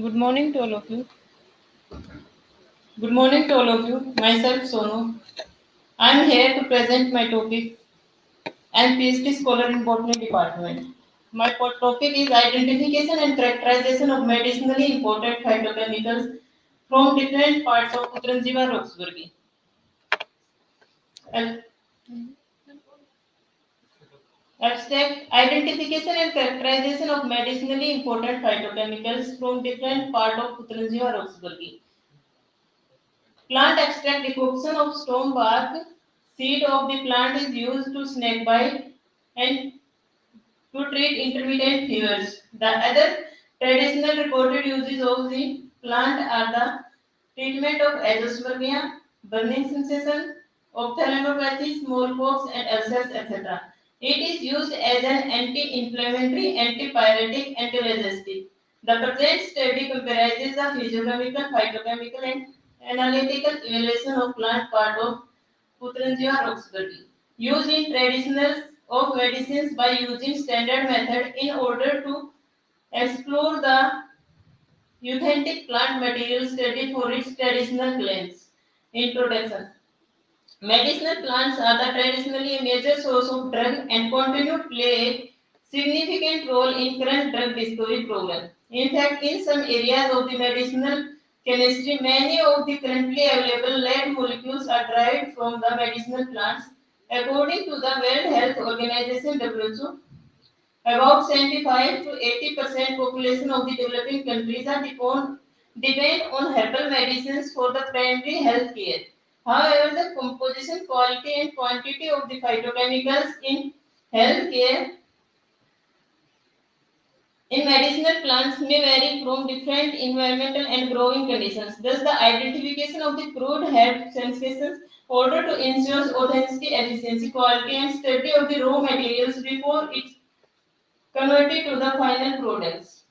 Good morning to all of you. Good morning to all of you. Myself Sonu. I am here to present my topic. I am PhD scholar in botany department. My topic is identification and characterization of medicinally important phytochemicals from different parts of Putranjiva Roxburghi. Ab- Abstract identification and characterization of medicinally important phytochemicals from different parts of Putranjiva Roxburghi. Plant extract decoction of stone bark seed of the plant is used to snake bite and to treat intermittent fevers. The other traditional reported uses of the plant are the treatment of azoospermia, burning sensation, ophthalmopathy, smallpox, and ulcers, etc. It is used as an anti-inflammatory, antipyretic, antidigestive. The present study comprises the physiochemical, phytochemical, and analytical evaluation of plant part of Putrangia Roxbury, used in traditional of medicines by using standard method in order to explore the authentic plant material study for its traditional claims. Introduction. Medicinal plants are the traditionally a major source of drug and continue to play a significant role in current drug discovery program. In fact, in some areas of the medicinal chemistry, many of the currently available lead molecules are derived from the medicinal plants. According to the World Health Organization (WHO), about 75 to 80% population of the developing countries are depend on herbal medicines for the primary health care. However, the composition, quality, and quantity of the phytochemicals in healthcare in medicinal plants may vary from different environmental and growing conditions. Thus, the identification of the crude herb sensations order to ensure authenticity, efficiency, quality, and study of the raw materials before it's converted to the final products.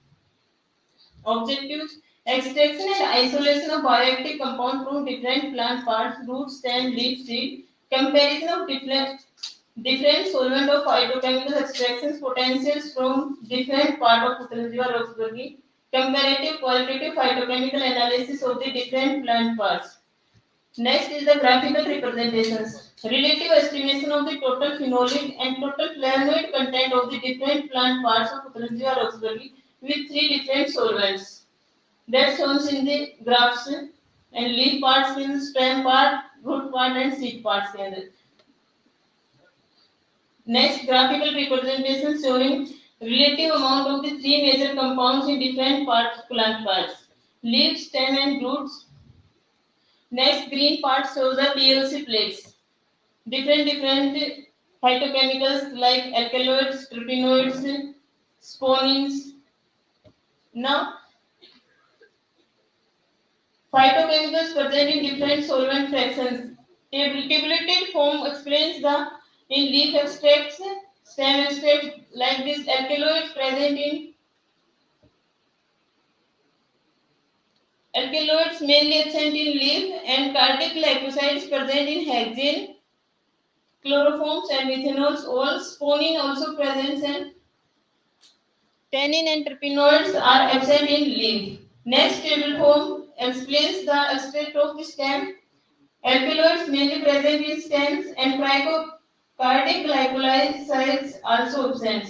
Objectives: extraction and isolation of bioactive compound from different plant parts, root, stem, leaf, seed. Comparison of different solvent of phytochemical extractions potentials from different part of Putranjiva Roxburghi. Comparative qualitative phytochemical analysis of the different plant parts. Next is the graphical representations. Relative estimation of the total phenolic and total flavonoid content of the different plant parts of Putranjiva Roxburghi with three different solvents. That's shown in the graphs and leaf parts in stem part, root part and seed parts के अंदर. Next graphical representation showing relative amount of the three major compounds in different parts plant parts. Leaf, stem and roots. Next green part shows the PLC plates. Different phytochemicals like alkaloids, terpenoids, sponins. Now phytochemicals present in different solvent fractions. Tabulated form explains the in leaf extracts, stem extracts like this alkaloids present in alkaloids mainly absent in leaf and cardiac glycosides present in hexane, chloroforms and methanols. All sponin also present and tannin and terpenoids are absent in leaf. Next table form explains the extract of the stem. Alkaloids mainly present in stems and cardiac glycosides also absent.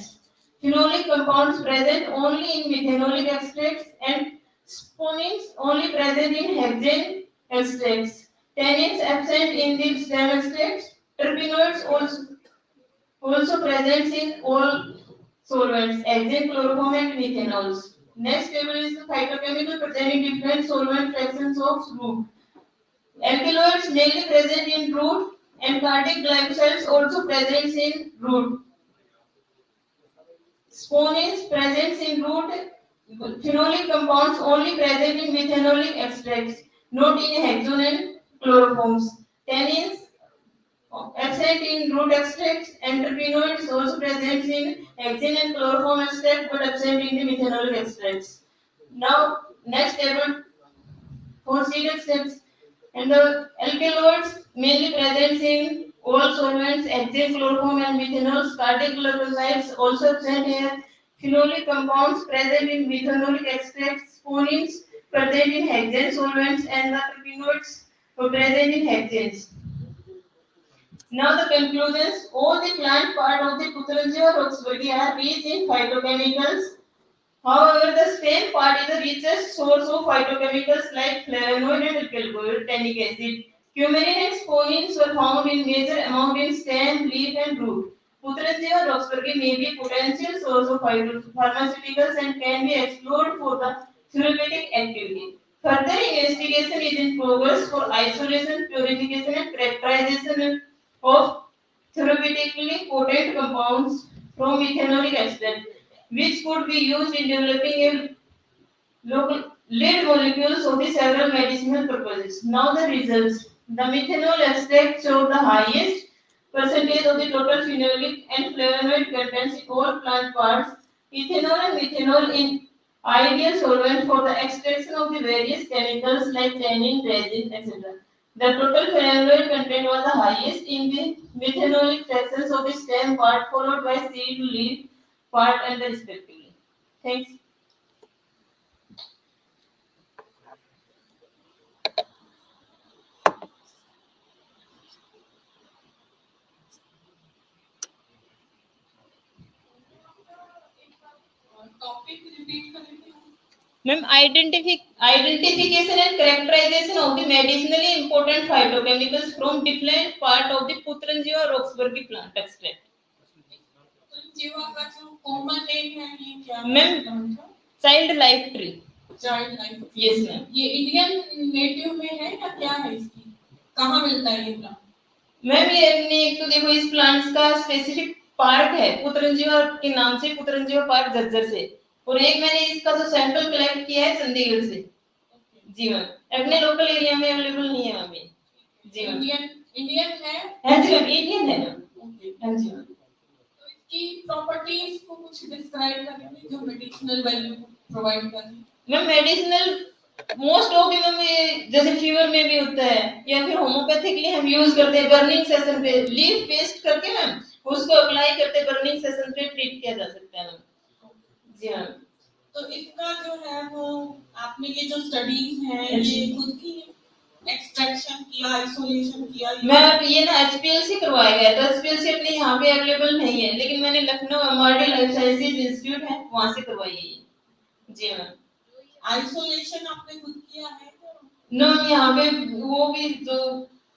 Phenolic compounds present only in methanolic extracts and sponins only present in hexane extracts. Tannins absent in the stem extracts. Terpenoids also present in all solvents, hexane, chloroform and methanols. Next table is the phytochemical presenting different solvent fractions of root. Alkaloids mainly present in root and cardiac glycosides also present in root. Sponins present in root. Phenolic compounds only present in methanolic extracts, not in hexane and chloroforms. Tannins absent in root extracts and terpenoids also present in hexane and chloroform extract but absent in the methanolic extracts. Now, next table for seed extracts. And the alkaloids mainly present in all solvents, hexane, chloroform, and methanols. Cardiac glycosides also present here. phenolic compounds present in methanolic extracts, sponins present in hexane solvents, and the terpenoids present in hexanes. Now the conclusions. All the plant part of the Putrangi or Roxburghi are rich in phytochemicals. However, the stem part is the richest source of phytochemicals like flavonoid and alkaloid, tannic acid. Coumarin and sponins were found in major amount in stem, leaf, and root. Putrangi or Roxburghi may be a potential source of pharmaceuticals and can be explored for the therapeutic activity. Further investigation is in progress for isolation, purification, and characterization of therapeutically potent compounds from ethanolic extract, which could be used in developing a local lead molecules of the several medicinal purposes. Now the results. The methanol extract showed the highest percentage of the total phenolic and flavonoid contents in all plant parts. Ethanol and methanol in ideal solvent for the extraction of the various chemicals like tannin, resin, etc. The total flavonoid content was the highest in the methanolic fractions of the stem part, followed by seed, leaf part, and the respectively. Thanks. Topic repeat करेंगे Ma'am, identification and characterization of the medicinally important phytochemicals from different part of the Putrangi or Roxburghi plant extract. जीवा का जो common name है ये क्या है? Ma'am, child life tree. Child life Yes, ma'am. ये Indian native में है या क्या है इसकी कहाँ मिलता है ये प्लांट? मैम ये अपने एक तो देखो इस प्लांट्स का स्पेसिफिक पार्क है पुतरंजीवा के नाम से पुतरंजीवा पार्क झज्जर से और एक मैंने इसका जो सैंपल कलेक्ट किया है चंडीगढ़ से जी मैम अपने लोकल एरिया में अवेलेबल नहीं है मैम ये जी मैम इंडियन इंडियन है हाँ जी मैम इंडियन है मैम हाँ जी मैम तो इसकी प्रॉपर्टीज को कुछ डिस्क्राइब करेंगे जो मेडिसिनल वैल्यू प्रोवाइड कर रही है मैम मेडिसिनल मोस्ट ऑफ में जैसे फीवर में भी होता है या फिर होम्योपैथिकली हम यूज करते हैं बर्निंग सेशन पे लीफ पेस्ट करके मैम उसको अप्लाई करते बर्निंग सेशन पे ट्रीट किया जा सकता है मैम जी मैम तो इसका जो है वो आपने ये जो स्टडीज हैं ये खुद की एक्सट्रैक्शन किया आइसोलेशन किया मैं ये ना एचपीएल से करवाया गया था एचपीएल से अपने यहाँ पे अवेलेबल नहीं है लेकिन मैंने Lucknow MRD life sciences institute है वहां से करवाई है जी मैम आइसोलेशन आपने खुद किया है नो यहाँ पे वो भी जो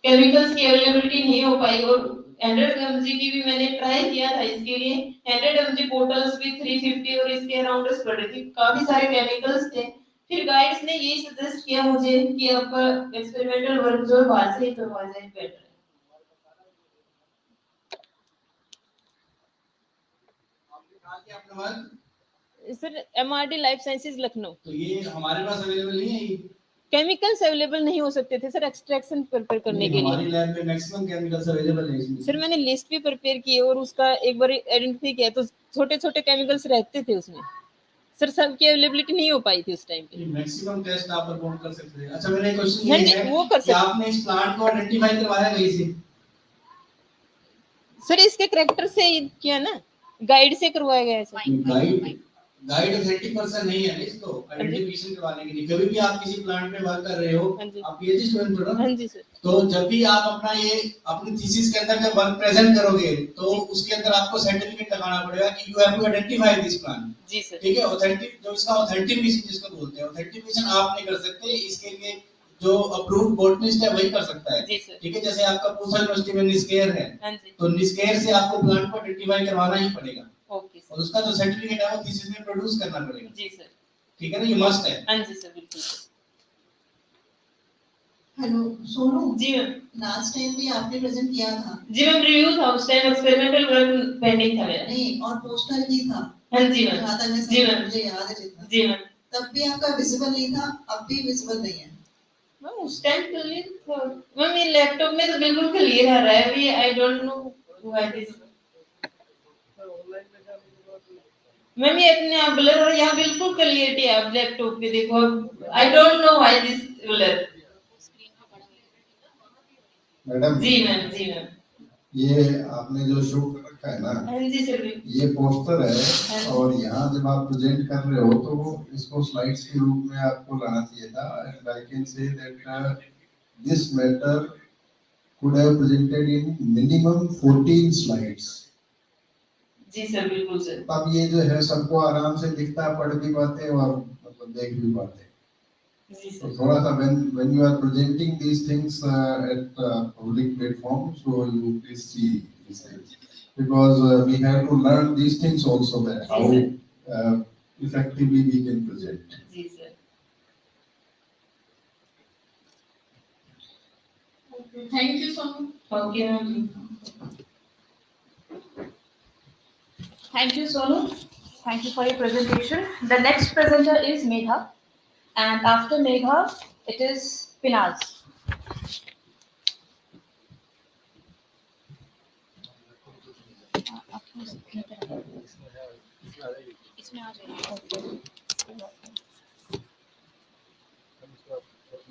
केमिकल्स की अवेलेबिलिटी नहीं हो पाई और 100 mg की भी मैंने ट्राई किया था इसके लिए 100 mg बोतल्स भी 350 और इसके अराउंड पड़ रही थी काफी सारे केमिकल्स थे फिर गाइड्स ने यही सजेस्ट किया मुझे कि आपका एक्सपेरिमेंटल वर्क जो बाहर से ही करवा जाए बेटर है sir MRD life sciences Lucknow तो ये हमारे पास अवेलेबल नहीं है ये केमिकल्स अवेलेबल नहीं हो सकते थे सर एक्सट्रैक्शन प्रिपेयर करने के लिए हमारी लैब में मैक्सिमम केमिकल्स अवेलेबल है इसमें सर मैंने लिस्ट भी प्रिपेयर की और उसका एक बार आइडेंटिफाई किया तो छोटे-छोटे केमिकल्स रहते थे उसमें सर सबकी अवेलेबिलिटी नहीं हो पाई थी उस टाइम पे मैक्सिमम टेस्ट आप परफॉर्म कर सकते हैं अच्छा मेरा एक क्वेश्चन हाँ ये जी, है वो कर कि सकते आपने इस प्लांट को आइडेंटिफाई करवाया कहीं से सर इसके कैरेक्टर से किया ना गाइड से करवाया गया है सर गाइड अथेंटिक पर्सन नहीं है इसको आइडेंटिफिकेशन करवाने के लिए कभी भी आप किसी प्लांट में वर्क कर रहे हो आप पीएचडी स्टूडेंट हो ना हाँ जी सर तो जब भी आप अपना ये अपनी थीसिस के अंदर जब वर्क प्रेजेंट करोगे तो उसके अंदर आपको सर्टिफिकेट लगाना पड़ेगा कि you have to identify this plant जी सर ठीक है ऑथेंटिक जो इसका ऑथेंटिकेशन जिसको बोलते हैं ऑथेंटिकेशन आप नहीं कर सकते इसके लिए जो अप्रूव्ड बॉटनिस्ट है वही कर सकता है ठीक है जैसे आपका पूसा यूनिवर्सिटी में निस्केयर है तो निस्केयर से आपको प्लांट को आइडेंटिफाई करवाना ही पड़ेगा ओके और उसका जो सर्टिफिकेट है वो थीसिस में प्रोड्यूस करना पड़ेगा जी सर ठीक है ना ये मस्ट है हाँ जी सर बिल्कुल hello Sonu ji ma'am last time भी आपने प्रेजेंट किया था जी मैम रिव्यू था उस टाइम एक्सपेरिमेंटल वर्क पेंडिंग था मेरा नहीं और पोस्टर भी था हाँ जी मैम जहाँ तक मैं जी मैम मुझे याद है जितना जी मैम तब भी आपका विजिबल नहीं था अब भी विजिबल नहीं है मैम उस टाइम क्लियर था मैम ये लैपटॉप में तो बिल्कुल क्लियर आ रहा है अभी आई don't know why this ma'am ये अपने आप ब्लर और यहाँ बिल्कुल क्लियरिटी है आप लैपटॉप पे देखो I don't know why this blur madam जी मैम ये आपने जो शूट है ना। हाँ जी सर। ये पोस्टर है और यहाँ जब आप प्रेजेंट कर रहे हो तो इसको स्लाइड्स के रूप में आपको लाना चाहिए था। And I can say that this matter could have presented in minimum 14 slides. जी सर, बिल्कुल सर। तब ये जो है सबको आराम से दिखता, पढ़ भी पाते और मतलब देख भी पाते। तो थोड़ा सा when you are presenting these things at public platform, so you please see these things because we have to learn these things also that how effectively we can present. जी sir. Thank you so much. Okay, ma'am. Thank you, Sonu. Thank you for your presentation. The next presenter is Megha, and after Megha, it is Pinaz. इसमें आ जाइए।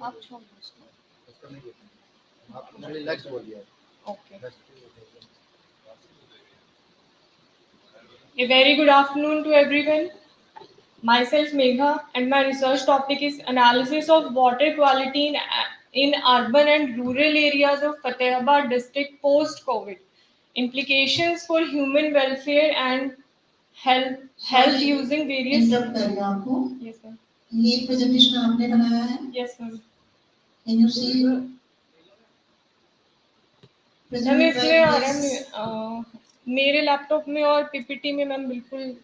आप छोड़ दो उसको। आपने लक्ष्य बोल दिया। Okay. A very good afternoon to everyone. Myself Megha, and my research topic is analysis of water quality in urban and rural areas of Fatehabad district post-COVID. Implications for human welfare and health using various. Interrupt कर रही हूँ आपको। Yes, sir. ये presentation आपने बनाया है? Yes, sir. Can you see? Ma'am इसमें आ रहा है मेरे लैपटॉप में और पीपीटी में मैम बिल्कुल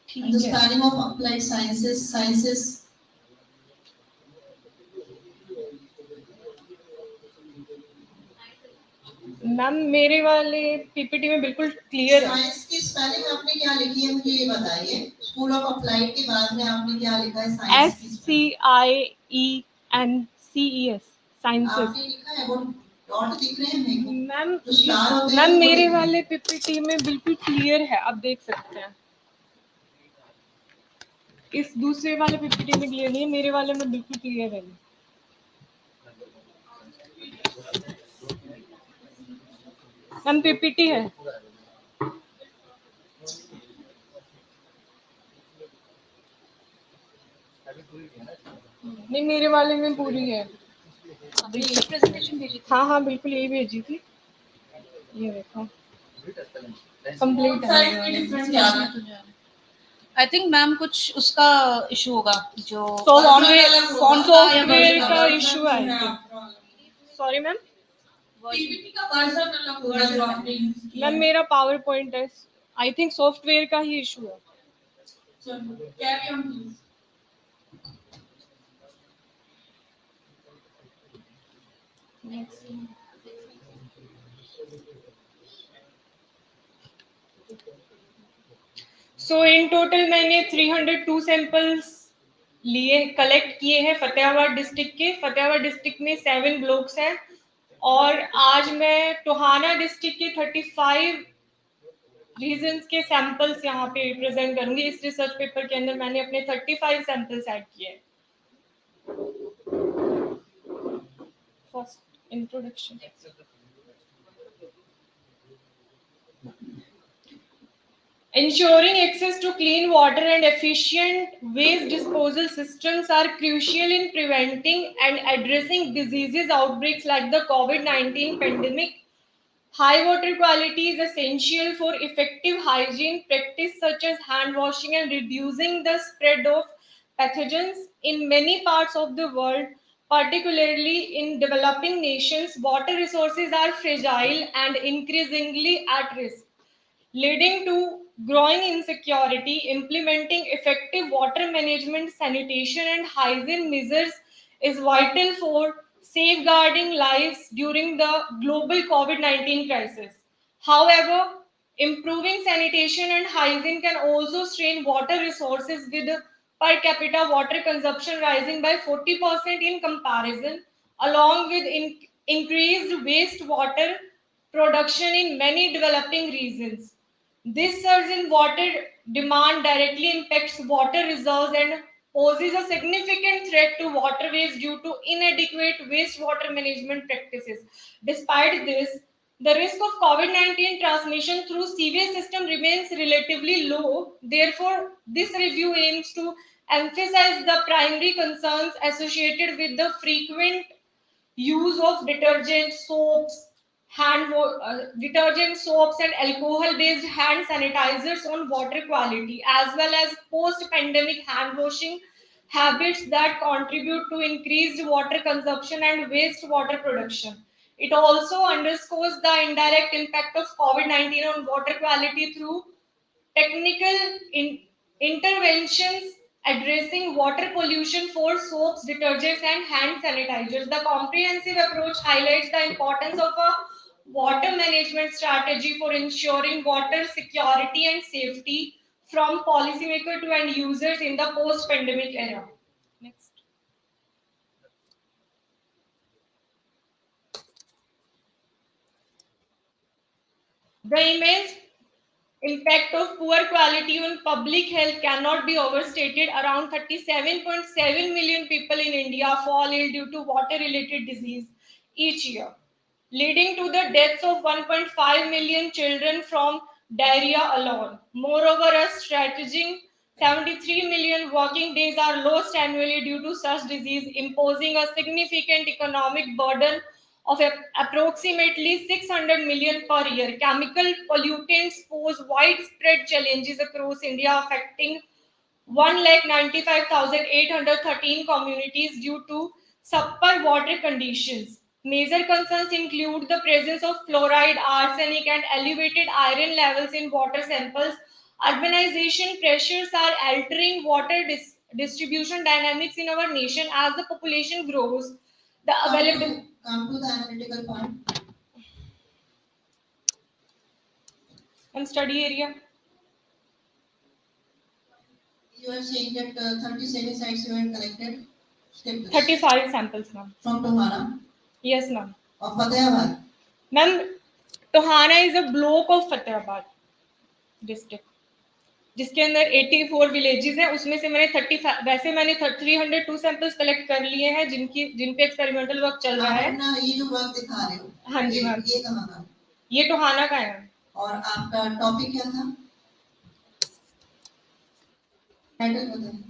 ठीक है। Understanding of applied sciences. Ma'am मेरे वाले पीपीटी में बिल्कुल क्लियर है। साइंस की स्पेलिंग आपने क्या लिखी है मुझे ये बताइए। स्कूल ऑफ अप्लाइड के बाद में आपने क्या लिखा है? साइंस की SCIENCES साइंसेस आपने लिखा है, वो डॉट दिख रहे हैं मेरे को। मैम। जो स्टार होते हैं मैम वो मेरे दिख रहे हैं। वाले पीपीटी में बिल्कुल क्लियर है, आप देख सकते हैं। इस दूसरे वाले पीपीटी में क्लियर नहीं है, मेरे वाले में बिल्कुल क्लियर है। मैम पीपीटी है। नहीं मेरे वाले में पूरी है। प्रेजेंटेशन भेजी? हाँ हाँ बिल्कुल यही भेजी थी। ये देखो कंप्लीट है। आई थिंक मैम कुछ उसका इशू होगा जो सॉफ्टवेयर का इशू है। Sorry ma'am. पीपीटी का वर्जन अलग होगा जो आपने यूज किया मैम मेरा पावर पॉइंट है, आई थिंक सॉफ्टवेयर का ही इशू है। चलो carry on please. So in total मैंने 302 सैंपल्स कलेक्ट किए हैं फतेहाबाद डिस्ट्रिक्ट के। फतेहाबाद डिस्ट्रिक्ट में 7 ब्लॉक्स हैं और आज मैं टोहाना डिस्ट्रिक्ट के 35 रीजन्स के सैंपल्स यहाँ पे प्रेजेंट करूंगी। इस रिसर्च पेपर के अंदर मैंने अपने 35 सैंपल्स ऐड किए हैं। First introduction. Ensuring access to clean water and efficient waste disposal systems are crucial in preventing and addressing diseases outbreaks like the COVID-19 pandemic. High water quality is essential for effective hygiene practice such as hand washing and reducing the spread of pathogens. In many parts of the world, particularly in developing nations, water resources are fragile and increasingly at risk, leading to growing insecurity. Implementing effective water management, sanitation, and hygiene measures is vital for safeguarding lives during the global COVID-19 crisis. However, improving sanitation and hygiene can also strain water resources, with per capita water consumption rising by 40% in comparison, along with increased wastewater production in many developing regions. This surge in water demand directly impacts water reserves and poses a significant threat to waterways due to inadequate wastewater management practices. Despite this, The risk of COVID-19 transmission through sewage system remains relatively low. Therefore, this review aims to emphasize the primary concerns associated with the frequent use of detergent soaps and alcohol-based hand sanitizers on water quality, as well as post-pandemic hand washing habits that contribute to increased water consumption and wastewater production. It also underscores the indirect impact of COVID-19 on water quality through technical interventions addressing water pollution for soaps, detergents, and hand sanitizers. The comprehensive approach highlights the importance of a water management strategy for ensuring water security and safety from policymakers to end users in the post-pandemic era. Next. The immense impact of poor quality on public health cannot be overstated. Around 37.7 million people in India fall ill due to water-related disease each year, leading to the deaths of 1.5 million children from diarrhea alone. Moreover, a strategic 73 million working days are lost annually due to such disease, imposing a significant economic burden of approximately 600 million per year. Chemical pollutants pose widespread challenges across India, affecting 1,95,813 communities due to subpar water conditions. Major concerns include the presence of fluoride, arsenic, and elevated iron levels in water samples. Urbanization pressures are altering water distribution dynamics in our nation as the population grows. The available Come to the analytical part. and study area. You are saying that 37 sites you have collected. 35 samples, ma'am. From Tohana? Yes, ma'am. Of Fatehabad? Ma'am, Tohana is a block of Fatehabad district, जिसके अंदर 84 villages हैं. उसमें से मैंने 35 वैसे मैंने 302 samples collect कर लिए हैं जिन पे एक्सपेरिमेंटल वर्क चल रहा है. अपना ये जो वर्क दिखा रहे हो, हाँ जी मैम. ये कहाँ का? ये टोहाना का है. और आपका टॉपिक क्या था? टाइटल बताइए.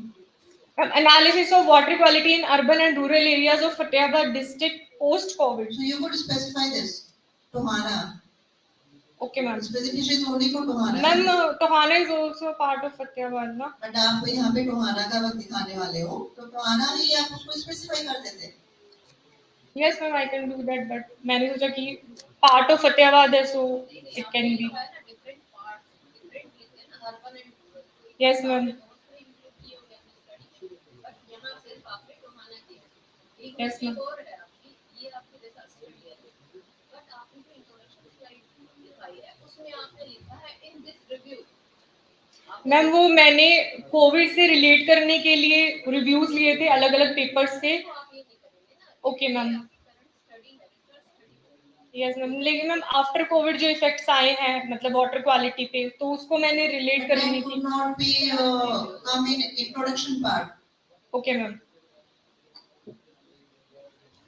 Analysis of water quality in urban and rural areas of Fatehabad district post COVID. So you could specify this, Tohana. Okay, ma'am. This presentation is only for Tohana. Ma'am, Tohana is also a part of Fatehabad, ना? But आप यहाँ पे Tohana का work दिखाने वाले हो, तो Tohana ही आप उसको specify कर देते. Yes, ma'am, I can do that, but मैंने सोचा कि part of Fatehabad है, so it can be. Yes, ma'am. Yes, ma'am. Ma'am वो मैंने कोविड से रिलेट करने के लिए रिव्यूज लिए थे अलग अलग पेपर्स से. Okay ma'am. Yes ma'am. लेकिन मैम आफ्टर कोविड जो इफेक्ट्स आए हैं मतलब वाटर क्वालिटी पे, तो उसको मैंने रिलेट करनी थी. Not be come in introduction part. Okay ma'am.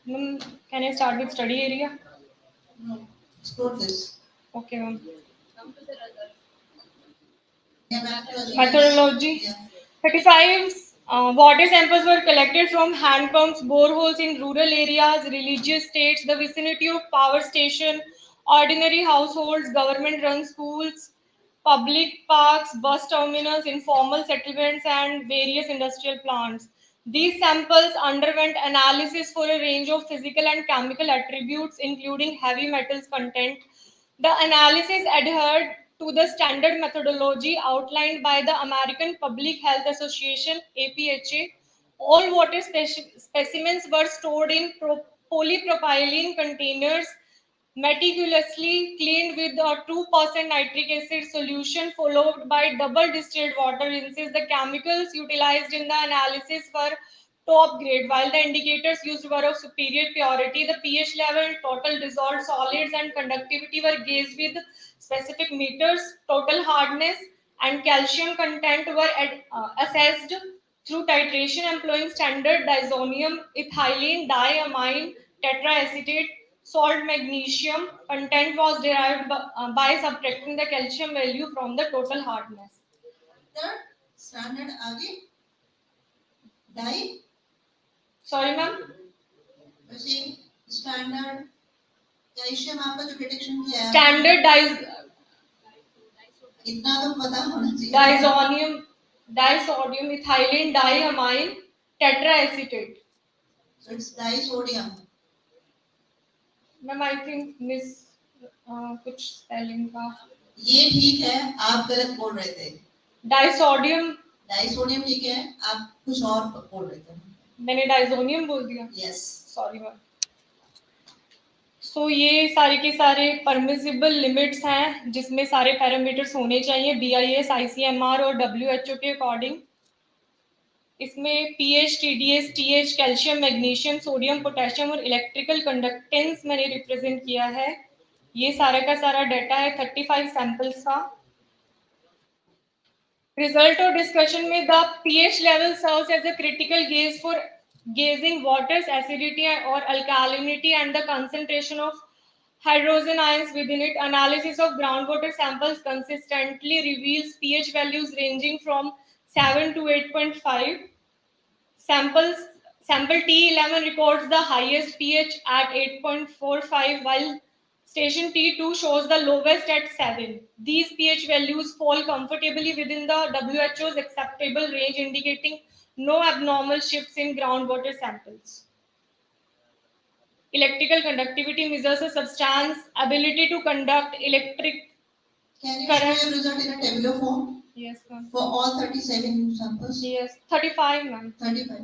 Ma'am can I start with study area? No, explore this. Okay ma'am. Methodology. 35 water samples were collected from hand pumps, boreholes in rural areas, religious states, the vicinity of power station, ordinary households, government-run schools, public parks, bus terminals, informal settlements, and various industrial plants. These samples underwent analysis for a range of physical and chemical attributes, including heavy metals content. The analysis adhered to the standard methodology outlined by the American Public Health Association (APHA). All water specimens were stored in polypropylene containers, meticulously cleaned with a 2% nitric acid solution, followed by double distilled water rinses. The chemicals utilized in the analysis were top grade, while the indicators used were of superior purity. The pH level, total dissolved solids, and conductivity were gauged with specific meters. Total hardness and calcium content were assessed through titration employing standard diazonium, ethylene, diamine, tetraacetate salt magnesium content was derived by subtracting the calcium value from the total hardness. Third standard आगे die Sorry ma'am, वैसे standard calcium आपका जो detection किया है standard इतना तो पता होना चाहिए disodium ethylene diamine tetraacetate. so it's disodium Ma'am, I think miss कुछ spelling का ये ठीक है आप गलत बोल रहे थे disodium डाइसोडियम ठीक है आप कुछ और बोल रहे थे मैंने डाइजोनियम बोल दिया. Yes sorry ma'am. सो ये सारे के सारे परमिसिबल लिमिट्स हैं जिसमें सारे पैरामीटर्स होने चाहिए BIS, ICMR और WHO के अकॉर्डिंग. इसमें pH, TDS, TH, calcium, magnesium, sodium, potassium और इलेक्ट्रिकल कंडक्टेंस मैंने रिप्रेजेंट किया है. ये सारा का सारा डाटा है 35 सैंपल्स का. Result of discussion में the pH level serves as a critical gauge for gauging water's acidity or alkalinity and the concentration of hydrogen ions within it. Analysis of groundwater samples consistently reveals pH values ranging from 7 to 8.5. Sample T11 records the highest pH at 8.45 while Station T2 shows the lowest at 7. These pH values fall comfortably within the WHO's acceptable range, indicating no abnormal shifts in groundwater samples. Electrical conductivity measures a substance's ability to conduct electric Can you current. show your result in a tabular form Yes, ma'am. for all 37 samples? Yes, 35, ma'am. 35.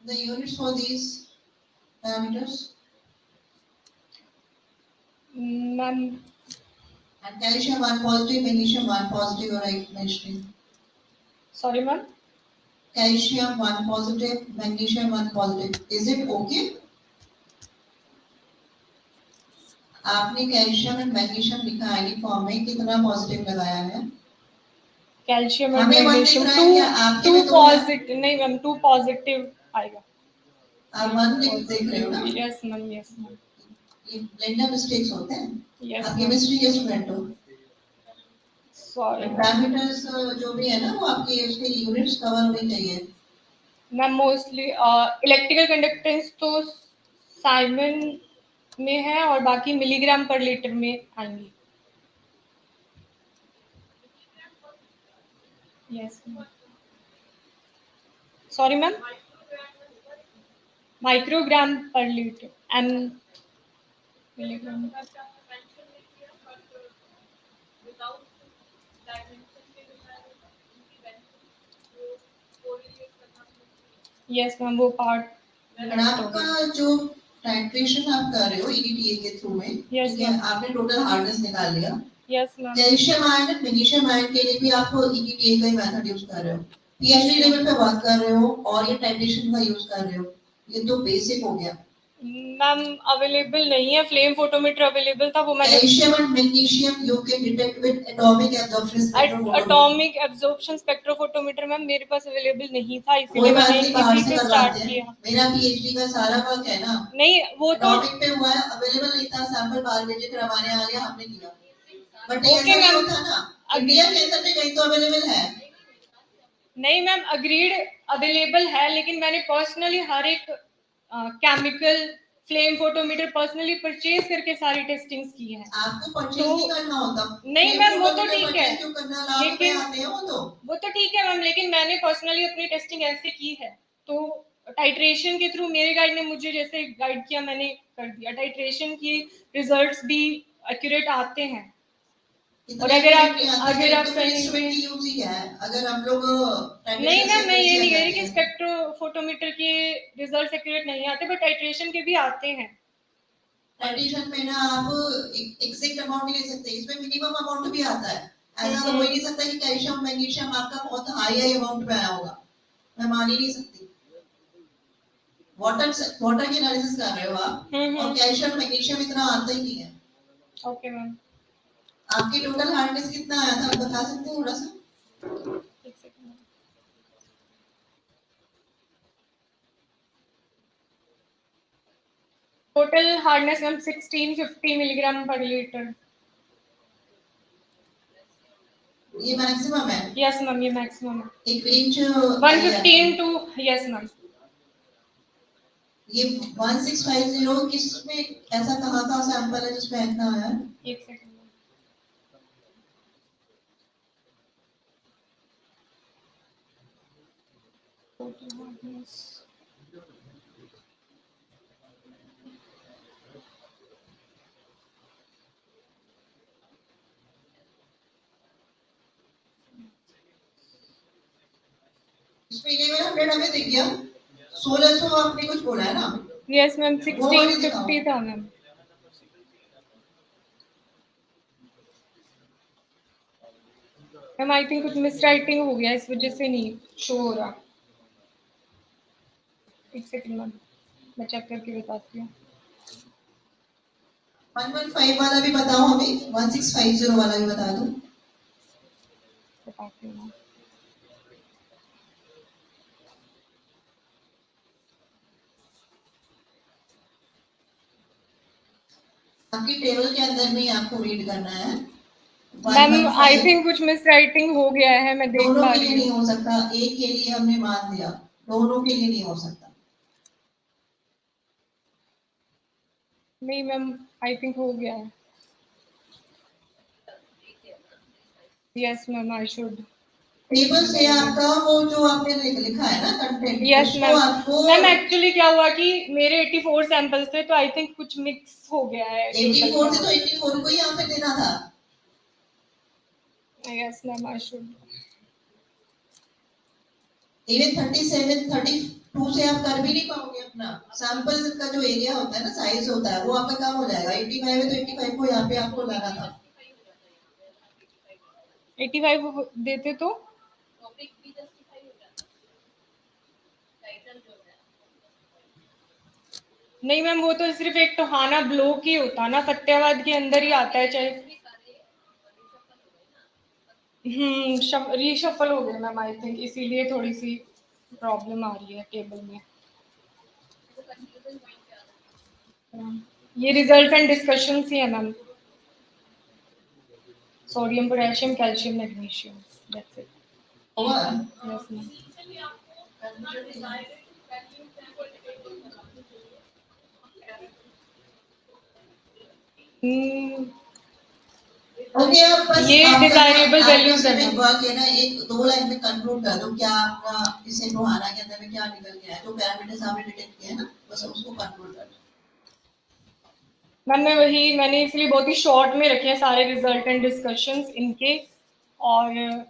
The units for these parameters Ma'am, and calcium 1 positive, magnesium 1 positive, or I mentioning sorry, ma'am. calcium 1 positive, magnesium 1 positive. Is it okay? आपने calcium and magnesium लिखा है ID form में कितना positive लगाया है calcium और हमें one magnesium दिख रहा है क्या? आपके में 2 तो है। पॉजिटिव नहीं मैम 2 पॉजिटिव आएगा. आप वन देख रहे हो ना यस मैम, यस मैम. ये ब्लेंडर मिस्टेक्स होते हैं Yes, आप ma'am. केमिस्ट्री के स्टूडेंट हो सॉरी पैरामीटर्स जो भी है ना वो आपके उसके यूनिट्स कवर होने चाहिए मैम. मोस्टली इलेक्ट्रिकल कंडक्टेंस तो साइमन में है और बाकी मिलीग्राम पर लीटर में आएंगी. Yes ma'am. Sorry ma'am. Microgram per litre um milligram. Yes ma'am, वो पार्ट और आपका जो टाइट्रेशन आप कर रहे हो ईडीटीए के थ्रू में Yes, ठीक है आपने टोटल हार्डनेस निकाल लिया यस मैम. कैल्शियम आयन और मैग्नीशियम आयन के लिए भी आप ईडीटीए का ही मेथड यूज कर रहे हो पीएचडी लेवल पे बात कर रहे हो और ये टाइट्रेशन का यूज कर रहे हो ये तो बेसिक हो गया मैम अवेलेबल नहीं है. फ्लेम फोटोमीटर अवेलेबल था, वो मैंने calcium and magnesium you can detect with atomic absorption spectrophotometer atomic absorption spectrophotometer ma'am मेरे पास अवेलेबल नहीं था, कोई इसीलिए बात मैंने नहीं बाहर इसी से से स्टार्ट करवाते हैं किया. मेरा पीएचडी का सारा वर्क है ना नहीं वो तो एटॉमिक पे हुआ है अवेलेबल नहीं था सैंपल बाहर भेजे फिर हमारे यहाँ आ गया हमने किया बट ये Okay, ऐसा नहीं ma'am. होता ना इंडिया के अंदर में कहीं तो अवेलेबल है नहीं मैम अग्रीड अवेलेबल है, लेकिन मैंने पर्सनली हर एक chemical flame photometer personally purchase करके सारी टेस्टिंग्स की है. आपको परचेज नहीं करना होता नहीं मैम वो तो ठीक है, क्यों करना लाभ पे लेकिन आते हैं वो तो ठीक है मैम, लेकिन मैंने पर्सनली अपनी टेस्टिंग ऐसे की है तो टाइट्रेशन के थ्रू मेरे गाइड ने मुझे जैसे गाइड किया मैंने कर दिया. टाइट्रेशन की रिजल्ट्स भी एक्यूरेट आते हैं. और अगर आप कहीं पे यूज ही है अगर हम लोग नहीं मैम मैं ये नहीं कह रही कि स्पेक्ट्रोफोटोमीटर के रिजल्ट्स एक्यूरेट नहीं आते, बट टाइट्रेशन के भी आते हैं. टाइट्रेशन में ना आप एग्जैक्ट अमाउंट नहीं ले सकते इसमें मिनिमम अमाउंट भी आता है ऐसा तो हो ही नहीं सकता कि कैल्शियम मैग्नीशियम आपका बहुत हाई अमाउंट पे आया होगा मैं मान ही नहीं सकती वाटर की एनालिसिस कर रहे हो आप और कैल्शियम मैग्नीशियम इतना आता ही नहीं है. Okay ma'am. आपकी टोटल हार्डनेस कितना आया था, आप बता सकते हैं थोड़ा सा? Total hardness ma'am 1650 milligram per litre. ये मैक्सिमम है? यस मैम, ये मैक्सिमम है। एक रेंज 115 टू, यस मैम। ये 1650 किसमें, ऐसा कहाँ का सैंपल है जिसमें इतना आया है? एक सेकंड। टोटल हार्डनेस इसमें 1100 हमें दिख गया, 1600 आपने कुछ बोला है ना? यस मैम, 1650 था मैम। मैम आई थिंक कुछ मिस राइटिंग हो गया, इस वजह से नहीं शो हो रहा। एक सेकंड मैम, मैं चेक करके बताती हूँ। 115 वाला भी बताओ हमें, 1650 वाला भी बता दो। बताती हूँ। आपकी टेबल के अंदर में आपको रीड करना है। मैम आई थिंक कुछ मिस राइटिंग हो गया है, मैं देख दोनों पा के रही लिए हूँ। नहीं हो सकता, एक के लिए हमने मान दिया, दोनों के लिए नहीं हो सकता। नहीं मैम, आई थिंक हो गया है। Yes ma'am, I should. Table से आपका वो जो आपने लिखा है ना कंटेंट, यस उसको मैम। आपको मैम एक्चुअली क्या हुआ कि मेरे 84 सैंपल्स थे, तो आई थिंक कुछ मिक्स हो गया है। 84 थे तो 84 को ही यहाँ पे देना था। Yes ma'am, I should. Even 37 32 से आप कर भी नहीं पाओगे अपना सैंपल का जो एरिया होता है ना, साइज होता है, वो आपका कम हो जाएगा। 85 है तो 85 को यहाँ पे आपको लाना था। 85 देते तो नहीं मैम, वो तो सिर्फ एक टोहाना ब्लॉक ही होता ना, सत्यावाद के अंदर ही आता है चाहे। रीशफल हो गया मैम, आई थिंक इसीलिए थोड़ी सी प्रॉब्लम आ रही है टेबल में। ये रिजल्ट एंड डिस्कशन ही है ma'am. Sodium, potassium, calcium, magnesium, that's it. Yes ma'am. Okay, आप बस ये डिजायरेबल वैल्यूज है मैम। वर्क है ना, एक दो लाइन में कंक्लूड कर दो क्या आपका इसे टोहाना के अंदर में क्या निकल गया है, जो पैरामीटर्स आपने डिटेक्ट किए हैं ना, बस उसको कंक्लूड कर दो। मैम मैंने इसलिए बहुत ही शॉर्ट में रखे हैं सारे रिजल्ट एंड डिस्कशंस इनके। और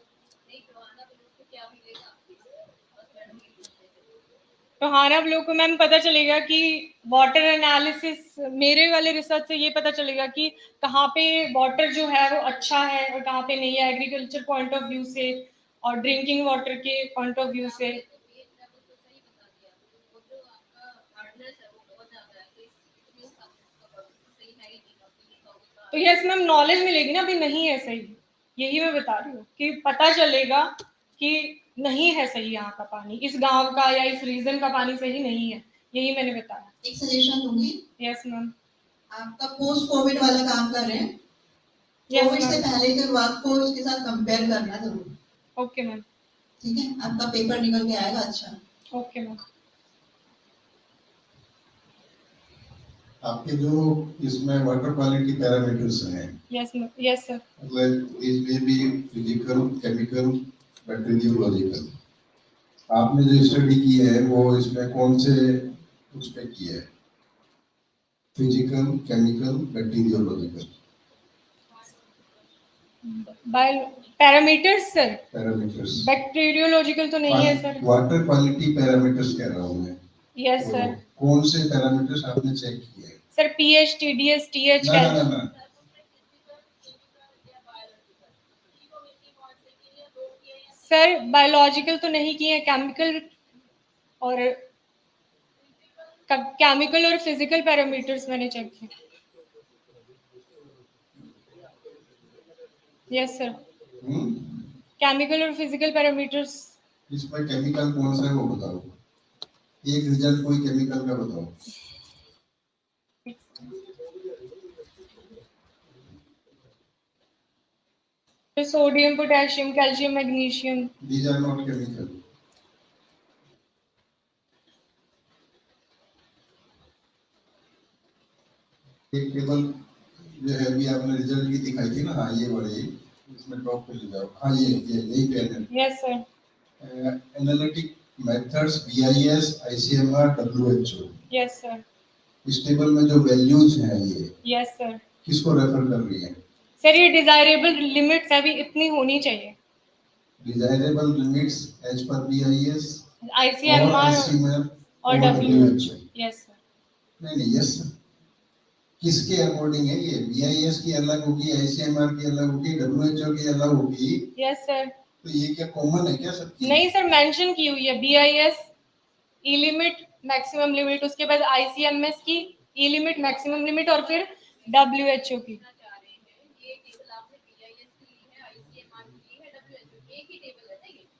टोहाना ब्लॉक को मैम पता चलेगा कि वाटर एनालिसिस, मेरे वाले रिसर्च से ये पता चलेगा कि कहाँ पे वाटर जो है वो अच्छा है और कहाँ पे नहीं है, एग्रीकल्चर पॉइंट ऑफ व्यू से और ड्रिंकिंग वाटर के पॉइंट ऑफ व्यू से। तो यस मैम, नॉलेज मिलेगी ना, अभी नहीं है सही, यही मैं बता रही हूँ कि पता चलेगा कि नहीं है सही यहाँ का पानी, इस गांव का या इस रीजन का पानी सही नहीं है, यही मैंने बताया। एक सजेशन दूंगी। Yes ma'am. आपका पोस्ट कोविड वाला काम कर रहे हैं, कोविड से पहले के वर्क को उसके साथ कंपेयर करना जरूर। Okay ma'am. ठीक है, आपका पेपर निकल के आएगा अच्छा। Okay ma'am. आपके जो इसमें वाटर क्वालिटी पैरामीटर्स हैं, यस यस सर, मतलब इसमें भी फिजिकल, केमिकल, बैक्टीरियोलॉजिकल, आपने जो स्टडी की है वो इसमें कौन से उस पे की है? Physical, chemical, bacteriological, parameters sir? Parameters. Bacteriological तो नहीं है सर। वाटर क्वालिटी पैरामीटर्स कह रहा हूँ मैं। Yes sir. कौन से पैरामीटर्स आपने चेक किए? Sir pH, TDS, TH. ना। सर बायोलॉजिकल तो नहीं किए, केमिकल और फिजिकल पैरामीटर्स मैंने चेक किए। Yes, sir. हम्म केमिकल और फिजिकल पैरामीटर्स। इसमें केमिकल कौन सा है वो बताओ, एक रिजल्ट कोई केमिकल का बताओ। Sodium, potassium, calcium, magnesium. These are not chemical. एक टेबल जो है अभी आपने रिजल्ट की दिखाई थी ना, हाँ ये बड़ी, इसमें टॉप पे ले जाओ, हाँ ये यही पेन है। Yes sir. Analytic methods BIS ICMR WHO। Yes sir. इस टेबल में जो वैल्यूज हैं ये यस सर। किसको रेफर कर रही है? सर ये डिजायरेबल लिमिट्स अभी इतनी होनी चाहिए। Desirable limits as per BIS ICMR और WHO। Yes sir. नहीं यस, किसके अकॉर्डिंग है ये? BIS की अलग होगी, ICMR की अलग होगी, WHO की अलग होगी। Yes sir. तो ये क्या कॉमन है क्या सबकी? नहीं सर, मेंशन की हुई है BIS ई लिमिट, मैक्सिमम लिमिट, उसके बाद ICMS की ई लिमिट, मैक्सिमम लिमिट, और फिर WHO की।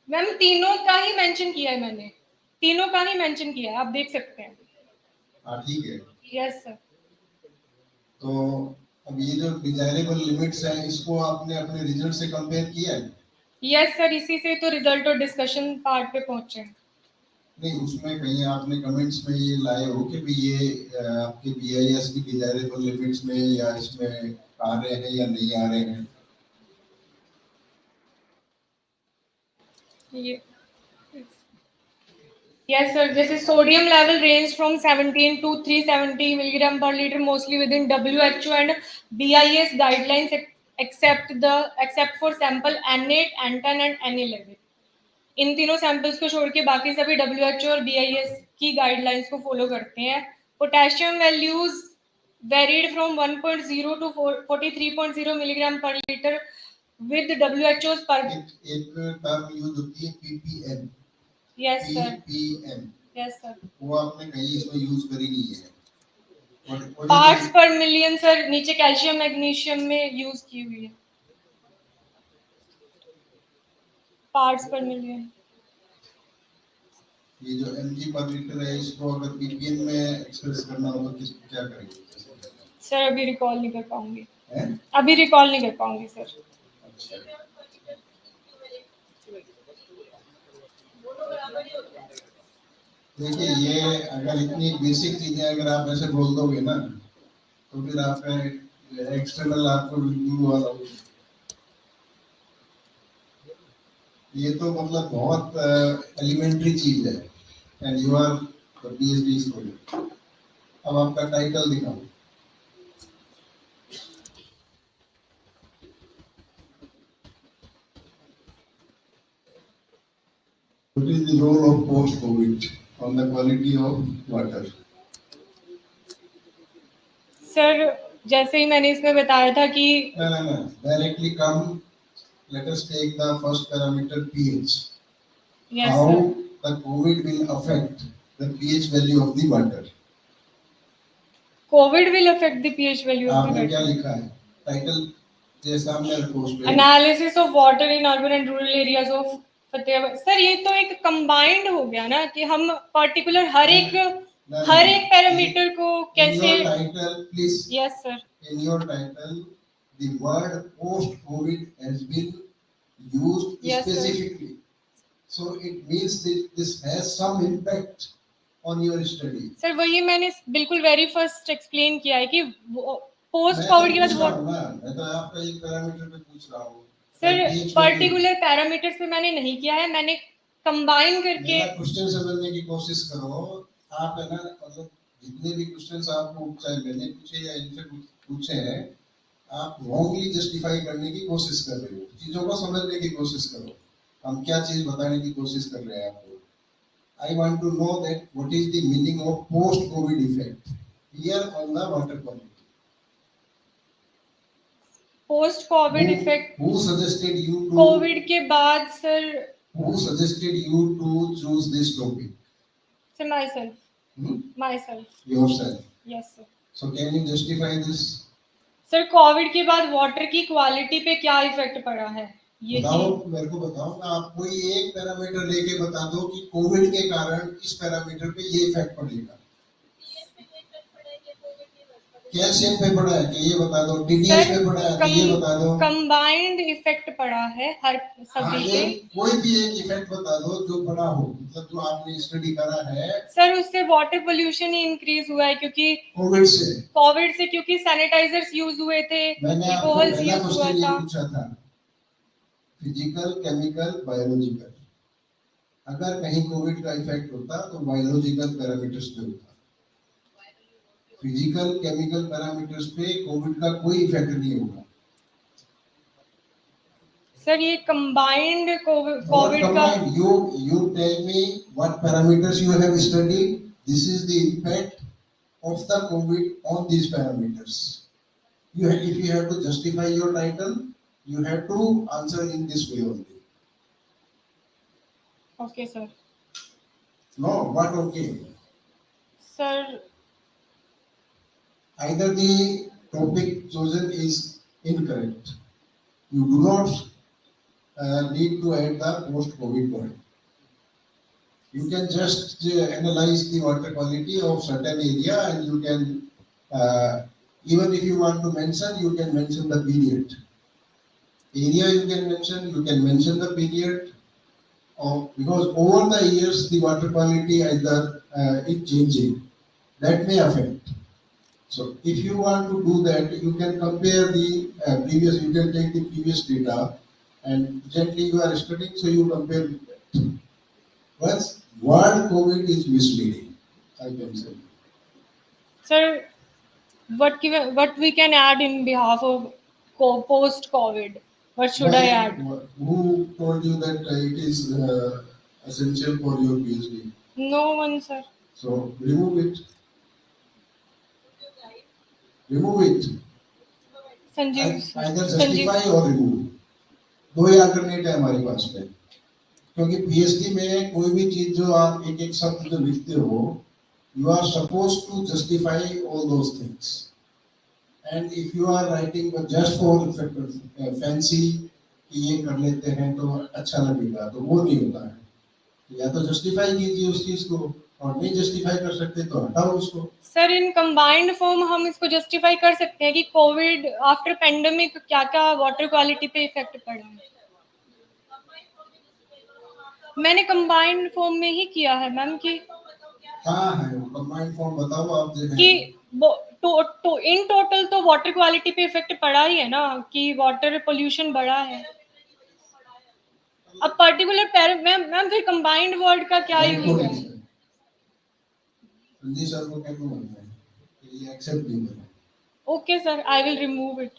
मैम तीनों का ही मेंशन किया है मैंने, तीनों का ही मेंशन किया है, आप देख सकते हैं। हाँ ठीक है। Yes sir. तो अब ये जो डिजायरेबल लिमिट्स हैं इसको आपने अपने रिजल्ट से कंपेयर किया है? यस सर, इसी से तो रिजल्ट और डिस्कशन पार्ट पे पहुंचे हैं। नहीं उसमें कहीं आपने कमेंट्स में ये लाए हो कि भी ये आपके BIS की डिजायरेबल लिमिट्स में या इसमें आ रहे हैं या नहीं आ रहे हैं? ये यस सर, जैसे sodium level range from 17 to 370 milligram per litre mostly within WHO and BIS guidelines except for sample N8, N10 and N11। इन तीनों सैंपल्स को छोड़ के बाकी सभी WHO और BIS की गाइडलाइंस को फॉलो करते हैं। Potassium values varied from 1.0 to 43.0 milligram per litre with WHO पर। एक टर्म यूज होती है PPM। Yes sir. PPM। Yes sir. वो आपने कहीं इसमें यूज करी नहीं है। पार्ट्स पर मिलियन सर नीचे कैल्शियम मैग्नीशियम में यूज की हुई है, पार्ट्स पर मिलियन। ये जो mg पर लीटर है इसको अगर ppm में एक्सप्रेस करना हो तो किसको क्या करेंगे? सर अभी रिकॉल नहीं कर पाऊंगी, हैं? अभी रिकॉल नहीं कर पाऊंगी सर। अच्छा। देखिए ये अगर इतनी बेसिक चीजें अगर आप ऐसे बोल दोगे ना तो फिर आप एक्सटर्नल आपको रिव्यू वाला, ये तो मतलब बहुत एलिमेंट्री चीज है and you are the PhD student. अब आपका टाइटल दिखाओ। What is the role of post-COVID on the quality of water? Sir जैसे ही मैंने इसमें बताया था कि No. Directly come. Let us take the first parameter pH. yes, How sir. the COVID will affect the pH value of the water? COVID will affect the pH value of the आपने क्या water. लिखा है? Title ये सामने रखो उस पे। Analysis of water in urban and rural areas of Fatehabad. Sir ये तो एक कंबाइंड हो गया ना कि हम पर्टिकुलर हर एक पैरामीटर को कैसे। In your title, please. Yes sir. In your title, the word post-COVID has been used Yes, specifically. So it means that this has some impact on your study. Sir वही मैंने बिल्कुल very first explain किया है कि post Covid के बाद मैं तो आपका एक पैरामीटर पे पूछ रहा हूँ सर, पर्टिकुलर पैरामीटर्स पे मैंने नहीं किया है, मैंने कंबाइन करके क्वेश्चन समझने की कोशिश करो। आप है ना मतलब जितने भी क्वेश्चंस आपको चाहे मैंने पूछे या इनसे पूछे हैं आप रॉन्गली जस्टिफाई करने की कोशिश कर रहे हो, चीजों को समझने की कोशिश करो। हम क्या चीज बताने की कोशिश कर रहे हैं आपको? I want to know that what is the meaning of post-COVID effect here on the water quality. Post-COVID effect. Who suggested you to? COVID के बाद sir. Who suggested you to choose this topic? Sir, myself. Myself. Yourself. Yes sir. So can you justify this? Sir Covid के बाद water की quality पे क्या effect पड़ा है ये बताओ, मेरे को बताओ ना, आप कोई एक पैरामीटर लेके बता दो कि कोविड के कारण इस पैरामीटर पे ये इफेक्ट पड़ेगा। कैल्शियम पे पड़ा है कि ये बता दो, टीडीएस पे पड़ा है कि ये बता दो। कंबाइंड इफेक्ट पड़ा है हर सभी पे। कोई भी एक इफेक्ट बता दो जो बड़ा हो, मतलब जो आपने स्टडी करा है। सर उससे वाटर पोल्यूशन ही इंक्रीज हुआ है क्योंकि कोविड से क्योंकि सैनिटाइजर्स यूज हुए थे, अल्कोहल यूज हुआ था। पूछा था फिजिकल, केमिकल, बायोलॉजिकल, अगर कहीं कोविड का इफेक्ट होता तो बायोलॉजिकल पैरामीटर्स पे होता। फिजिकल, केमिकल पैरामीटर्स पे कोविड का कोई इफेक्ट नहीं होगा। सर ये कंबाइंड कोविड का, you tell me what parameters you have studied. This is the impact of the COVID on these parameters. If you have to justify your title, you have to answer in this way only. Okay sir. No, what okay? Sir, either the topic chosen is incorrect. You do not need to add the post-COVID word. You can just analyze the water quality of certain area, and you can even if you want to mention, you can mention the period. Area you can mention the period of, because over the years the water quality either is changing. That may affect. So if you want to do that, you can compare the previous, you can take the previous data and gently you are studying, so you compare with that. But word COVID is misleading, I can say. Sir, what we can add in behalf of post-COVID? What should I add? Who told you that it is essential for your PhD? No one, sir. So remove it. Remove it. Sanjeev. Either justify or remove. दो ही alternate है हमारे पास में, क्योंकि PhD में कोई भी चीज जो आप एक एक शब्द जो लिखते हो, you are supposed to justify all those things. And if you are writing just for fancy कि ये कर लेते हैं तो अच्छा लगेगा, तो वो नहीं होता है। या तो जस्टिफाई कीजिए उस चीज को, और नहीं जस्टिफाई कर सकते तो हटाओ उसको। सर इन कंबाइंड फॉर्म हम इसको जस्टिफाई कर सकते हैं कि कोविड आफ्टर पेंडेमिक क्या क्या वाटर क्वालिटी पे इफेक्ट पड़ा है। मैंने कंबाइंड फॉर्म में ही किया है मैम कि हाँ है, कंबाइंड फॉर्म बताओ आप कि इन टोटल तो वाटर क्वालिटी पे इफेक्ट पड़ा ही है ना, कि वाटर पोल्यूशन बढ़ा है। अब पर्टिकुलर मैम फिर कंबाइंड वर्ड का क्या यूज है? जी सर को क्या बोलना है कि ये एक्सेप्ट नहीं करें। Okay sir, I will remove it.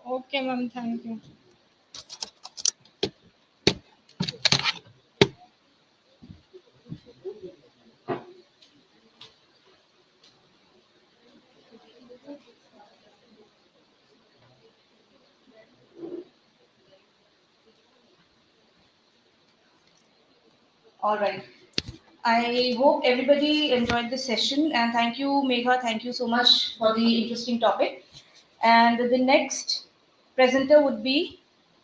Okay ma'am, thank you. All right. I hope everybody enjoyed this session, and thank you, Megha. Thank you so much for the interesting topic. And the next presenter would be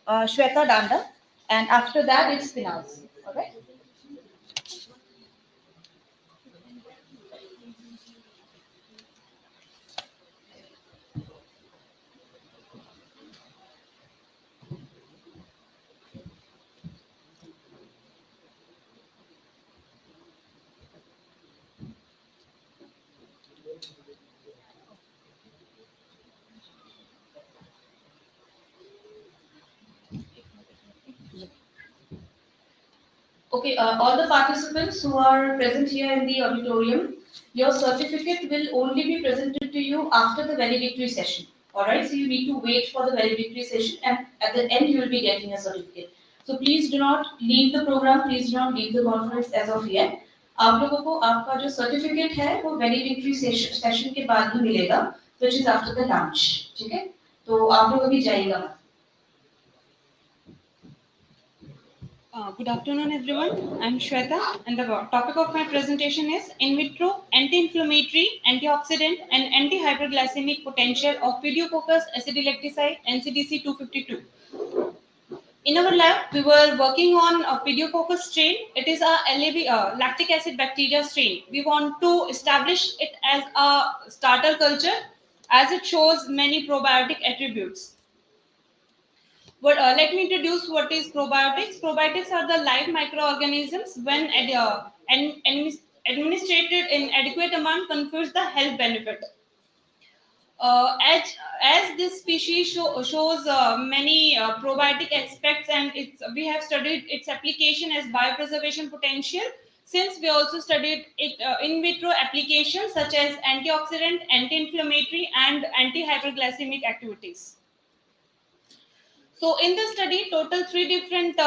Shweta Danda, and after that, it's Pinaz. All right. Okay, all the participants who are present here in the auditorium, your certificate will only be presented to you after the valedictory session. Alright, so you need to wait for the valedictory session, and at the end you will be getting a certificate. So please do not leave the program, please do not leave the conference as of yet. आप लोगों को आपका जो certificate है वो validity session के बाद ही मिलेगा, which is after the lunch. ठीक है, तो आप लोग अभी जाइएगा। Good afternoon, everyone. I'm Shweta, and the topic of my presentation is in vitro anti-inflammatory, antioxidant, and anti-hyperglycemic potential of pediococcus acidilacticide NCDC 252. In our lab, we were working on a pediococcus strain. It is a LAB, lactic acid bacteria strain. We want to establish it as a starter culture as it shows many probiotic attributes. Let me introduce what is probiotics. Probiotics are the live microorganisms when administered in adequate amount confers the health benefit. As this species shows many probiotic aspects, and we have studied its application as biopreservation potential. Since we also studied it in vitro applications such as antioxidant, anti-inflammatory, and anti-hyperglycemic activities. So in the study, total 3 different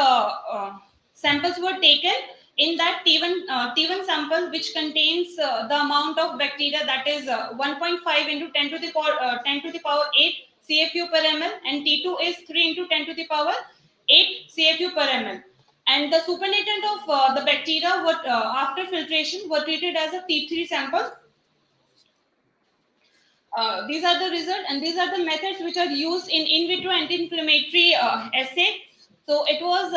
samples were taken. In that T1 sample, which contains the amount of bacteria that is 1.5 into 10 to the power 8 CFU per ml, and T2 is 3 into 10 to the power 8 CFU per ml. And the supernatant of the bacteria were, after filtration were treated as a T3 sample. These are the results, and these are the methods which are used in vitro anti-inflammatory assay. So it was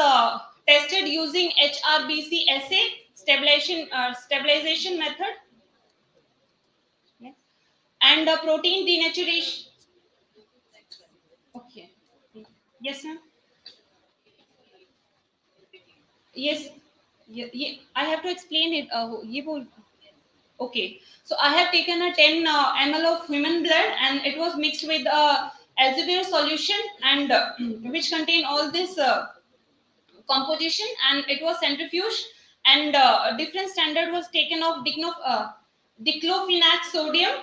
tested using HRBC assay stabilization method, and protein denaturation. Okay. Yes, ma'am. Yes. I have to explain it. Okay, so I have taken a 10 ml of human blood, and it was mixed with Elsevier solution, and which contain all this composition, and it was centrifuged, and a different standard was taken of diclofenac sodium,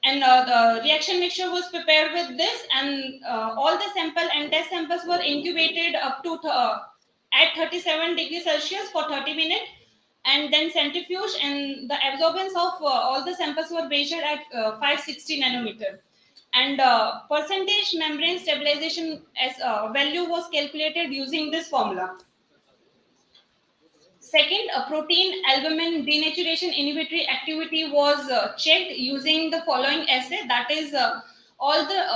and the reaction mixture was prepared with this, and all the sample and test samples were incubated up to at 37 degrees Celsius for 30 minutes, and then centrifuged, and the absorbance of all the samples were measured at 560 nanometer, and percentage membrane stabilization as value was calculated using this formula. Second, a protein albumin denaturation inhibitory activity was checked using the following assay. That is, all the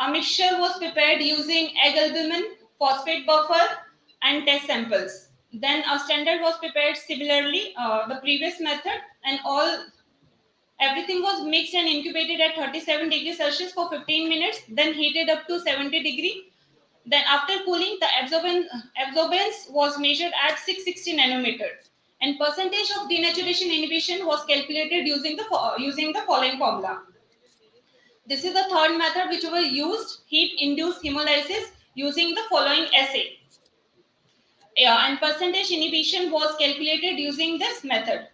a mixture was prepared using egg albumin, phosphate buffer, and test samples. Then a standard was prepared similarly, the previous method, and everything was mixed and incubated at 37 degrees Celsius for 15 minutes, then heated up to 70 degree. Then after cooling, the absorbance was measured at 660 nanometers, and percentage of denaturation inhibition was calculated using the following formula. This is the third method which were used, heat-induced hemolysis, using the following assay. Yeah, and percentage inhibition was calculated using this method.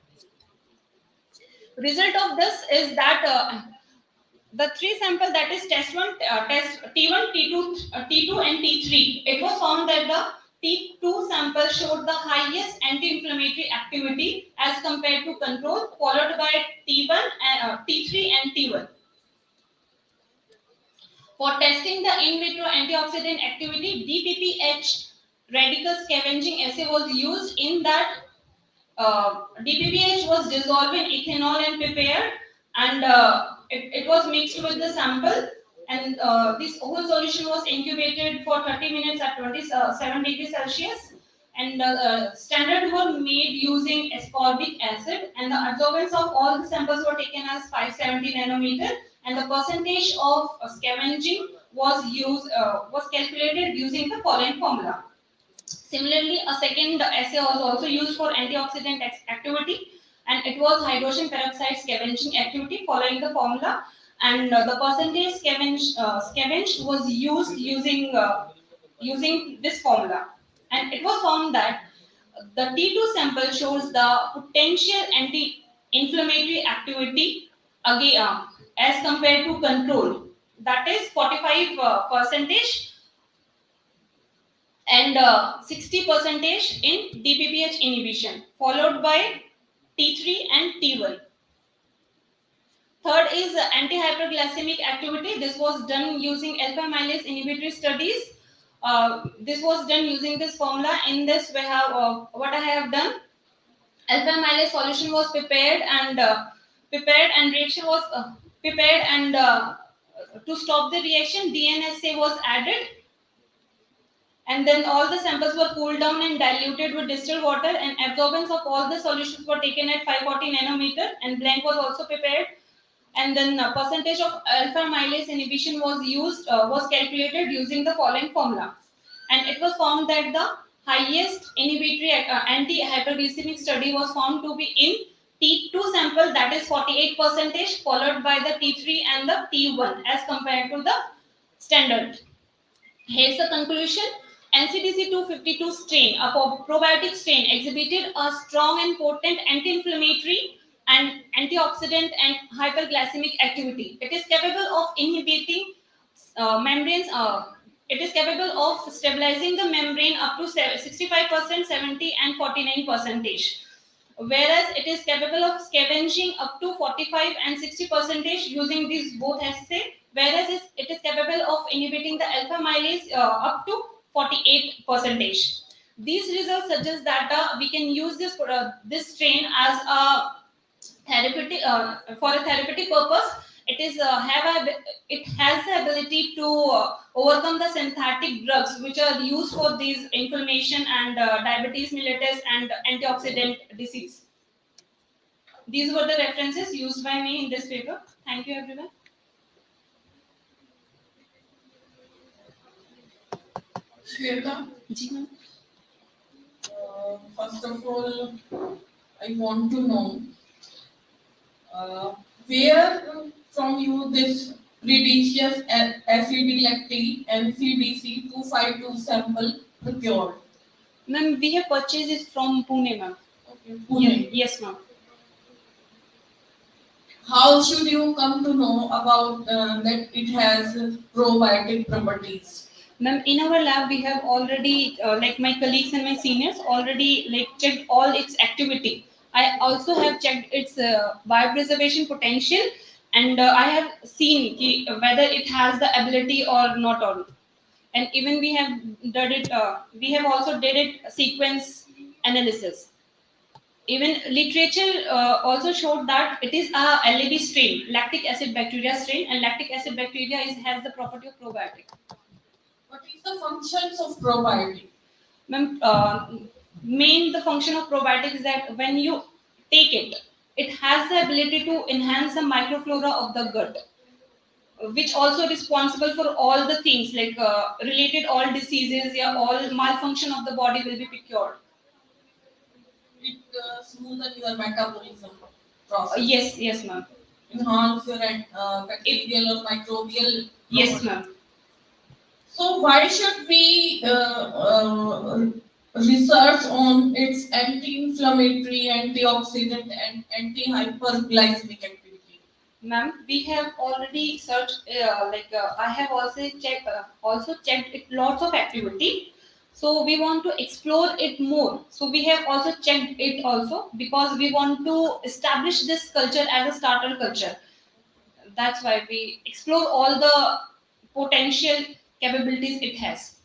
Result of this is that the three sample, that is test T1, T2, and T3. It was found that the T2 sample showed the highest anti-inflammatory activity as compared to control, followed by T1, T3, and T1. For testing the in vitro antioxidant activity, DPPH radical scavenging assay was used. In that, DPPH was dissolved in ethanol and prepared, and it was mixed with the sample, and this whole solution was incubated for 30 minutes at 27 degrees Celsius, and standard were made using ascorbic acid, and the absorbance of all the samples were taken as 570 nanometer, and the percentage of scavenging was calculated using the following formula. Similarly, a second assay was also used for antioxidant activity, and it was hydrogen peroxide scavenging activity following the formula, and the percentage scavenged was used using this formula, and it was found that the T2 sample shows the potential anti-inflammatory activity again as compared to control, that is 45 percentage, and 60 percentage in DPPH inhibition, followed by T3 and T1. Third is anti-hyperglycemic activity. This was done using alpha amylase inhibitory studies. This was done using this formula. In this, we have what I have done. Alpha amylase solution was prepared and reaction was prepared, and to stop the reaction, DNSA was added, and then all the samples were cooled down and diluted with distilled water, and absorbance of all the solutions were taken at 540 nanometer, and blank was also prepared, and then percentage of alpha amylase inhibition was calculated using the following formula, and it was found that the highest inhibitory anti-hyperglycemic study was found to be in T2 sample, that is 48%, followed by the T3 and the T1 as compared to the standard. Here's the conclusion. NCDC 252 strain, a probiotic strain, exhibited a strong and potent anti-inflammatory and antioxidant and hyperglycemic activity. It is capable of inhibiting membranes. It is capable of stabilizing the membrane up to 65%, 70, and 49%. Whereas it is capable of scavenging up to 45 and 60% using these both assay, whereas it is capable of inhibiting the alpha amylase up to 48%. These results suggest that we can use this strain as a therapeutic for a therapeutic purpose. It has the ability to overcome the synthetic drugs which are used for these inflammation and diabetes mellitus and antioxidant disease. These were the references used by me in this paper. Thank you, everyone. Shweta, Ji ma'am. first of all, I want to know where from you this precious acid-lactate and CDC 252 sample procured. Ma'am, we have purchased it from Pune, ma'am. Okay, Pune. Yes, ma'am. How should you come to know about that it has probiotic properties? Ma'am, in our lab we have already, like my colleagues and my seniors, already like checked all its activity. I also have checked its biopreservation potential, and I have seen whether it has the ability or not. Or and even we have did it. We have also did it sequence analysis. Even literature also showed that it is a LAB strain, lactic acid bacteria strain, and lactic acid bacteria has the property of probiotic. What is the functions of probiotic? Ma'am, the function of probiotic is that when you take it, it has the ability to enhance the microflora of the gut, which also responsible for all the things like related all diseases, yeah, all malfunction of the body will be cured. It smoothen your metabolism process. Yes, ma'am. Enhance your bacterial or microbial. Yes, ma'am. So why should we research on its anti-inflammatory, antioxidant, and anti-hyperglycemic activity? Ma'am, we have already searched. I have also checked it lots of activity. So we want to explore it more. So we have also checked it also because we want to establish this culture as a starter culture. That's why we explore all the potential capabilities it has.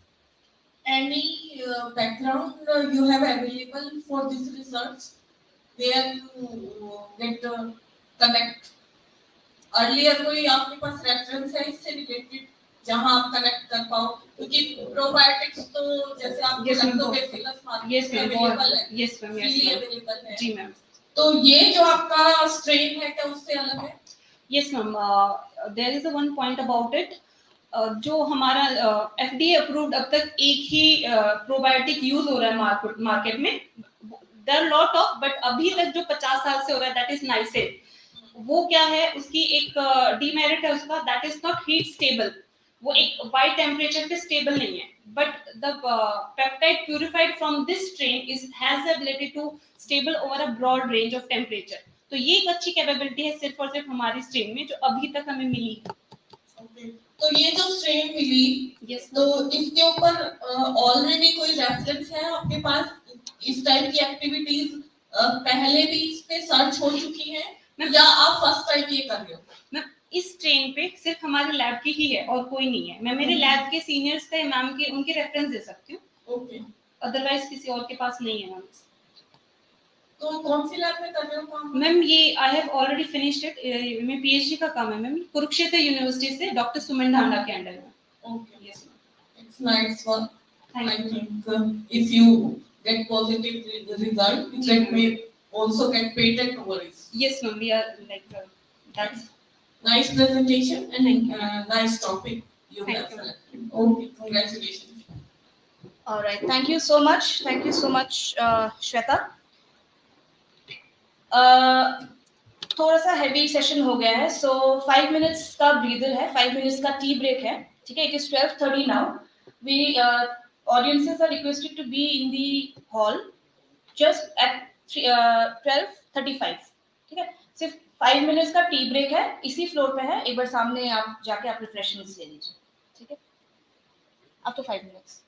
Any background you have available for this research where you get connect? Earlier कोई आपके पास reference है इससे related जहाँ आप connect कर पाओ, क्योंकि probiotics तो जैसे आप lactobacillus market में available है, yes ma'am, available है, जी ma'am. तो ये जो आपका strain है क्या उससे अलग है? Yes ma'am, there is a one point about it. जो हमारा FDA approved अब तक एक ही प्रोबायोटिक यूज हो रहा है मार्केट में. There are lot of, but अभी तक जो 50 साल से हो रहा है that is nice. वो क्या है, उसकी एक डीमेरिट है उसका, that is not heat stable. वो एक वाइड टेम्परेचर पे स्टेबल नहीं है, but the peptide purified from this strain has the ability to stable over a broad range of temperature. तो ये एक अच्छी कैपेबिलिटी है सिर्फ और सिर्फ हमारी स्ट्रेन में जो अभी तक हमें मिली है. तो ये जो स्ट्रेन मिली, yes, तो इसके ऊपर ऑलरेडी कोई रेफरेंस है आपके पास? इस टाइप की एक्टिविटीज पहले भी इस पे सर्च हो चुकी हैं या आप फर्स्ट टाइम ये कर रहे हो? इस ट्रेन पे सिर्फ हमारे लैब की ही है और कोई नहीं है। मैं मेरे लैब के सीनियर्स थे मैम के, उनके रेफरेंस दे सकती हूँ। ओके। अदरवाइज किसी और के पास नहीं है मैम। तो कौन सी लैब में कर रहे हो काम? मैम ये I have already finished it. मैं पीएचडी का काम है मैम, कुरुक्षेत्र यूनिवर्सिटी से डॉक्टर सुमन ढांडा के अंडर में। Okay, yes ma'am. It's nice one. Thank I you. think if you get positive result, you may also get patent over it. Yes ma'am, we are like that's Nice presentation and Thank you. nice topic you Thank have you. selected. Okay, congratulations. All right, thank you so much. Thank you so much, Shweta. थोड़ा सा heavy session हो गया है, सो 5 minutes का breather है, 5 minutes का tea break है, ठीक है। It is 12:30 now. We audiences are requested to be in the hall just at 12:35, ठीक है। सिर्फ 5 मिनट्स का टी ब्रेक है, इसी फ्लोर पे है, एक बार सामने आप जाके आप रिफ्रेशमेंट्स ले लीजिए, ठीक है, after 5 minutes.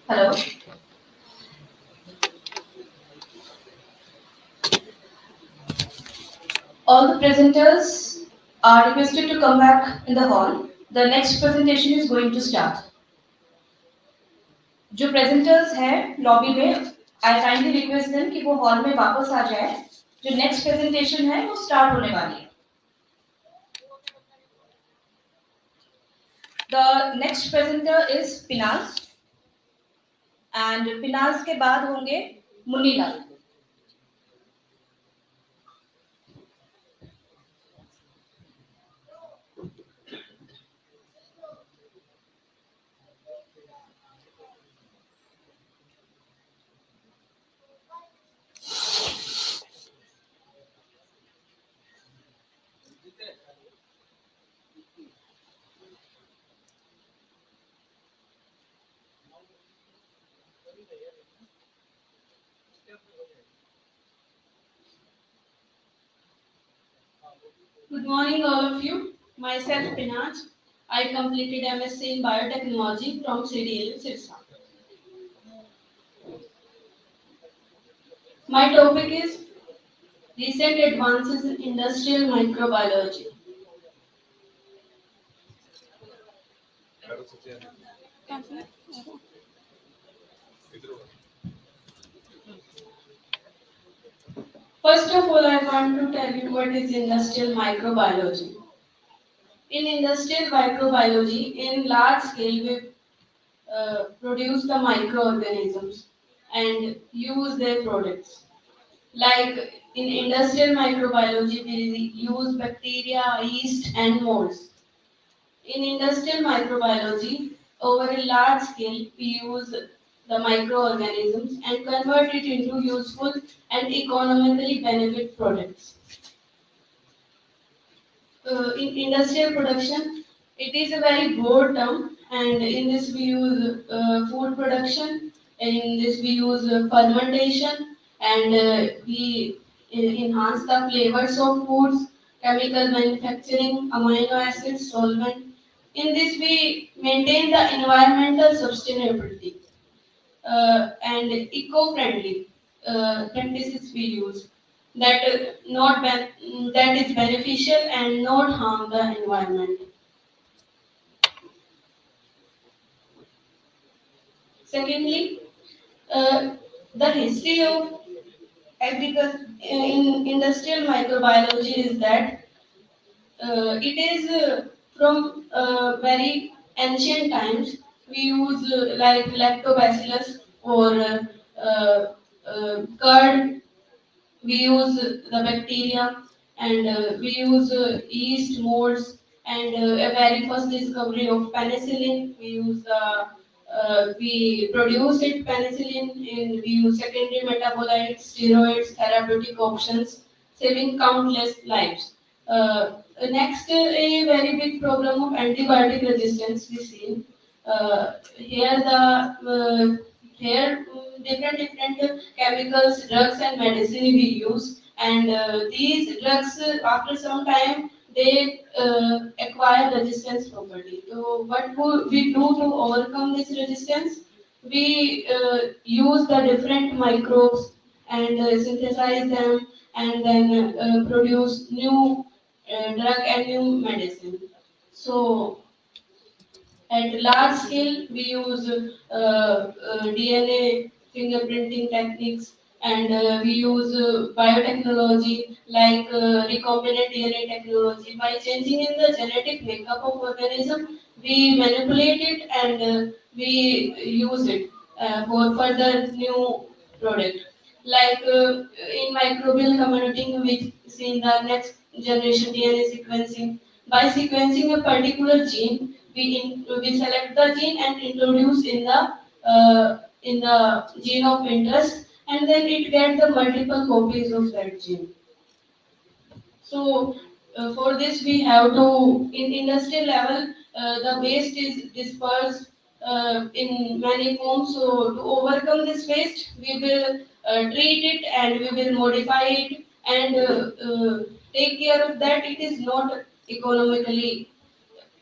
Hello. All the presenters are requested to come back in the hall. The next presentation is going to start. जो presenters हैं lobby में, I kindly request them कि वो hall में वापस आ जाए. जो next presentation है वो start होने वाली है. The next presenter is Pinaz. And Pinaz के बाद होंगे Munilal. Good morning, all of you. Myself, Pinaj. I completed MSc in Biotechnology from CDL, Sirsa. My topic is recent advances in industrial microbiology. First of all, I want to tell you what is industrial microbiology. In industrial microbiology, in large scale, we produce the microorganisms and use their products. Like in industrial microbiology, we use bacteria, yeast, and molds. In industrial microbiology, over a large scale, we use the microorganisms and convert it into useful and economically benefit products. In industrial production, it is a very broad term, and in this we use food production, in this we use fermentation, and we enhance the flavors of foods, chemical manufacturing, amino acids, solvent. In this we maintain the environmental sustainability and eco-friendly practices we use that that is beneficial and not harm the environment. Secondly, the history of agriculture in industrial microbiology is that it is from very ancient times. We use like lactobacillus or curd. We use the bacteria, and we use yeast molds, and a very first discovery of penicillin. We produce it penicillin, and we use secondary metabolites, steroids, therapeutic options, saving countless lives. Next, a very big problem of antibiotic resistance we see. Here the here different chemicals, drugs, and medicine we use, and these drugs after some time they acquire resistance property. So what we do to overcome this resistance? We use the different microbes and synthesize them, and then produce new drug and new medicine. So at large scale, we use DNA fingerprinting techniques, and we use biotechnology like recombinant DNA technology. By changing in the genetic makeup of organism, we manipulate it, and we use it for further new product. Like in microbial community, we see the next generation DNA sequencing. By sequencing a particular gene, we select the gene and introduce in the gene of interest, and then it gets the multiple copies of that gene. So for this we have to, in industrial level, the waste is dispersed in many forms. So to overcome this waste, we will treat it, and we will modify it, and take care of that. It is not economically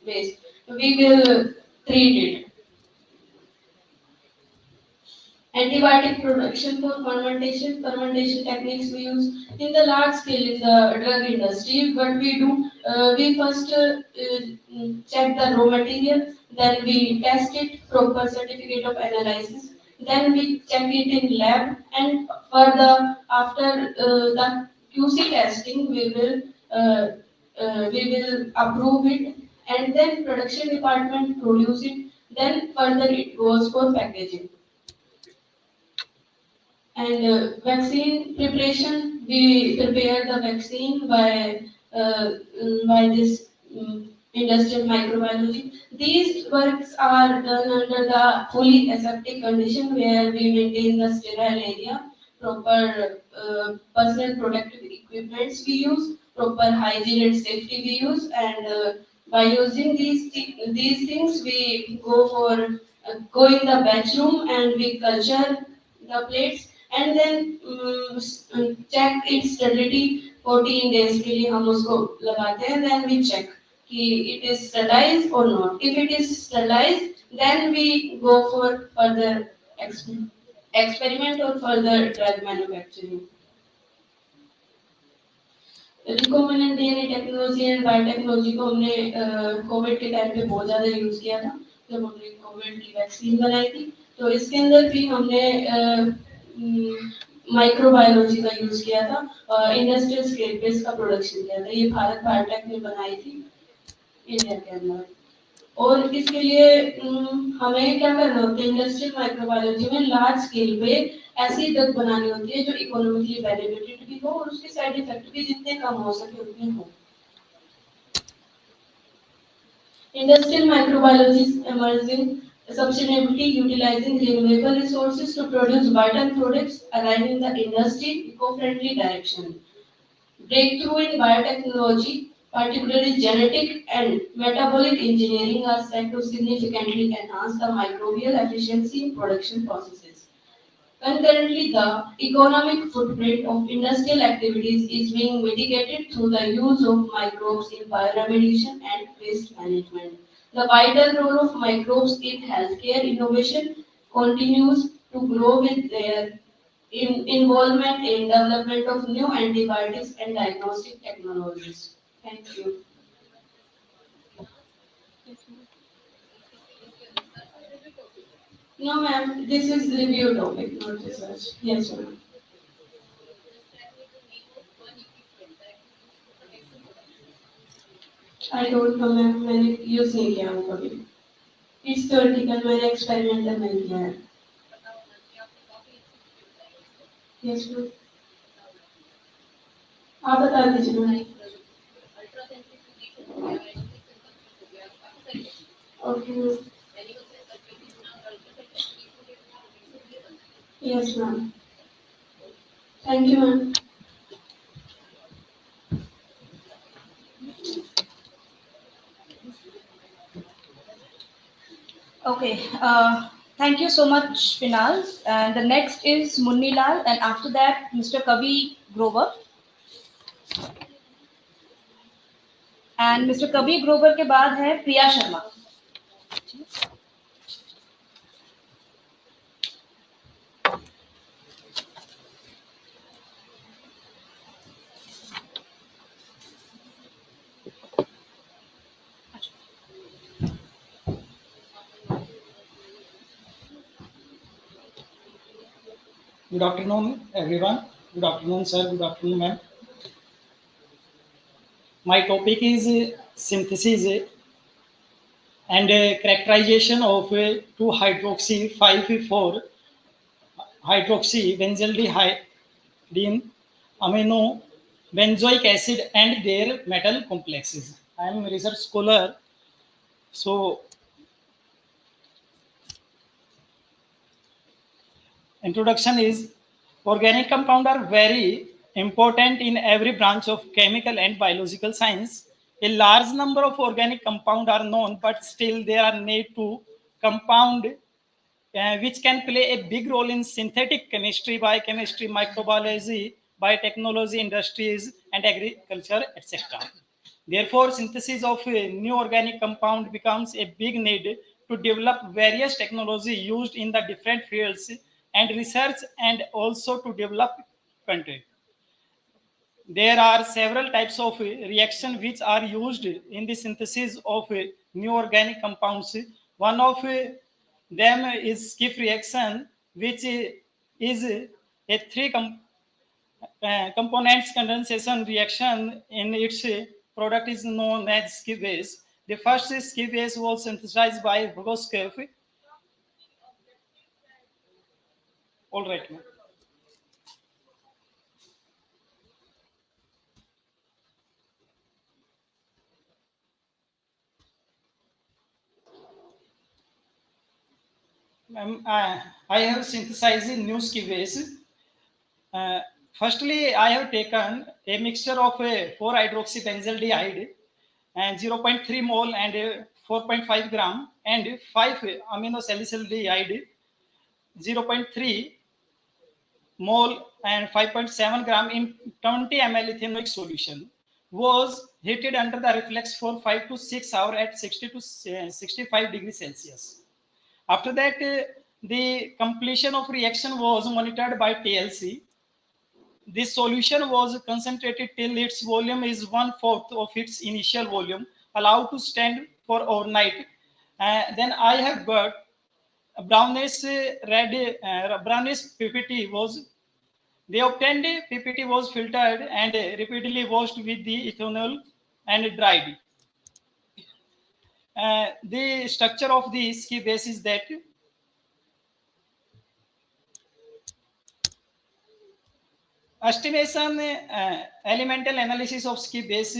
waste. We will treat it. Antibiotic production for fermentation. Fermentation techniques we use in the large scale in the drug industry. But we first check the raw material, then we test it, proper certificate of analysis, then we check it in lab, and further after the QC testing we will approve it, and then production department produce it, then further it goes for packaging. And vaccine preparation, we prepare the vaccine by this industrial microbiology. These works are done under the fully aseptic condition where we maintain the sterile area, proper personal protective equipments we use, proper hygiene and safety we use, and by using these things we go in the batch room and we culture the plates, and then check its sterility 14 days के लिए हम उसको लगाते हैं, then we check कि it is sterilized or not. If it is sterilized, then we go for further experiment or further drug manufacturing. Recombinant DNA technology and biotechnology को हमने Covid के टाइम पे बहुत ज़्यादा यूज़ किया था जब हमने कोविड की वैक्सीन बनाई थी, तो इसके अंदर भी हमने माइक्रोबायोलॉजी का यूज़ किया था, इंडस्ट्रियल स्केल पे इसका प्रोडक्शन किया था। ये भारत बायोटेक ने बनाई थी इंडिया के अंदर। और इसके लिए हमें क्या करना होता है, इंडस्ट्रियल माइक्रोबायोलॉजी में लार्ज स्केल पे ऐसी ड्रग बनानी होती है जो इकोनॉमिकली बेनिफिटेड भी हो और उसके साइड इफेक्ट भी जितने कम हो सके उतने हो। Industrial microbiology emerging sustainability utilizing renewable resources to produce vital products aligning the industry eco-friendly direction. Breakthrough in biotechnology, particularly genetic and metabolic engineering, are set to significantly enhance the microbial efficiency in production processes. Concurrently, the economic footprint of industrial activities is being mitigated through the use of microbes in bioremediation and waste management. The vital role of microbes in healthcare innovation continues to grow with their involvement in development of new antibiotics and diagnostic technologies. Thank you. No, ma'am, this is review topic, not research. Yes, ma'am. I don't know, ma'am, मैंने use नहीं किया हूँ कभी। इस theoretical मैंने experimental नहीं किया है। Yes, ma'am. आप बता दीजिए ma'am. Okay. Yes, ma'am. Thank you, ma'am. Okay, thank you so much, Final. And the next is Munnilal, and after that, Mr. Kavi Grover. And Mr. Kavi Grover के बाद है Priya Sharma. Good afternoon, everyone. Good afternoon, sir. Good afternoon, ma'am. My topic is synthesis and characterization of 2-hydroxy 5-4 hydroxybenzaldehyde amino benzoic acid and their metal complexes. I am a research scholar, so introduction is organic compounds are very important in every branch of chemical and biological science. A large number of organic compounds are known, but still there are need to compound which can play a big role in synthetic chemistry, biochemistry, microbiology, biotechnology, industries, and agriculture, etc. Therefore, synthesis of a new organic compound becomes a big need to develop various technology used in the different fields and research and also to develop country. There are several types of reaction which are used in the synthesis of new organic compounds. One of them is skip reaction, which is a components condensation reaction. In its product is known as skip base. The first skip base was synthesized by Vogoskov. All right. I have synthesized new skip base. Firstly, I have taken a mixture of 4-hydroxybenzaldehyde and 0.3 mole and 4.5 gram and 5 aminosalicylaldehyde 0.3 mole and 5.7 gram in 20 ml ethanoic solution was heated under the reflex for 5 to 6 hours at 60 to 65 degrees Celsius. After that, the completion of reaction was monitored by TLC. This solution was concentrated till its volume is 1/4 of its initial volume, allowed to stand for overnight. Then I have got a brownish brownish PPT was. The obtained PPT was filtered and repeatedly washed with the ethanol and dried. The structure of the ski base is that estimation elemental analysis of ski base.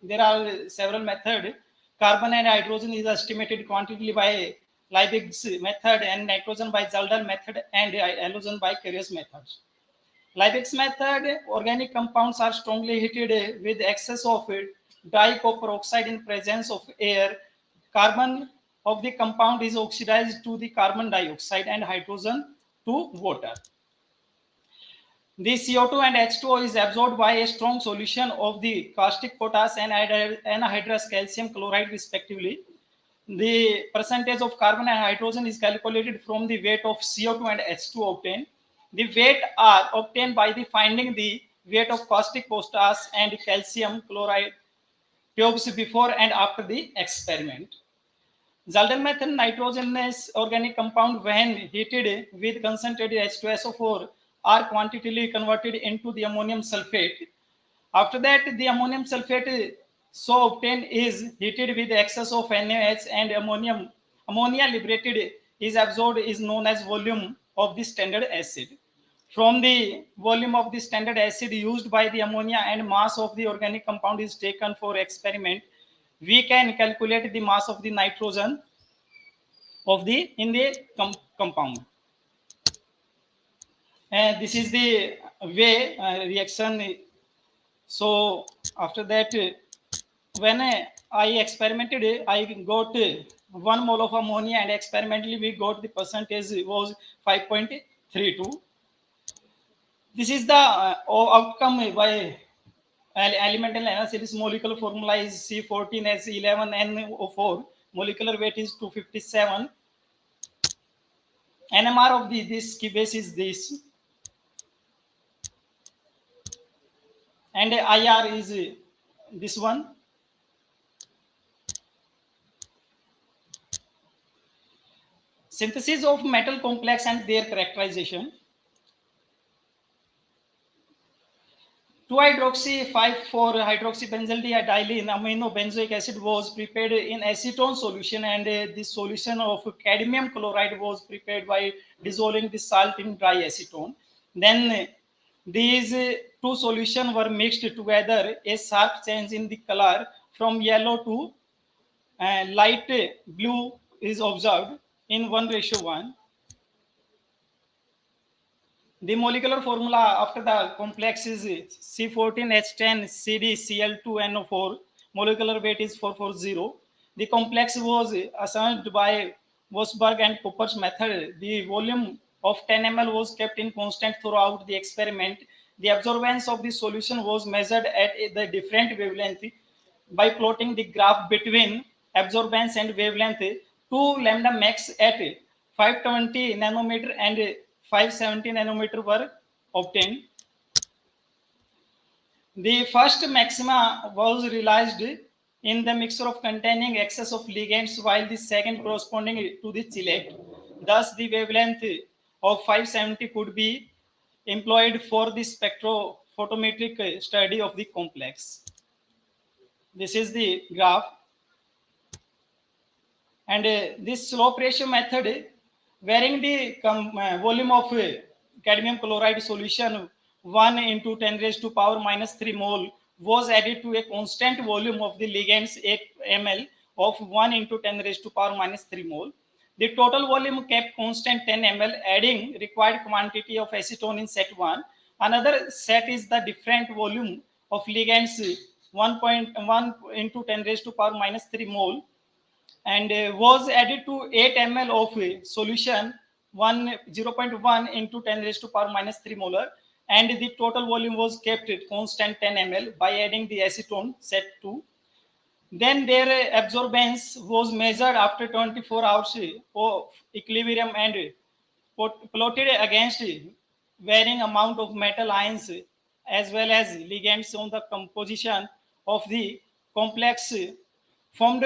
There are several methods. Carbon and hydrogen is estimated quantitatively by Liebig's method, and nitrogen by Zaldan method, and halogen by Carrier's methods. Liebig's method, organic compounds are strongly heated with excess of dry copper oxide in presence of air. Carbon of the compound is oxidized to the carbon dioxide and hydrogen to water. The CO2 and H2O is absorbed by a strong solution of the caustic potash and anhydrous calcium chloride respectively. The percentage of carbon and hydrogen is calculated from the weight of CO2 and H2O obtained. The weight are obtained by the finding the weight of caustic potash and calcium chloride tubes before and after the experiment. Zaldan method, nitrogenous organic compound when heated with concentrated H2SO4 are quantitatively converted into the ammonium sulfate. After that, the ammonium sulfate so obtained is heated with excess of NaOH and ammonia liberated is absorbed is known as volume of the standard acid. From the volume of the standard acid used by the ammonia and mass of the organic compound is taken for experiment, we can calculate the mass of the nitrogen of the in the compound. And this is the way reaction. So after that, when I experimented, I got 1 mole of ammonia, and experimentally we got the percentage was 5.32. This is the outcome by elemental analysis. Molecular formula is C14S11NO4. Molecular weight is 257. NMR of this key base is this, and IR is this one. Synthesis of metal complex and their characterization. 2-hydroxy-5,4-hydroxybenzaldehyde amino-benzoic acid was prepared in acetone solution, and this solution of cadmium chloride was prepared by dissolving the salt in dry acetone. Then these two solutions were mixed together. A sharp change in the color from yellow to light blue is observed in 1:1. The molecular formula after the complex is C14H10CdCl2NO4. Molecular weight is 440. The complex was assigned by Vosburg and Cooper's method. The volume of 10 ml was kept in constant throughout the experiment. The absorbance of the solution was measured at the different wavelength by plotting the graph between absorbance and wavelength. 2 lambda max at 520 nanometer and 570 nanometer were obtained. The first maxima was realized in the mixture of containing excess of ligands, while the second corresponding to the chelate. Thus, the wavelength of 570 could be employed for the spectrophotometric study of the complex. This is the graph. And this slope ratio method, varying the volume of cadmium chloride solution 1 into 10 raised to power minus 3 mole, was added to a constant volume of the ligands 8 ml of 1 into 10 raised to power minus 3 mole. The total volume kept constant 10 ml, adding required quantity of acetone in set 1. Another set is the different volume of ligands 1.1 into 10 raised to power minus 3 mole, and was added to 8 ml of solution 0.1 into 10 raised to power minus 3 molar, and the total volume was kept constant 10 ml by adding the acetone set 2. Then their absorbance was measured after 24 hours of equilibrium and plotted against varying amount of metal ions as well as ligands on the composition of the complex formed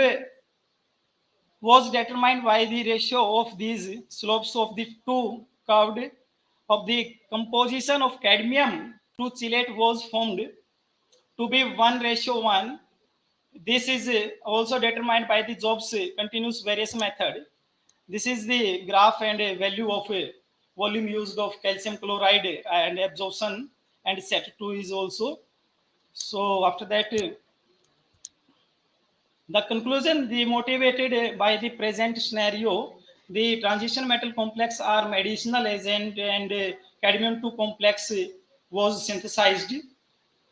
was determined by the ratio of these slopes of the two curved of the composition of cadmium to chelate was formed to be 1:1. This is also determined by the Jobs continuous variation method. This is the graph and value of volume used of calcium chloride and absorption, and set 2 is also. So after that, the conclusion, the motivated by the present scenario, the transition metal complex are medicinal agent, and cadmium 2 complex was synthesized.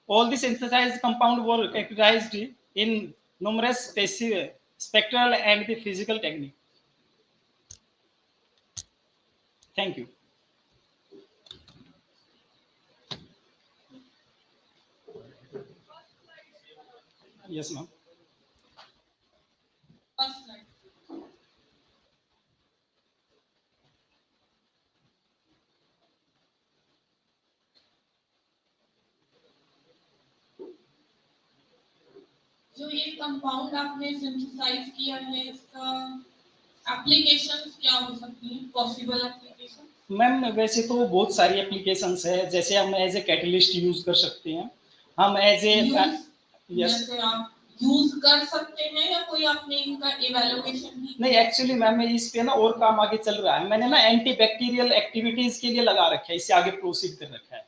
All the synthesized compound were characterized in numerous spectral and the physical technique. Thank you. Yes, ma'am. First slide. जो ये compound आपने synthesise किया है, इसका applications क्या हो सकती हैं, पॉसिबल एप्लीकेशन? मैम वैसे तो बहुत सारी एप्लीकेशंस है, जैसे हम एज ए कैटलिस्ट यूज कर सकते हैं, हम एज ए जैसे आप यूज कर सकते हैं या कोई आपने इनका इवैल्यूएशन भी? नहीं, एक्चुअली मैम इस पे ना और काम आगे चल रहा है, मैंने ना एंटी बैक्टीरियल एक्टिविटीज के लिए लगा रखा है, इससे आगे प्रोसीड कर रखा है।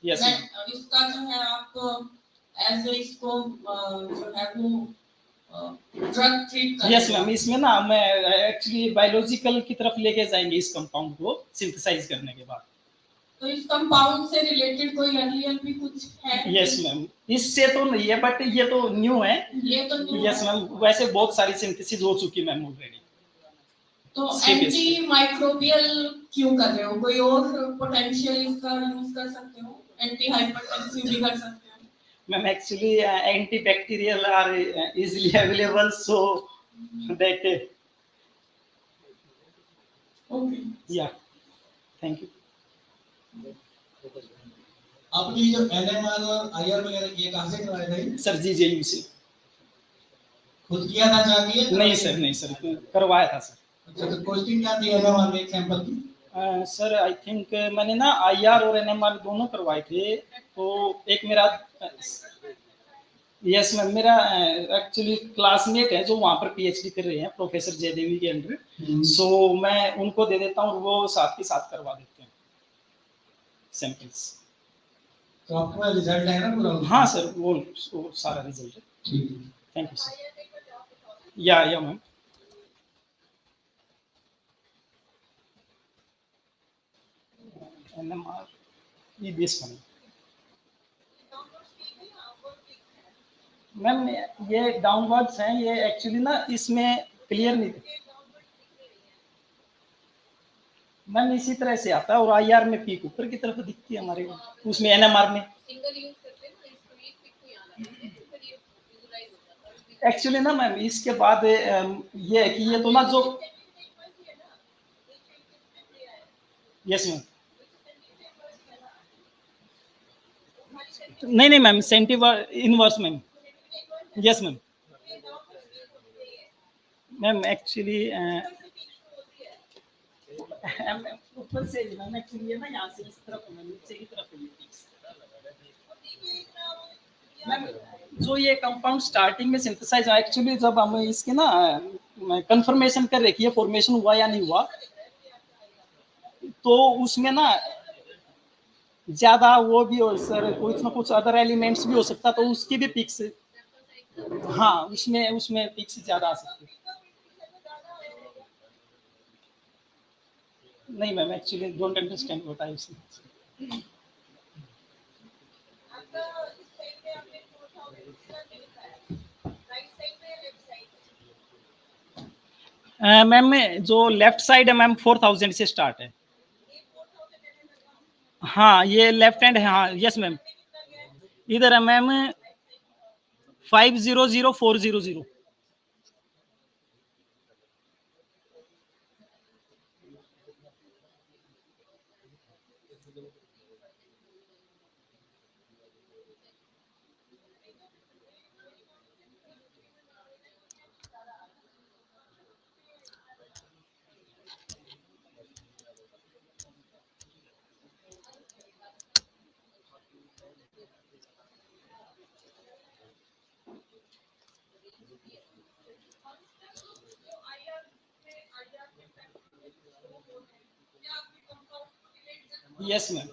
यस मैम, इसका जो है आप एज ए इसको जो है वो ड्रग ट्रीट कर। यस मैम, इसमें ना मैं एक्चुअली बायोलॉजिकल की तरफ लेके जाएंगे इस कंपाउंड को सिंथेसाइज करने के बाद। तो इस कंपाउंड से रिलेटेड कोई अर्लियर भी कुछ है? यस मैम, इससे तो नहीं है, बट ये तो न्यू है। ये तो न्यू यस मैम, वैसे बहुत सारी सिंथेसिस हो चुकी मैम ऑलरेडी। तो एंटी माइक्रोबियल क्यों कर रहे हो? कोई और पोटेंशियल इसका यूज कर सकते हो? एंटी हाइपरटेंसिव भी कर सकते हो? Ma'am actually anti bacterial are easily available, so that okay, yeah thank you. आपने जो एनएमआर और आईआर वगैरह ये कहां से करवाए थे सर? जी जेयू से। खुद किया था जाके? नहीं सर, नहीं सर, करवाया था सर। अच्छा, तो कॉस्टिंग क्या थी एनएमआर में एक सैंपल की? सर आई थिंक मैंने ना आईआर और एनएमआर दोनों करवाए थे, तो एक मेरा यस मैम, मेरा एक्चुअली क्लासमेट है जो वहाँ पर पीएचडी कर रहे हैं प्रोफेसर जयदेवी के अंडर, सो मैं उनको दे देता हूँ, वो साथ के साथ करवा देते हैं सैंपल्स। तो आपका रिजल्ट है ना पूरा? हाँ सर, वो सारा रिजल्ट है। ठीक है, थैंक यू सर। या मैम, एनएमआर ये दिस वन मैम, ये डाउनवर्ड्स हैं, ये एक्चुअली ना इसमें क्लियर नहीं मैम, इसी तरह से आता है, और आईआर में पीक ऊपर की तरफ दिखती है हमारे को, उसमें एनएमआर में एक्चुअली ना मैम इसके बाद ये है कि ये तो ना जो यस मैम। नहीं मैम, सेंटिव inverse ma'am. Yes ma'am. Ma'am actually ऊपर से मैम एक्चुअली ये ना यहाँ से इस तरफ मैम, नीचे की तरफ मैम जो ये कंपाउंड स्टार्टिंग में सिंथेसाइज एक्चुअली जब हम इसके ना कंफर्मेशन कर रहे कि ये फॉर्मेशन हुआ या नहीं हुआ, तो उसमें ना ज्यादा वो भी हो सर, कुछ ना कुछ अदर एलिमेंट्स भी हो सकता, तो उसकी भी पिक्स, हाँ उसमें उसमें पिक्स ज्यादा आ सकती। नहीं ma'am actually don't understand what I से। मैम जो लेफ्ट साइड है मैम 4000 से स्टार्ट है। हाँ ये लेफ्ट हैंड है, हाँ यस मैम। इधर है मैम 500400। यस मैम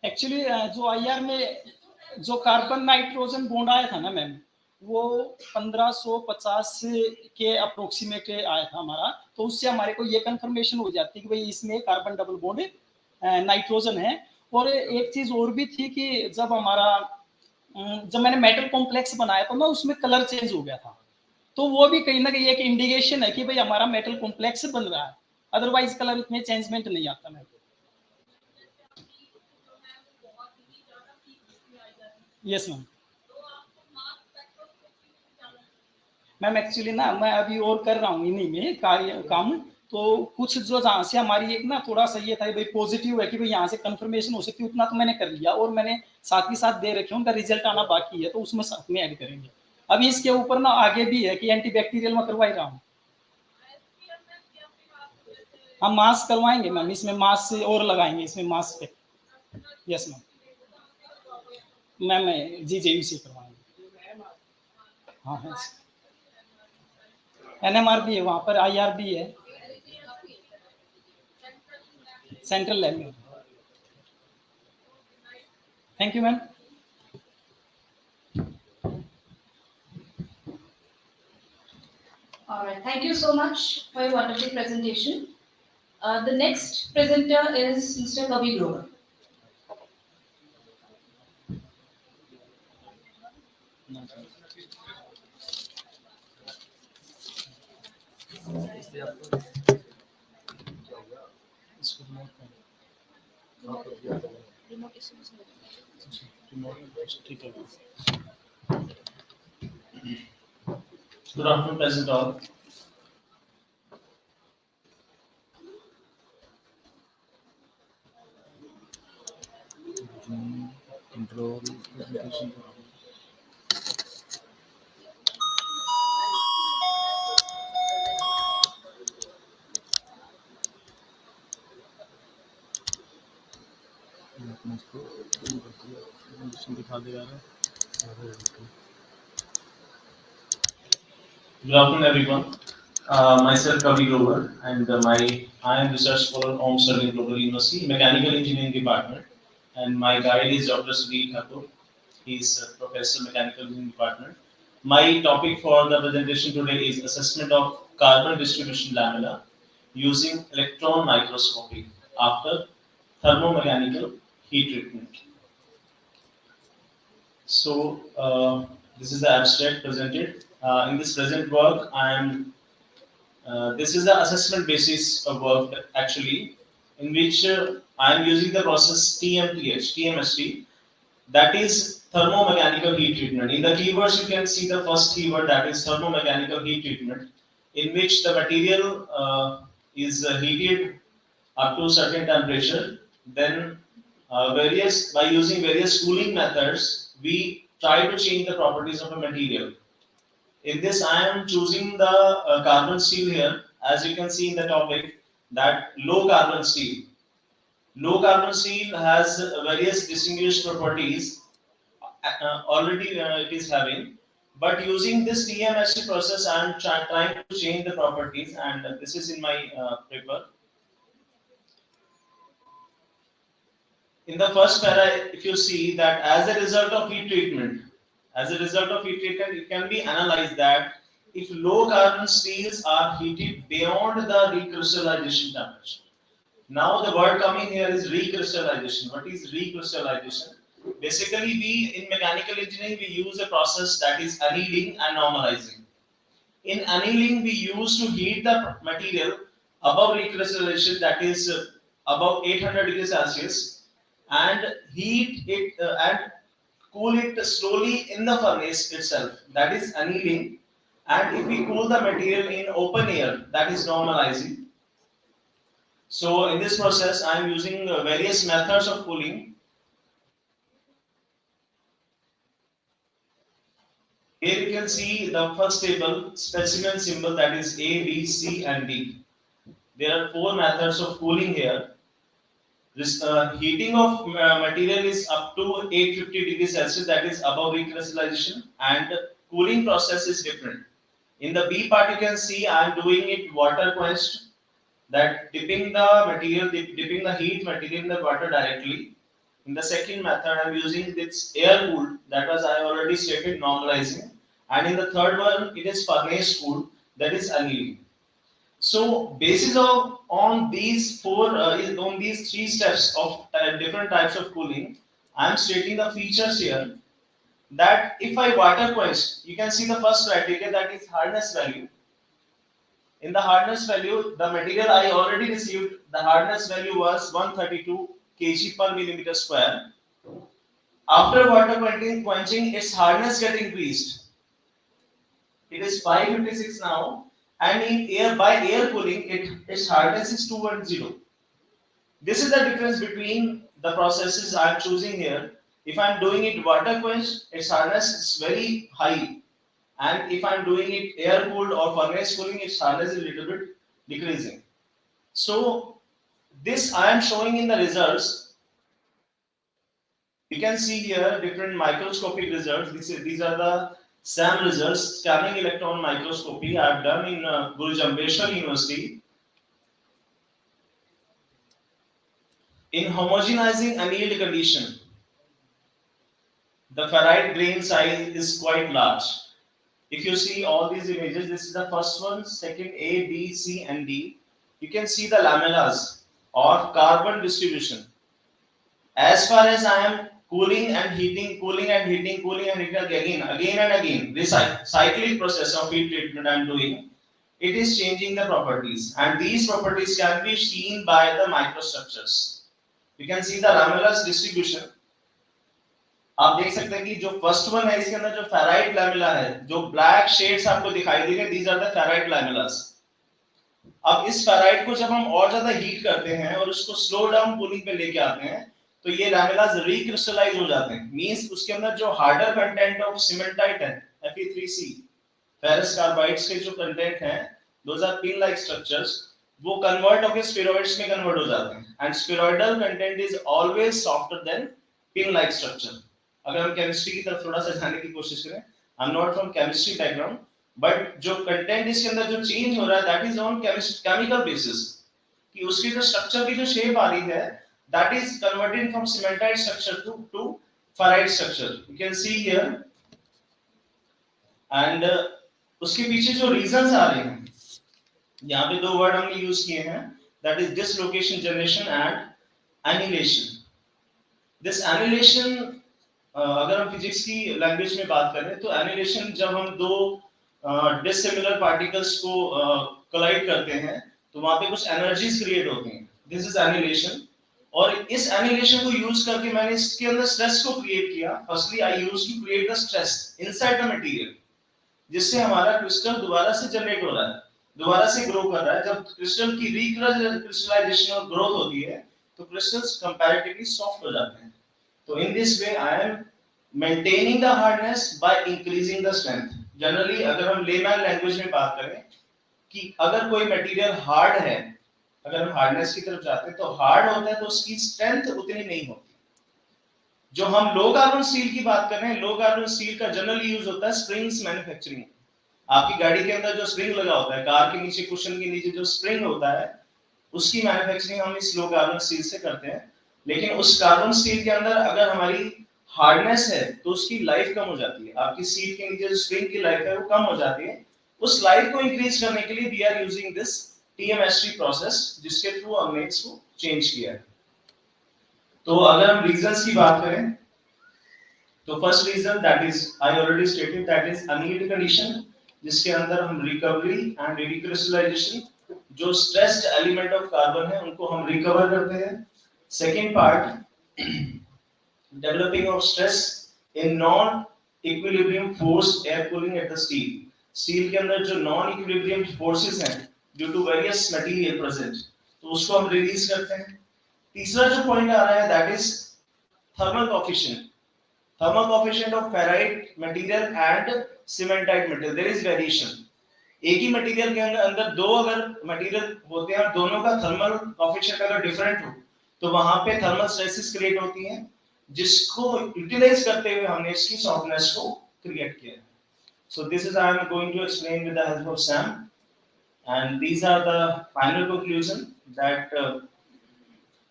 एक्चुअली जो आईआर में जो कार्बन नाइट्रोजन बॉन्ड आया था ना मैम, वो 1550 के अप्रोक्सीमेट आया था हमारा, तो उससे हमारे को ये कंफर्मेशन हो जाती है कि भाई इसमें कार्बन डबल बॉन्ड नाइट्रोजन है। और एक चीज और भी थी कि जब हमारा जब मैंने मेटल कॉम्प्लेक्स बनाया था ना, उसमें कलर चेंज हो गया था, तो वो भी कहीं ना कहीं एक इंडिकेशन है कि भाई हमारा मेटल कॉम्प्लेक्स बन रहा है, अदरवाइज कलर में चेंजमेंट नहीं आता ma'am. Yes ma'am. Ma'am actually ना मैं अभी और कर रहा हूँ इन्हीं में काम, तो कुछ जो जहाँ से हमारी एक ना थोड़ा सा ये था भाई पॉजिटिव है कि भाई यहाँ से कंफर्मेशन हो सकती है, उतना तो मैंने कर लिया, और मैंने साथ ही साथ दे रखे उनका रिजल्ट आना बाकी है, तो उसमें साथ में ऐड करेंगे। अभी इसके ऊपर ना आगे भी है कि एंटीबैक्टीरियल में करवा ही रहा हूँ। हम मास्क करवाएंगे मैम, इसमें मास्क और लगाएंगे इसमें मास्क पे। यस मैम जी से करवाएंगे। हाँ हाँ एनएमआर भी है वहाँ पर, आईआर भी है सेंट्रल लैब में। Thank you ma'am. All right, thank you so much for your wonderful presentation. The next presenter is Mr. Kavi Grover. Good afternoon, President all. Good afternoon, everyone. Myself, Kavi Grover, and I am research scholar from Sterling Global University, Mechanical Engineering Department, and my guide is Dr. Sudhir Thakur. He is Professor Mechanical Engineering Department. My topic for the presentation today is assessment of carbon distribution lamella using electron microscopy after thermomechanical heat treatment. So this is the abstract presented. In this present work, this is the assessment basis of work actually, in which I am using the process TMST, that is thermomechanical heat treatment. In the keywords, you can see the first keyword, that is thermomechanical heat treatment, in which the material is heated up to a certain temperature. Then by using various cooling methods, we try to change the properties of a material. In this, I am choosing the carbon steel here. As you can see in the topic, that low carbon steel. Low carbon steel has various distinguished properties already it is having. But using this TMSC process, I am trying to change the properties, and this is in my paper. In the first para, if you see that as a result of heat treatment, it can be analyzed that if low carbon steels are heated beyond the recrystallization temperature. Now the word coming here is recrystallization. What is recrystallization? Basically, in mechanical engineering, we use a process that is annealing and normalizing. In annealing, we use to heat the material above recrystallization, that is above 800 degrees Celsius, and heat it and cool it slowly in the furnace itself, that is annealing. And if we cool the material in open air, that is normalizing. So in this process, I am using various methods of cooling. Here you can see the first table, specimen symbol, that is A, B, C and D. There are 4 methods of cooling here. This heating of material is up to 850 degrees Celsius, that is above recrystallization, and cooling process is different. In the B part, you can see I am doing it water quenched, that dipping the material, dipping the heat material in the water directly. In the second method, I am using this air cooled, that was I already stated, normalizing. And in the third one, it is furnace cooled, that is annealing. So, basis on these 3 steps of different types of cooling, I am stating the features here. That if I water quench, you can see the first criteria, that is hardness value. In the hardness value, the material I already received, the hardness value was 132 kg per millimeter square. After water quenching, its hardness get increased. It is 556 now. And in air, by air cooling, its hardness is 210. This is the difference between the processes I am choosing here. If I am doing it water quench, its hardness is very high. And if I am doing it air cooled or furnace cooling, its hardness is a little bit decreasing. So this I am showing in the results. You can see here different microscopic results. These are the SAM results, scanning electron microscopy, I have done in Guru Jambeshwar University. In homogenizing annealed condition, the ferrite grain size is quite large. If you see all these images, this is the first one, second A, B, C and D. You can see the lamellas or carbon distribution. As far as I am cooling and heating again and again, this cyclic process of heat treatment I am doing, it is changing the properties, and these properties can be seen by the microstructures. You can see the lamellas distribution. आप देख सकते हैं कि जो first one है इसके अंदर जो फेराइट लैमेला है, जो ब्लैक शेड्स आपको दिखाई दे रहे हैं, these are the ferrite lamellas. अब इस फेराइट को जब हम और ज्यादा हीट करते हैं और उसको स्लो डाउन कूलिंग पे लेके आते हैं, तो ये लैमेलास रिक्रिस्टलाइज हो जाते हैं. मींस उसके अंदर जो हार्डर कंटेंट ऑफ सीमेंटाइट है, Fe3C, फेरस कार्बाइड्स के जो कंटेंट हैं, those are pin like structures, वो कन्वर्ट होकर स्फेरॉइड्स में कन्वर्ट हो जाते हैं. And spheroidal content is always softer than pin like structure. अगर हम केमिस्ट्री की तरफ थोड़ा सा जाने की कोशिश करें, I am not from chemistry background, but जो कंटेंट इसके अंदर जो चेंज हो रहा है, that is on chemical basis, कि उसकी जो स्ट्रक्चर की जो शेप आ रही है, that is converted from cementite structure to ferrite structure. You can see here. And उसके पीछे जो रीजंस आ रहे हैं, यहाँ पे 2 वर्ड हमने यूज किए हैं, that is dislocation generation and annihilation. This annihilation, अगर हम फिजिक्स की लैंग्वेज में बात करें तो एनिलेशन, जब हम 2 डिसिमिलर पार्टिकल्स को कोलाइड करते हैं तो वहां पे कुछ एनर्जीज क्रिएट होती हैं. This is annihilation. और इस एनिलेशन को यूज करके मैंने इसके अंदर स्ट्रेस को क्रिएट किया. Firstly I used to create the stress inside the material, जिससे हमारा क्रिस्टल दोबारा से जनरेट हो रहा है. दोबारा से ग्रो कर रहा है। जब क्रिस्टल की रिक्रिस्टलाइजेशन और ग्रोथ होती है तो क्रिस्टल्स कंपैरेटिवली सॉफ्ट हो जाते हैं। तो in this way I am maintaining the hardness by increasing the strength. Generally अगर हम लेमैन लैंग्वेज में बात करें कि अगर कोई मटेरियल हार्ड है, अगर हम हार्डनेस की तरफ जाते हैं तो हार्ड होता है तो उसकी स्ट्रेंथ उतनी नहीं होती। जो हम लो कार्बन स्टील की बात कर रहे हैं, लो कार्बन स्टील का जनरली यूज होता है स्प्रिंग्स मैन्युफैक्चरिंग। आपकी गाड़ी के अंदर जो स्प्रिंग लगा होता है, कार के नीचे कुशन के नीचे जो स्प्रिंग होता है, उसकी मैन्युफैक्चरिंग हम इस लो कार्बन स्टील से करते हैं। लेकिन उस कार्बन स्टील के अंदर अगर हमारी हार्डनेस है तो उसकी लाइफ कम हो जाती है। आपकी सीट के नीचे जो स्प्रिंग की लाइफ है वो कम हो जाती है। उस लाइफ को इंक्रीज करने के लिए we are using this TMST process, जिसके थ्रू हमने इसको चेंज किया है। तो अगर हम रीजंस की बात करें तो first reason that is I already stated, that is unhealed condition, जिसके अंदर हम रिकवरी एंड रिक्रिस्टलाइजेशन, जो स्ट्रेस्ड एलिमेंट ऑफ कार्बन है उनको हम रिकवर करते हैं। Second part, developing of stress in non equilibrium force air cooling at the steel. Steel के अंदर जो नॉन इक्विलिब्रियम फोर्सेस हैं due to various material present, तो उसको हम रिलीज करते हैं। तीसरा जो पॉइंट आ रहा है that is thermal coefficient. Thermal coefficient of ferrite material and cementite material, there is variation. एक ही मटेरियल के अंदर दो अगर मटेरियल होते हैं और दोनों का थर्मल कोएफिशिएंट अगर डिफरेंट हो तो वहां पे थर्मल स्ट्रेसेस क्रिएट होती हैं, जिसको यूटिलाइज करते हुए हमने इसकी सॉफ्टनेस को क्रिएट किया है। So this is I am going to explain with the help of Sam, and these are the final conclusion that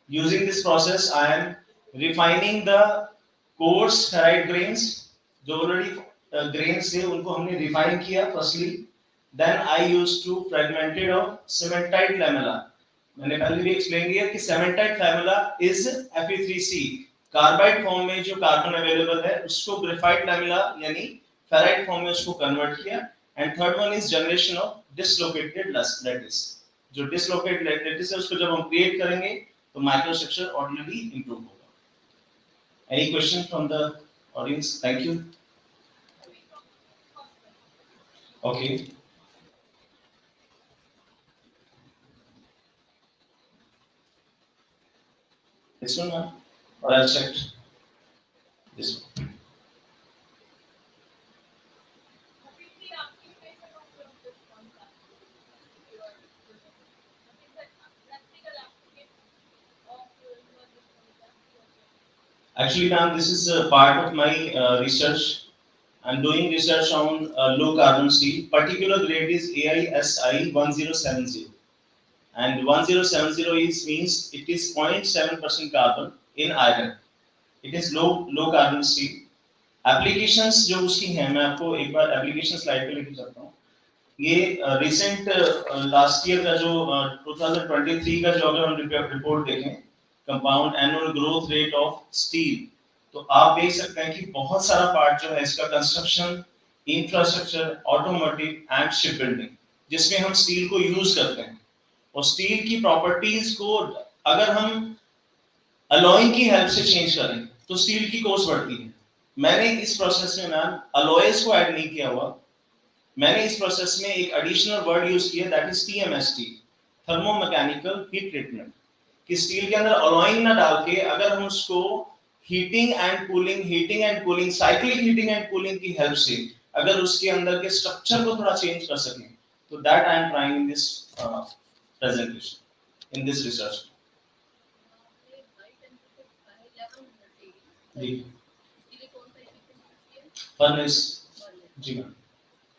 using this process I am refining the coarse ferrite grains, जो already grains थे उनको हमने refine किया firstly. Then I used to fragmented of cementite lamella. मैंने पहले भी explain किया कि cementite lamella is Fe3C, carbide form में जो कार्बन अवेलेबल है उसको ग्रेफाइट लैमेला यानी फेराइट फॉर्म में उसको कन्वर्ट किया। And third one is generation of dislocated lattice. जो डिसलोकेटेड लैटिस है उसको जब हम क्रिएट करेंगे तो माइक्रोस्ट्रक्चर ऑर्डिनरी इंप्रूव होगा। Any question from the audience? Thank you. Okay. This one, or I'll check this one. Actually, ma'am, this is a part of my research. I'm doing research on low carbon steel. Particular grade is AISI 1070, and 1070 means it is 0.7% carbon in iron. It is low carbon steel. Applications जो उसकी हैं, मैं आपको एक बार application slide पे लेके चलता हूँ। ये recent last year का जो 2023 का जो अगर हम रिपोर्ट देखें, compound annual growth rate of steel, तो आप देख सकते हैं कि बहुत सारा पार्ट जो है इसका construction, infrastructure, automotive and ship building, जिसमें हम स्टील को यूज करते हैं। और स्टील की प्रॉपर्टीज को अगर हम अलॉइंग की हेल्प से चेंज करें तो स्टील की कॉस्ट बढ़ती है। मैंने इस प्रोसेस में मैम अलॉयज को ऐड नहीं किया हुआ, मैंने इस प्रोसेस में एक एडिशनल वर्ड यूज किया that is TMST, thermo mechanical heat treatment. कि स्टील के अंदर अलॉइंग ना डाल के अगर हम उसको heating and cooling, cyclic heating and cooling की हेल्प से अगर उसके अंदर के स्ट्रक्चर को थोड़ा चेंज कर सकें, तो that I am trying in this presentation, in this research. जी, फर्नेस, जी ma'am,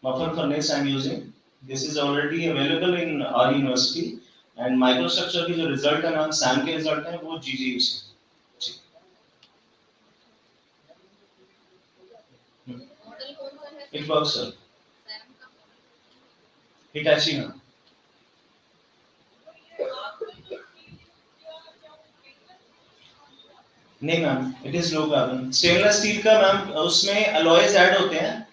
muffle furnace I am using. This is already available in our university, and microstructure की जो रिजल्ट है मैम, सैम के रिजल्ट है वो GGU से। It works sir, Hitachi ma'am. नहीं ma'am, it is low carbon. Stainless steel का ma'am उसमें अलॉयज ऐड होते हैं,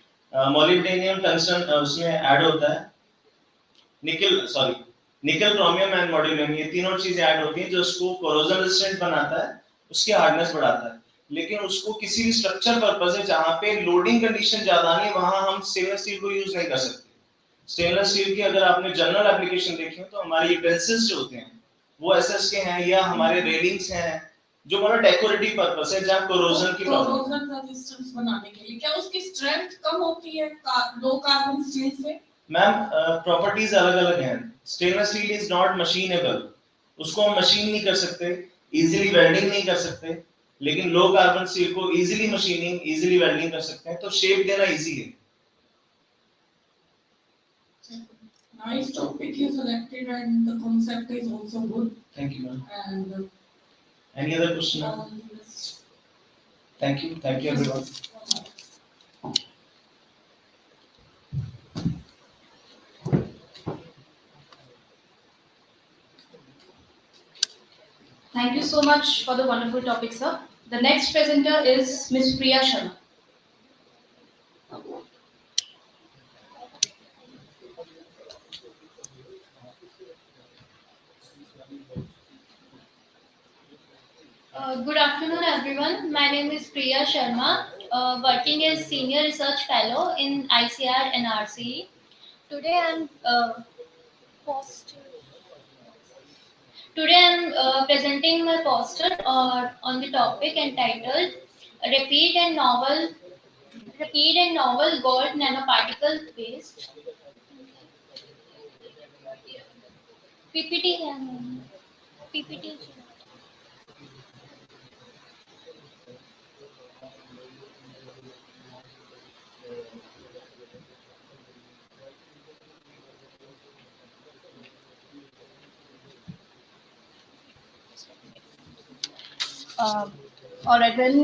मोलिब्डेनियम, टंगस्टन उसमें ऐड होता है, निकल क्रोमियम एंड मोलिब्डेनियम, ये तीनों चीजें ऐड होती हैं जो उसको कोरोजन रेजिस्टेंट बनाता है, उसकी हार्डनेस बढ़ाता है। लेकिन उसको किसी भी स्ट्रक्चर पर्पस है जहां पे लोडिंग कंडीशन ज्यादा नहीं है, वहां हम स्टेनलेस स्टील को यूज नहीं कर सकते। स्टेनलेस स्टील की अगर आपने जनरल एप्लीकेशन देखी हो तो हमारे यूटेंसिल्स जो होते हैं वो एसएस के हैं या हमारे रेलिंग्स हैं जो मतलब डेकोरेटिव पर्पस है जहां कोरोजन की प्रॉब्लम कोरोजन रेजिस्टेंस बनाने के लिए क्या उसकी स्ट्रेंथ कम होती है लो कार्बन स्टील से? मैम प्रॉपर्टीज अलग अलग हैं। स्टेनलेस स्टील इज नॉट मशीनेबल, उसको हम मशीन नहीं कर सकते, इजीली वेल्डिंग नहीं कर सकते, लेकिन लो कार्बन स्टील को इजीली मशीनिंग इजीली वेल्डिंग कर सकते हैं, तो शेप देना इजी है। Nice topic you selected and the concept is also good. Thank you, ma'am. And any other question? Thank you everyone. Thank you so much for the wonderful topic, sir. The next presenter is Ms. Priya Sharma. Good afternoon, everyone. My name is Priya Sharma, working as Senior Research Fellow in ICR NRC. Today I'm presenting my poster on the topic entitled "Rapid and Novel Gold Nanoparticle Based PPT." PPT. All right, then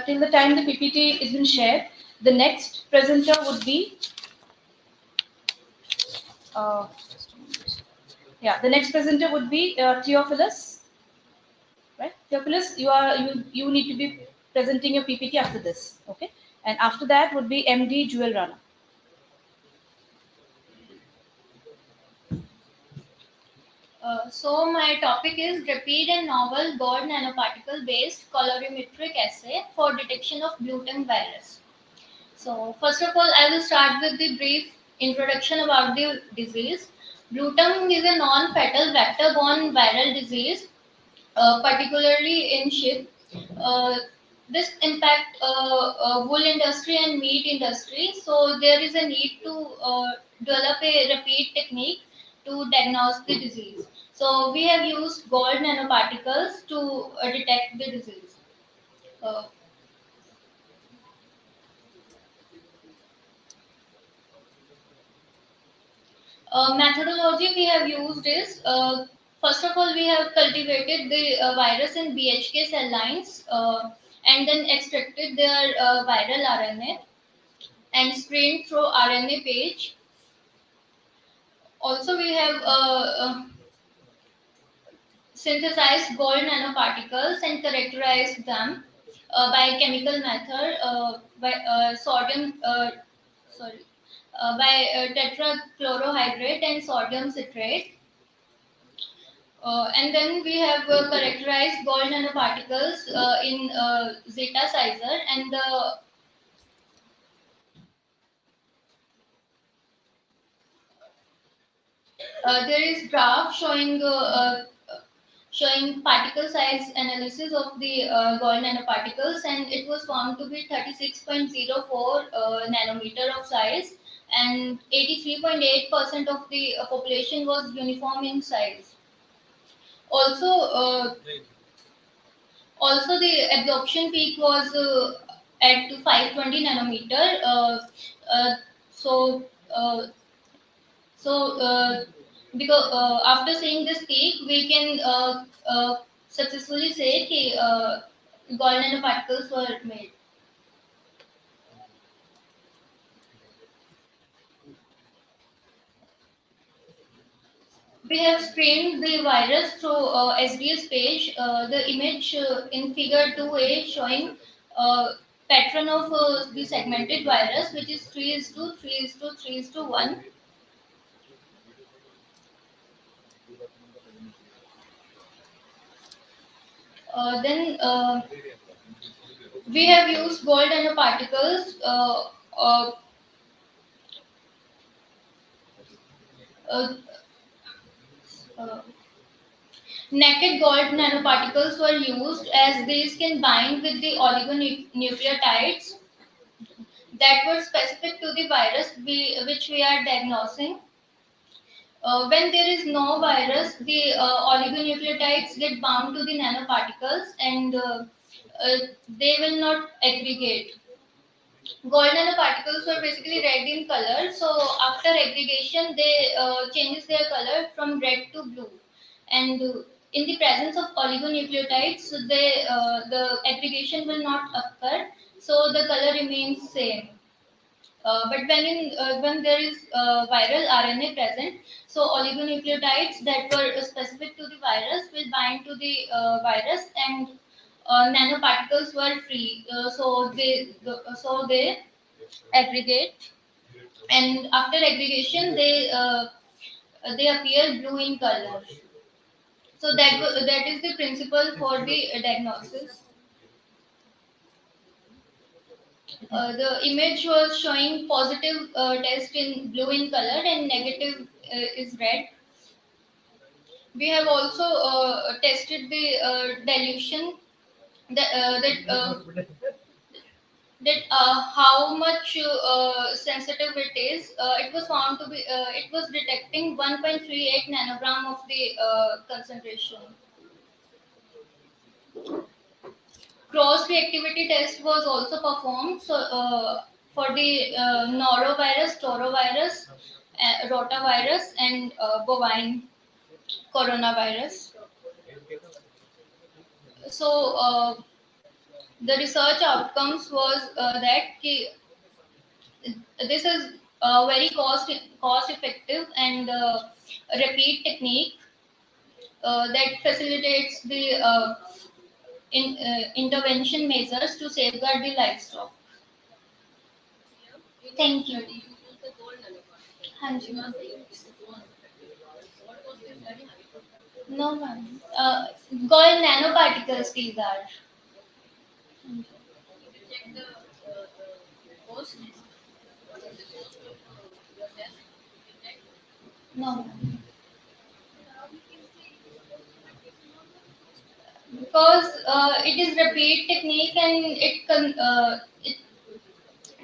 till the time the PPT is been shared, the next presenter would be the next presenter would be Theophilus. Right, Theophilus, you need to be presenting your PPT after this, okay? And after that would be MD Jewel Rana. So my topic is rapid and novel God nanoparticle based colorimetric assay for detection of gluten virus. So first of all, I will start with the brief introduction about the disease. Gluten is a non-fatal vector-borne viral disease, particularly in sheep. Uh, this impact wool industry and meat industry. So there is a need to develop a rapid technique to diagnose the disease. So we have used gold nanoparticles to detect the disease. Uh, Methodology we have used is first of all we have cultivated the virus in BHK cell lines and then extracted their viral RNA and screened through RNA page. Also we have synthesized gold nanoparticles and characterized them by chemical method by sodium sorry by tetrachlorohydrate and sodium citrate. And then we have characterized gold nanoparticles in zeta sizer, and there is graph showing particle size analysis of the gold nanoparticles, and it was found to be 36.04 nanometer of size, and 83.8% of the population was uniform in size. Also, also the absorption peak was at 520 nanometer. Uh, so, uh, so because after seeing this peak, we can successfully say that gold nanoparticles were made. We have screened the virus through SDS page. The image in figure 2A showing pattern of the segmented virus, which is 3:3:3:1. Then we have used gold nanoparticles uh, uh, naked gold nanoparticles were used as these can bind with the oligonucleotides that were specific to the virus which we are diagnosing. When there is no virus, the oligonucleotides get bound to the nanoparticles and they will not aggregate. Gold nanoparticles were basically red in color, so after aggregation, they changes their color from red to blue. And in the presence of oligonucleotides, so the aggregation will not occur, so the color remains same. But when there is viral RNA present, so oligonucleotides that were specific to the virus will bind to the virus, and nanoparticles were free. So they aggregate, and after aggregation, they appear blue in color. So that is the principle for the diagnosis. The image was showing positive test in blue in color and negative is red. We have also tested the dilution that how much sensitive it is. It was found to be it was detecting 1.38 nanogram of the concentration. Cross reactivity test was also performed. So for the norovirus, torovirus, rotavirus, and bovine coronavirus. So the research outcomes was that this is very cost effective and repeat technique that facilitates the intervention measures to safeguard the livestock. Thank you. हाँ जी ma'am. No ma'am. Gold nanoparticles these are. No ma'am. Because it is repeat technique and it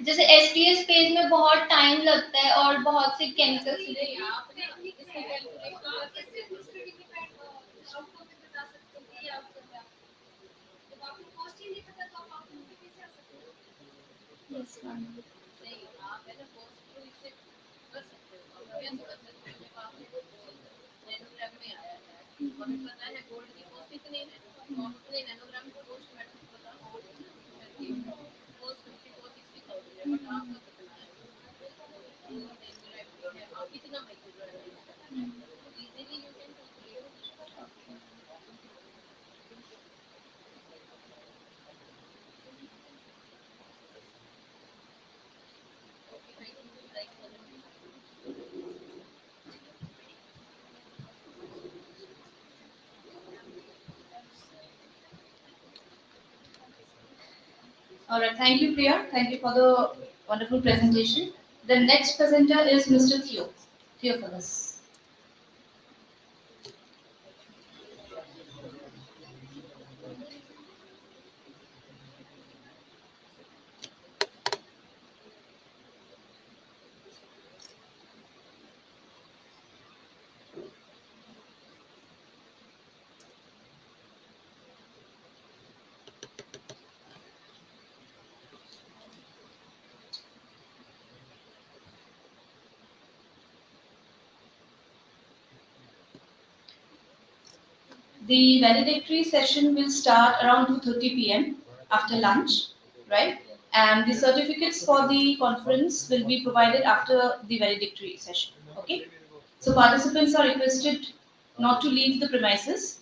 जैसे STS page में बहुत time लगता है और बहुत से chemicals Yes, ma'am. All right, thank you, Priya. Thank you for the wonderful presentation. The next presenter is Mr. Theophilus. The valedictory session will start around 2:30 p.m. after lunch, right? And the certificates for the conference will be provided after the valedictory session. Okay? So participants are requested not to leave the premises.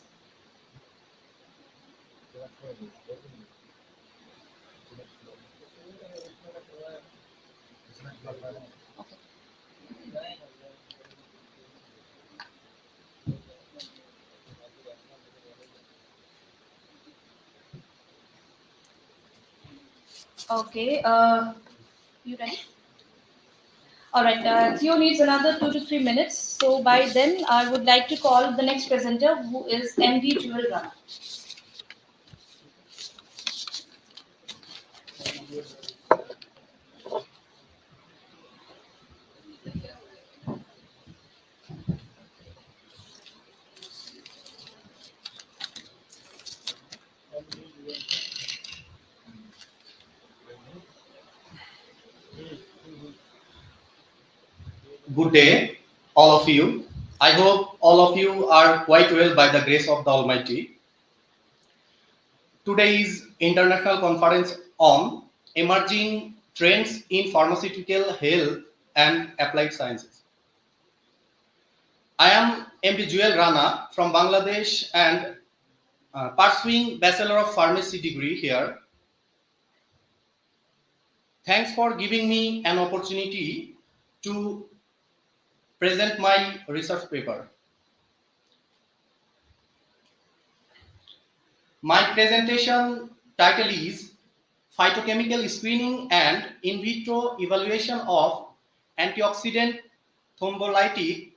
Okay. You ready? All right, Theo needs another 2 to 3 minutes. So by then, I would like to call the next presenter, who is MD Jewel Rana. Good day, all of you. I hope all of you are quite well by the grace of the Almighty. Today is International Conference on Emerging Trends in Pharmaceutical Health and Applied Sciences. I am MD Jewel Rana from Bangladesh and pursuing Bachelor of Pharmacy degree here. Thanks for giving me an opportunity to present my research paper. My presentation title is Phytochemical Screening and In Vitro Evaluation of Antioxidant Thrombolytic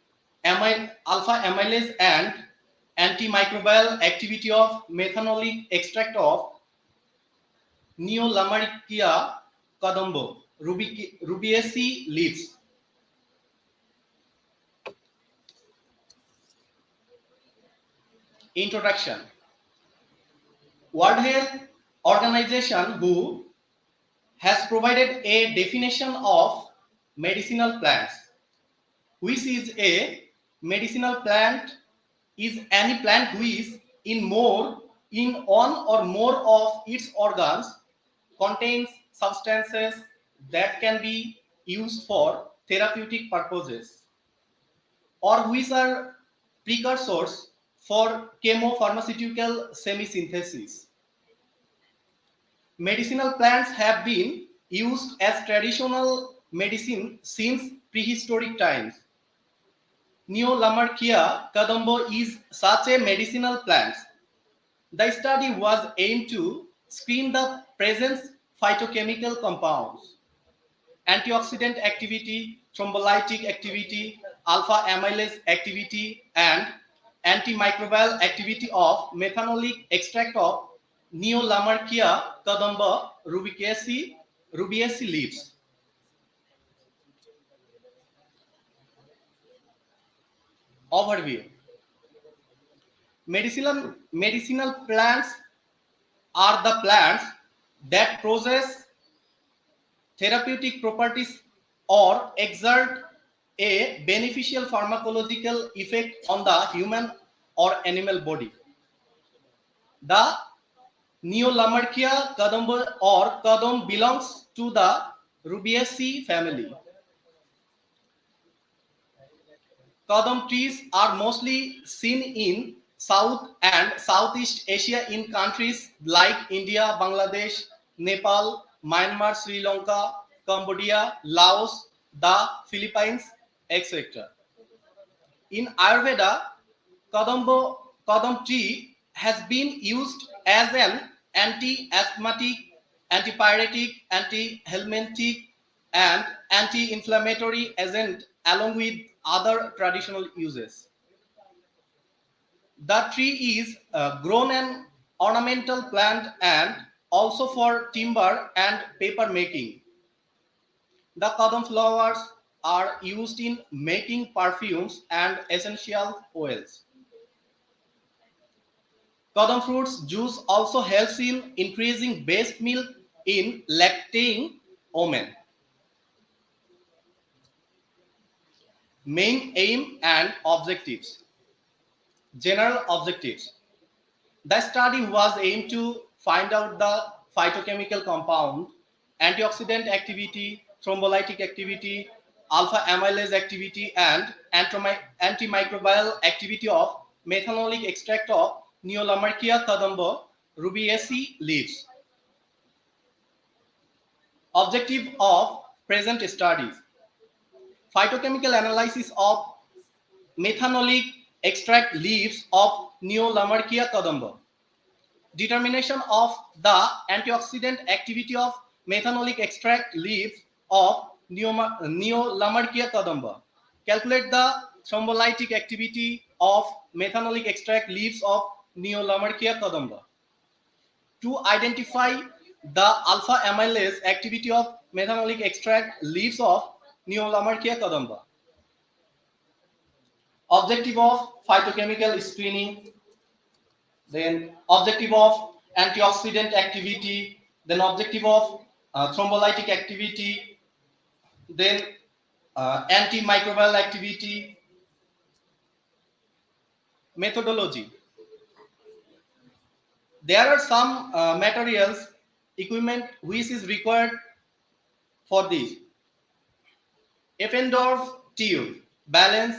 Alpha Amylase and Antimicrobial Activity of Methanolic Extract of Neolamaricia Kadambo Rubiaceae leaves. Introduction. World Health Organization, WHO, has provided a definition of medicinal plants, which is a medicinal plant is any plant which in one or more of its organs contains substances that can be used for therapeutic purposes or which are precursors for chemopharmaceutical semi-synthesis. Medicinal plants have been used as traditional medicine since prehistoric times. Neolamarchia kadambo is such a medicinal plant. The study was aimed to screen the presence phytochemical compounds, antioxidant activity, thrombolytic activity, alpha amylase activity, and antimicrobial activity of methanolic extract of Neolamarchia kadamba rubiaceae leaves. Overview. Medicinal plants are the plants that possess therapeutic properties or exert a beneficial pharmacological effect on the human or animal body. The Neolamarchia kadamba or kadam belongs to the Rubiaceae family. Kadam trees are mostly seen in South and Southeast Asia in countries like India, Bangladesh, Nepal, Myanmar, Sri Lanka, Cambodia, Laos, the Philippines, etc. In Ayurveda, kadam tree has been used as an anti-asthmatic, antipyretic, anti-helminthic, and anti-inflammatory agent along with other traditional uses. The tree is grown an ornamental plant and also for timber and paper making. The kadam flowers are used in making perfumes and essential oils. Kadam fruits juice also helps in increasing breast milk in lactating women. Main aim and objectives. General objectives. The study was aimed to find out the phytochemical compound, antioxidant activity, thrombolytic activity, alpha amylase activity, and antimicrobial activity of methanolic extract of Neolamarchia kadamba rubiaceae leaves. Objective of present studies. Phytochemical analysis of methanolic extract leaves of Neolamarchia kadamba. Determination of the antioxidant activity of methanolic extract leaves of Neo-Lamarkia Kadamba. Calculate the thrombolytic activity of methanolic extract leaves of Neo-Lamarkia Kadamba. To identify the alpha amylase activity of methanolic extract leaves of Neo-Lamarkia Kadamba. Objective of phytochemical screening, then objective of antioxidant activity, then objective of thrombolytic activity, then antimicrobial activity. Methodology. There are some materials, equipment which is required for this. Effendorf tube, balance,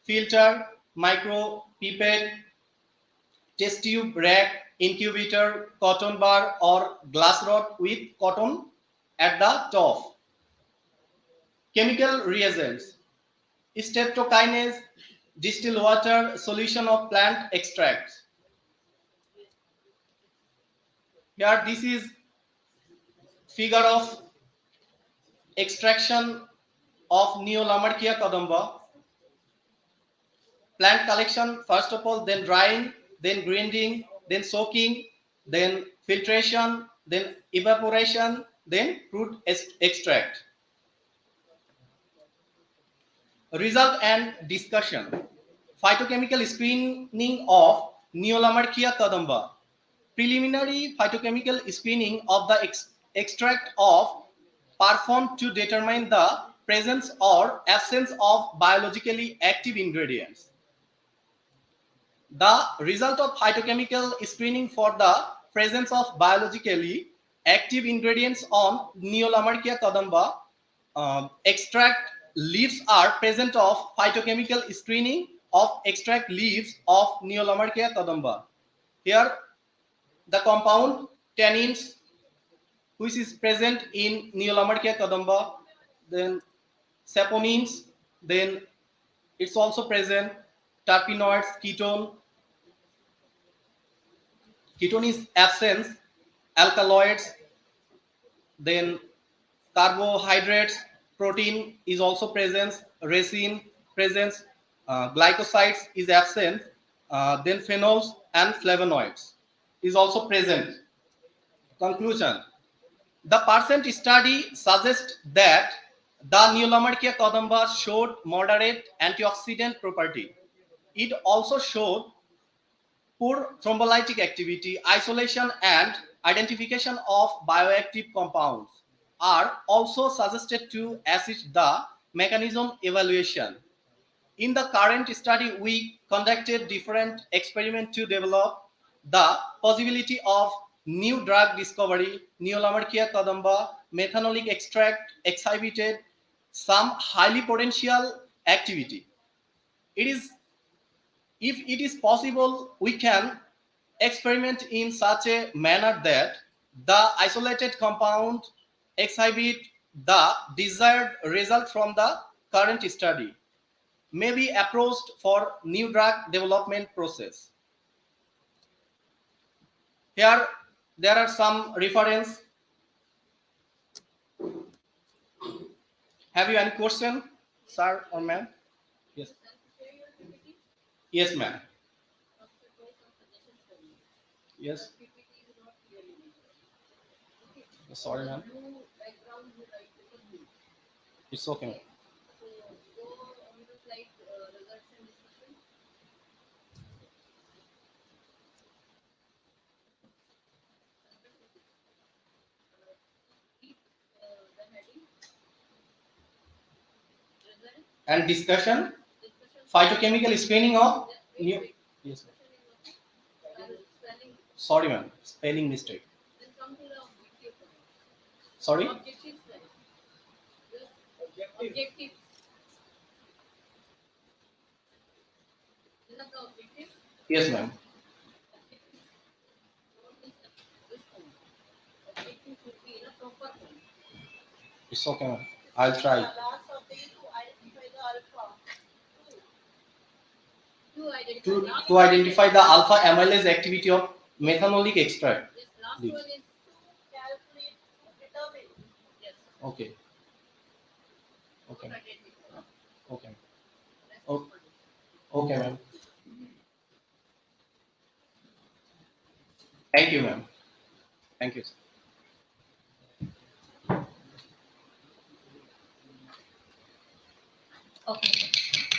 filter, micro pipette, test tube, rack, incubator, cotton bar or glass rod with cotton at the top. Chemical reagents, streptokinase, distilled water, solution of plant extracts. Here this is figure of extraction of Neo-Lamarkia Kadamba. Plant collection, first of all, then drying, then grinding, then soaking, then filtration, then evaporation, then fruit extract. Result and discussion. Phytochemical screening of Neo-Lamarkia Kadamba. Preliminary phytochemical screening of the extract of performed to determine the presence or absence of biologically active ingredients. The result of phytochemical screening for the presence of biologically active ingredients on Neo-Lamarkia Kadamba extract leaves are present of phytochemical screening of extract leaves of Neo-Lamarkia Kadamba. Here the compound tannins which is present in Neo-Lamarkia Kadamba, then saponins, then it's also present terpenoids, ketone is absent, alkaloids, then carbohydrates, protein is also present, resin presence, glycosides is absent, then phenols and flavonoids is also present. Conclusion. The percent study suggests that the Neo-Lamarkia Kadamba showed moderate antioxidant property. It also showed poor thrombolytic activity, isolation and identification of bioactive compounds are also suggested to assist the mechanism evaluation. In the current study, we conducted different experiments to develop the possibility of new drug discovery. Neo-Lamarkia Kadamba methanolic extract exhibited some highly potential activity. If it is possible, we can experiment in such a manner that the isolated compound exhibit the desired result from the current study may be approached for new drug development process. Here there are some reference. Have you any question, sir or ma'am? Yes. Yes, ma'am. Yes. Sorry, ma'am. It's okay, ma'am. And discussion, phytochemical screening of new. Yes, ma'am. Sorry, ma'am. Spelling mistake. Sorry. Objective. Yes, ma'am. It's okay, ma'am. I'll try. To identify the alpha amylase activity of methanolic extract. Okay. Okay, ma'am. Thank you, ma'am. Thank you. Okay.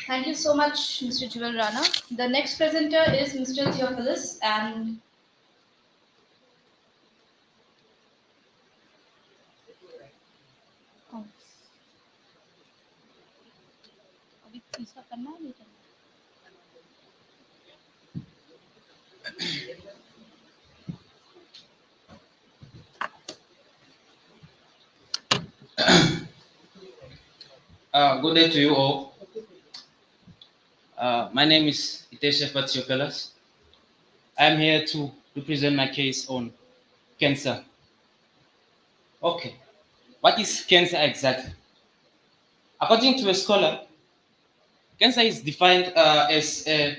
Thank you so much, Mr. Jewel Rana. The next presenter is Mr. Theophilus, and अभी तीसरा करना है नहीं करना? Good day to you all. My name is Itesha Theophilus. I'm here to represent my case on cancer. Okay, what is cancer exactly? According to a scholar, cancer is defined as a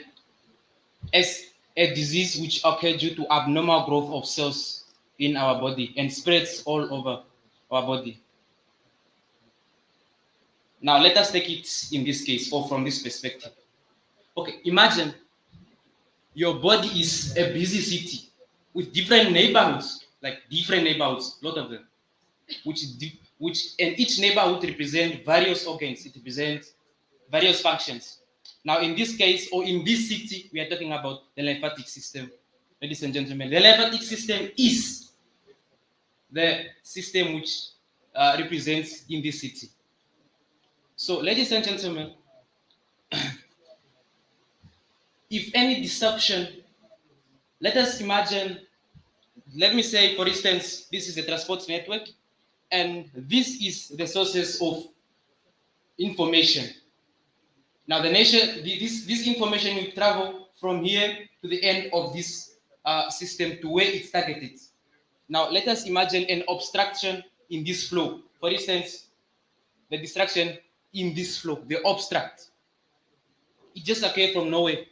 disease which occurs due to abnormal growth of cells in our body and spreads all over our body. Now, let us take it in this case or from this perspective. Okay, imagine your body is a busy city with different neighborhoods, a lot of them, and each neighborhood represent various organs. It represents various functions. Now, in this case, or in this city, we are talking about the lymphatic system, ladies and gentlemen. The lymphatic system is the system which represents in this city. So, ladies and gentlemen, if any disruption, let us imagine, let me say, for instance, this is a transport network, and this is the sources of information. Now, this information will travel from here to the end of this system to where it's targeted. Now, let us imagine an obstruction in this flow. For instance, the distraction in this flow, the obstruct. It just occurs from nowhere.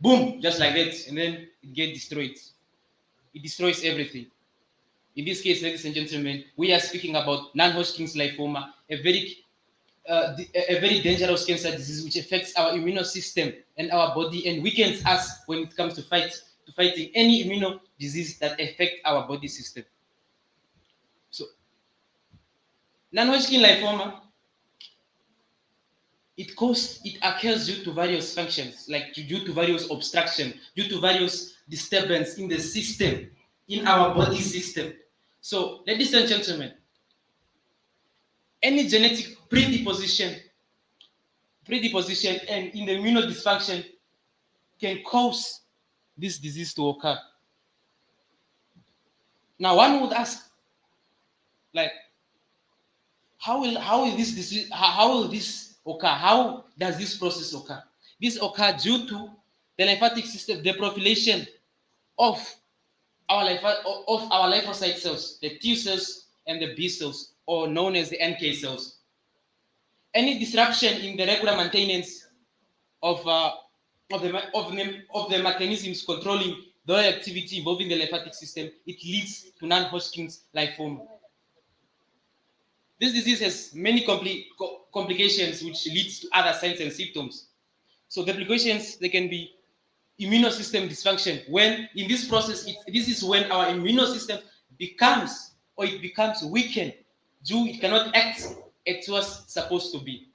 Boom, just like that, and then it gets destroyed. It destroys everything. In this case, ladies and gentlemen, we are speaking about non-Hodgkin's lymphoma, a very dangerous cancer disease which affects our immune system and our body and weakens us when it comes to fighting any immune disease that affect our body system. So, non-Hodgkin lymphoma, it occurs due to various functions, like due to various obstruction, due to various disturbance in the system, in our body system. So, ladies and gentlemen, any genetic predisposition and in the immunodysfunction can cause this disease to occur. Now, one would ask, like, how will this occur? How does this process occur? This occurs due to the lymphatic system, the proliferation of our lymphocyte cells, the T cells and the B cells, or known as the NK cells. Any disruption in the regular maintenance of the mechanisms controlling the activity involving the lymphatic system, it leads to non-Hodgkin's lymphoma. This disease has many complications which leads to other signs and symptoms. So the complications, they can be immune system dysfunction. When in this process, this is when our immune system becomes weakened. It cannot act as it was supposed to be.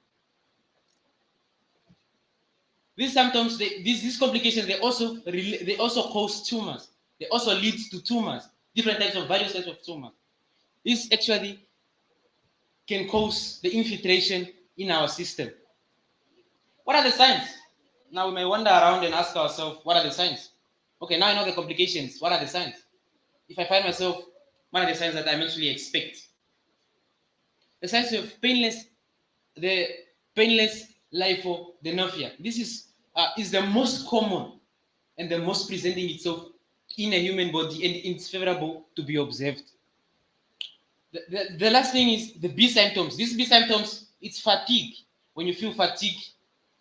These symptoms, these complications, they also cause tumors. They also lead to tumors, various types of tumors. This actually can cause the infiltration in our system. What are the signs? Now we may wander around and ask ourselves, what are the signs? Okay, now I know the complications. What are the signs? If I find myself, what are the signs that I actually expect? The signs of the painless lymphadenopathy. This is the most common and the most presenting itself in a human body, and it's favorable to be observed. The last thing is the B symptoms. These B symptoms, it's fatigue. When you feel fatigue,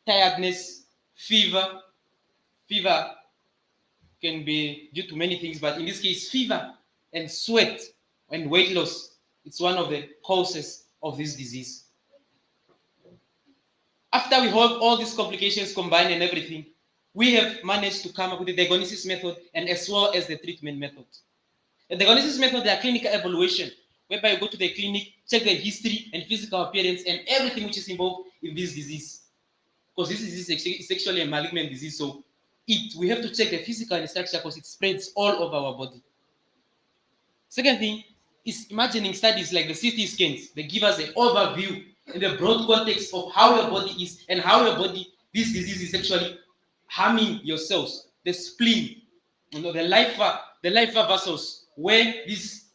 tiredness, fever. Fever can be due to many things, but in this case, fever and sweat and weight loss, it's one of the causes of this disease. After we have all these complications combined and everything, we have managed to come up with the diagnosis method and as well as the treatment method. The diagnosis method, the clinical evaluation, whereby you go to the clinic, check the history and physical appearance and everything which is involved in this disease. Because this disease is actually a malignant disease, so we have to check the physical and structure because it spreads all over our body. Second thing is imagining studies like the CT scans. They give us an overview in the broad context of how your body is and how your body, this disease is actually harming your cells. The spleen, the lympha vessels, where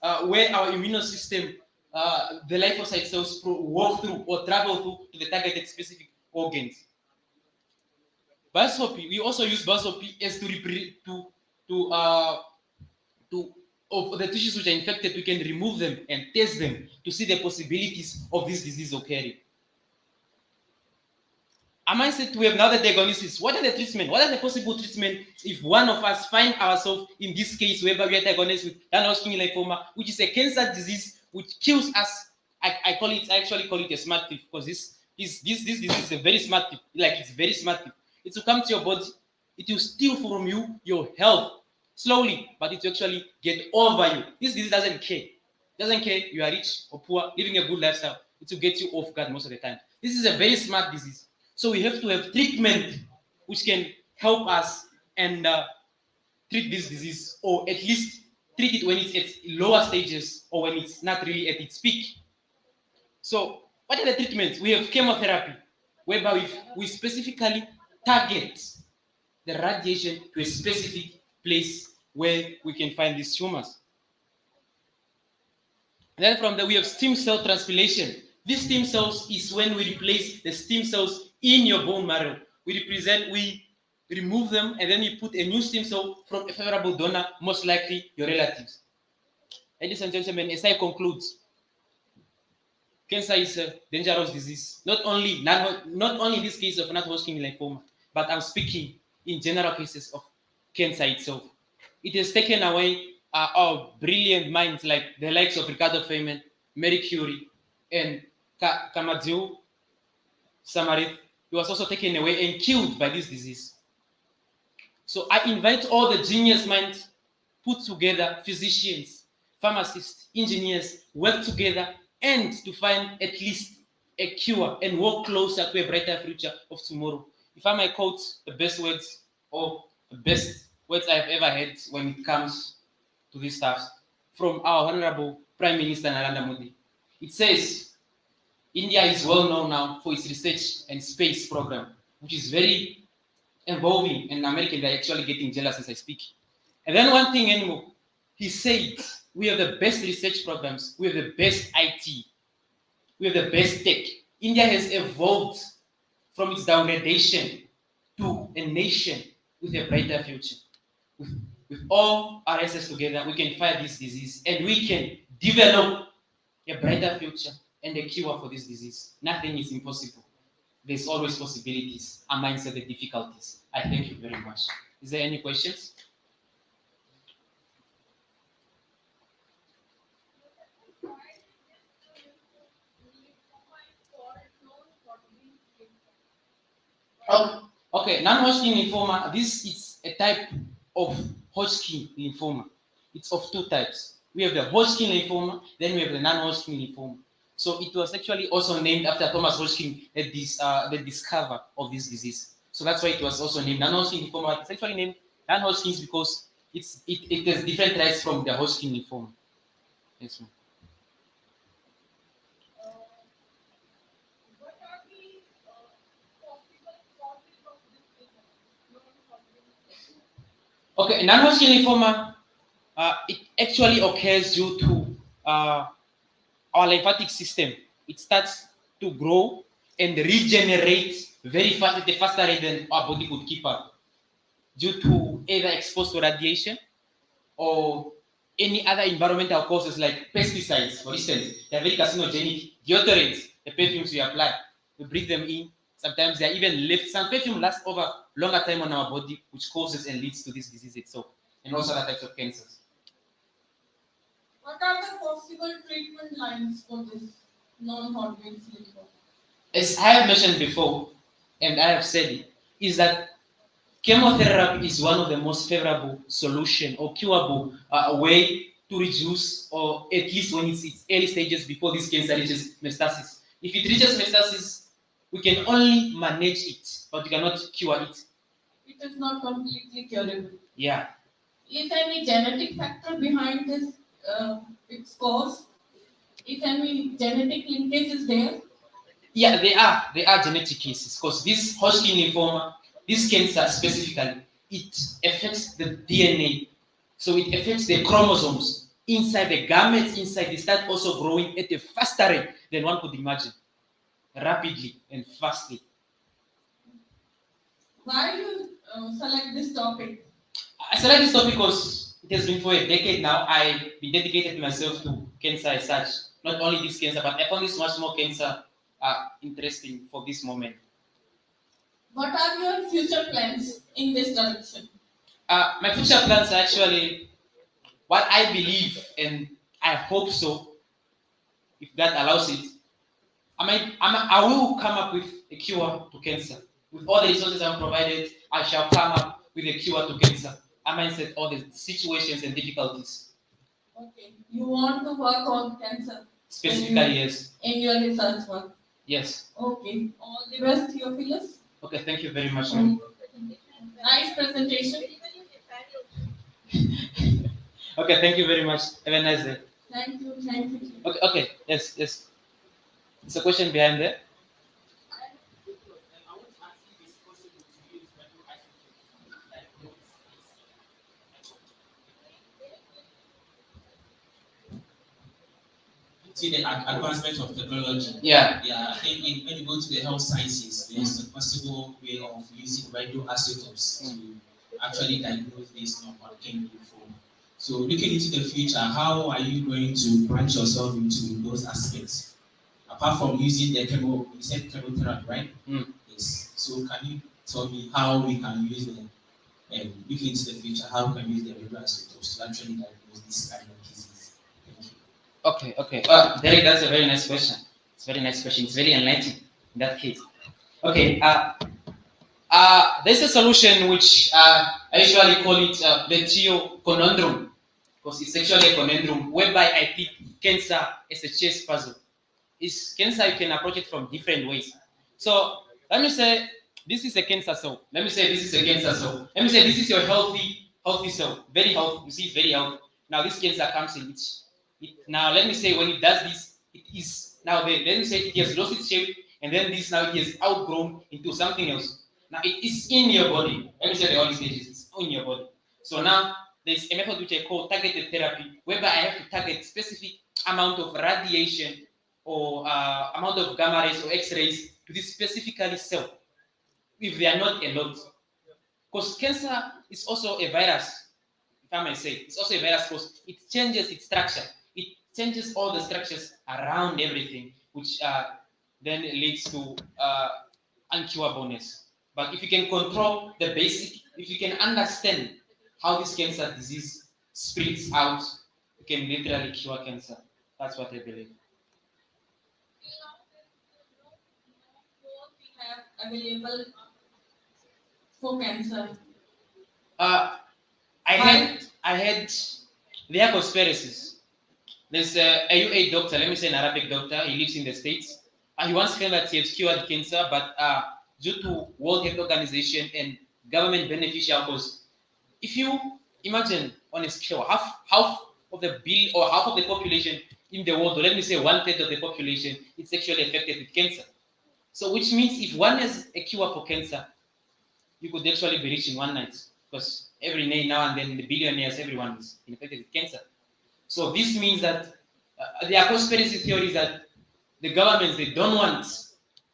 our immune system, the lymphocyte cells walk through or travel through to the targeted specific organs. Bioscopy, we also use bioscopy as of the tissues which are infected, we can remove them and test them to see the possibilities of this disease occurring. Am I said we have now the diagnosis? What are the treatment? What are the possible treatment if one of us find ourselves in this case whereby we are diagnosed with non-Hodgkin lymphoma, which is a cancer disease which kills us? I actually call it a smart thief because this disease is a very smart thief. Like it's very smart thief. It will come to your body, it will steal from you your health slowly, but it will actually get over you. This disease doesn't care. It doesn't care you are rich or poor, living a good lifestyle. It will get you off guard most of the time. This is a very smart disease. So we have to have treatment which can help us and treat this disease, or at least treat it when it's at lower stages or when it's not really at its peak. So what are the treatments? We have chemotherapy, whereby we specifically target the radiation to a specific place where we can find these tumors. Then from there, we have stem cell transplantation. These stem cells is when we replace the stem cells in your bone marrow. We remove them, and then we put a new stem cell from a favorable donor, most likely your relatives. Ladies and gentlemen, as I conclude, cancer is a dangerous disease. Not only in this case of non-Hodgkin lymphoma, but I'm speaking in general cases of cancer itself. It has taken away our brilliant minds like the likes of Ricardo Feynman, Marie Curie, and Kamadil Samarit. He was also taken away and killed by this disease. So I invite all the genius minds put together, physicians, pharmacists, engineers, work together and to find at least a cure and walk closer to a brighter future of tomorrow. If I may quote the best words or the best words I've ever heard when it comes to this stuff from our Honorable Prime Minister Narendra Modi. It says, India is well known now for its research and space program, which is very involving, and Americans are actually getting jealous as I speak. And then one thing anymore, he said, we have the best research programs, we have the best IT, we have the best tech. India has evolved from its degradation to a nation with a brighter future. With all our assets together, we can fight this disease and we can develop a brighter future and a cure for this disease. Nothing is impossible. There's always possibilities amongst the difficulties. I thank you very much. Is there any questions? Okay, non-Hodgkin lymphoma, this is a type of Hodgkin lymphoma. It's of two types. We have the Hodgkin lymphoma, then we have the non-Hodgkin lymphoma. So it was actually also named after Thomas Hodgkin, the discoverer of this disease. So that's why it was also named non-Hodgkin lymphoma. It's actually named non-Hodgkin's because it has different types from the Hodgkin lymphoma. Yes, ma'am. Okay, non-Hodgkin lymphoma, it actually occurs due to our lymphatic system. It starts to grow and regenerate very fast at a faster rate than our body could keep up due to either exposed to radiation or any other environmental causes like pesticides, for instance. They are very carcinogenic. Deodorants, the perfumes we apply, we breathe them in. Sometimes they are even left. Some perfume lasts over longer time on our body, which causes and leads to this disease itself, and also other types of cancers. What are the possible treatment lines for this non-Hodgkin's lymphoma? As I have mentioned before, and I have said it, is that chemotherapy is one of the most favorable solution or curable way to reduce, or at least when it's its early stages before this cancer reaches metastasis. If it reaches metastasis, we can only manage it, but we cannot cure it. It is not completely curable. Yeah. Is there any genetic factor behind this, its cause? Is any genetic linkage is there? Yeah, there are genetic cases because this Hodgkin lymphoma, this cancer specifically, it affects the DNA. So it affects the chromosomes inside the gametes inside. They start also growing at a faster rate than one could imagine, rapidly and fastly. Why do you select this topic? I select this topic because it has been for a decade now. I've been dedicated myself to cancer as such. Not only this cancer, but I found this much more cancer interesting for this moment. What are your future plans in this direction? My future plans are actually what I believe, and I hope so, if God allows it. I will come up with a cure to cancer. With all the resources I'm provided, I shall come up with a cure to cancer. I might set all the situations and difficulties. Okay. You want to work on cancer? Specifically, yes. In your research work? Yes. Okay. All the best, Theophilus. Okay, thank you very much. Nice presentation. Okay, thank you very much. Have a nice day. Thank you. Thank you. Okay, yes. There's a question behind there. See the advancement of technology. Yeah. Yeah, I think when you go to the health sciences, there's a possible way of using radioisotopes to actually diagnose this non-Hodgkin lymphoma. So looking into the future, how are you going to branch yourself into those aspects? Apart from using the chemotherapy, right? Mm. Yes. So can you tell me how we can use them, and looking into the future, how we can use the radioisotopes to actually diagnose this kind of disease? Thank you. Okay. Derek, that's a very nice question. It's a very nice question. It's very enlightening in that case. Okay. There's a solution which I usually call it the Theo conundrum, because it's actually a conundrum whereby I pick cancer as a chess puzzle. Is cancer, you can approach it from different ways. So let me say this is a cancer cell. Let me say this is a cancer cell. Let me say this is your healthy cell, very healthy. You see, it's very healthy. Now this cancer comes in now let me say when it does this, it is now let me say it has lost its shape, and then this now it has outgrown into something else. Now it is in your body. Let me say the early stages, it's in your body. So now there's a method which I call targeted therapy, whereby I have to target specific amount of radiation or amount of gamma rays or X-rays to this specifically cell, if they are not a lot. Because cancer is also a virus, if I may say. It's also a virus because it changes its structure. It changes all the structures around everything, which then leads to incurableness. But if you can control the basic, if you can understand how this cancer disease spreads out, you can literally cure cancer. That's what I believe. What we have available for cancer? I had there are conspiracies. There's a UA doctor, let me say an Arabic doctor, he lives in the States. He once claimed that he has cured cancer, but due to World Health Organization and government beneficial cause, if you imagine on a scale, half of the bill or half of the population in the world, or let me say 1/3 of the population, is actually affected with cancer. So which means if one has a cure for cancer, you could actually be rich in one night, because every day now and then the billionaires, everyone is infected with cancer. So this means that there are conspiracy theories that the governments, they don't want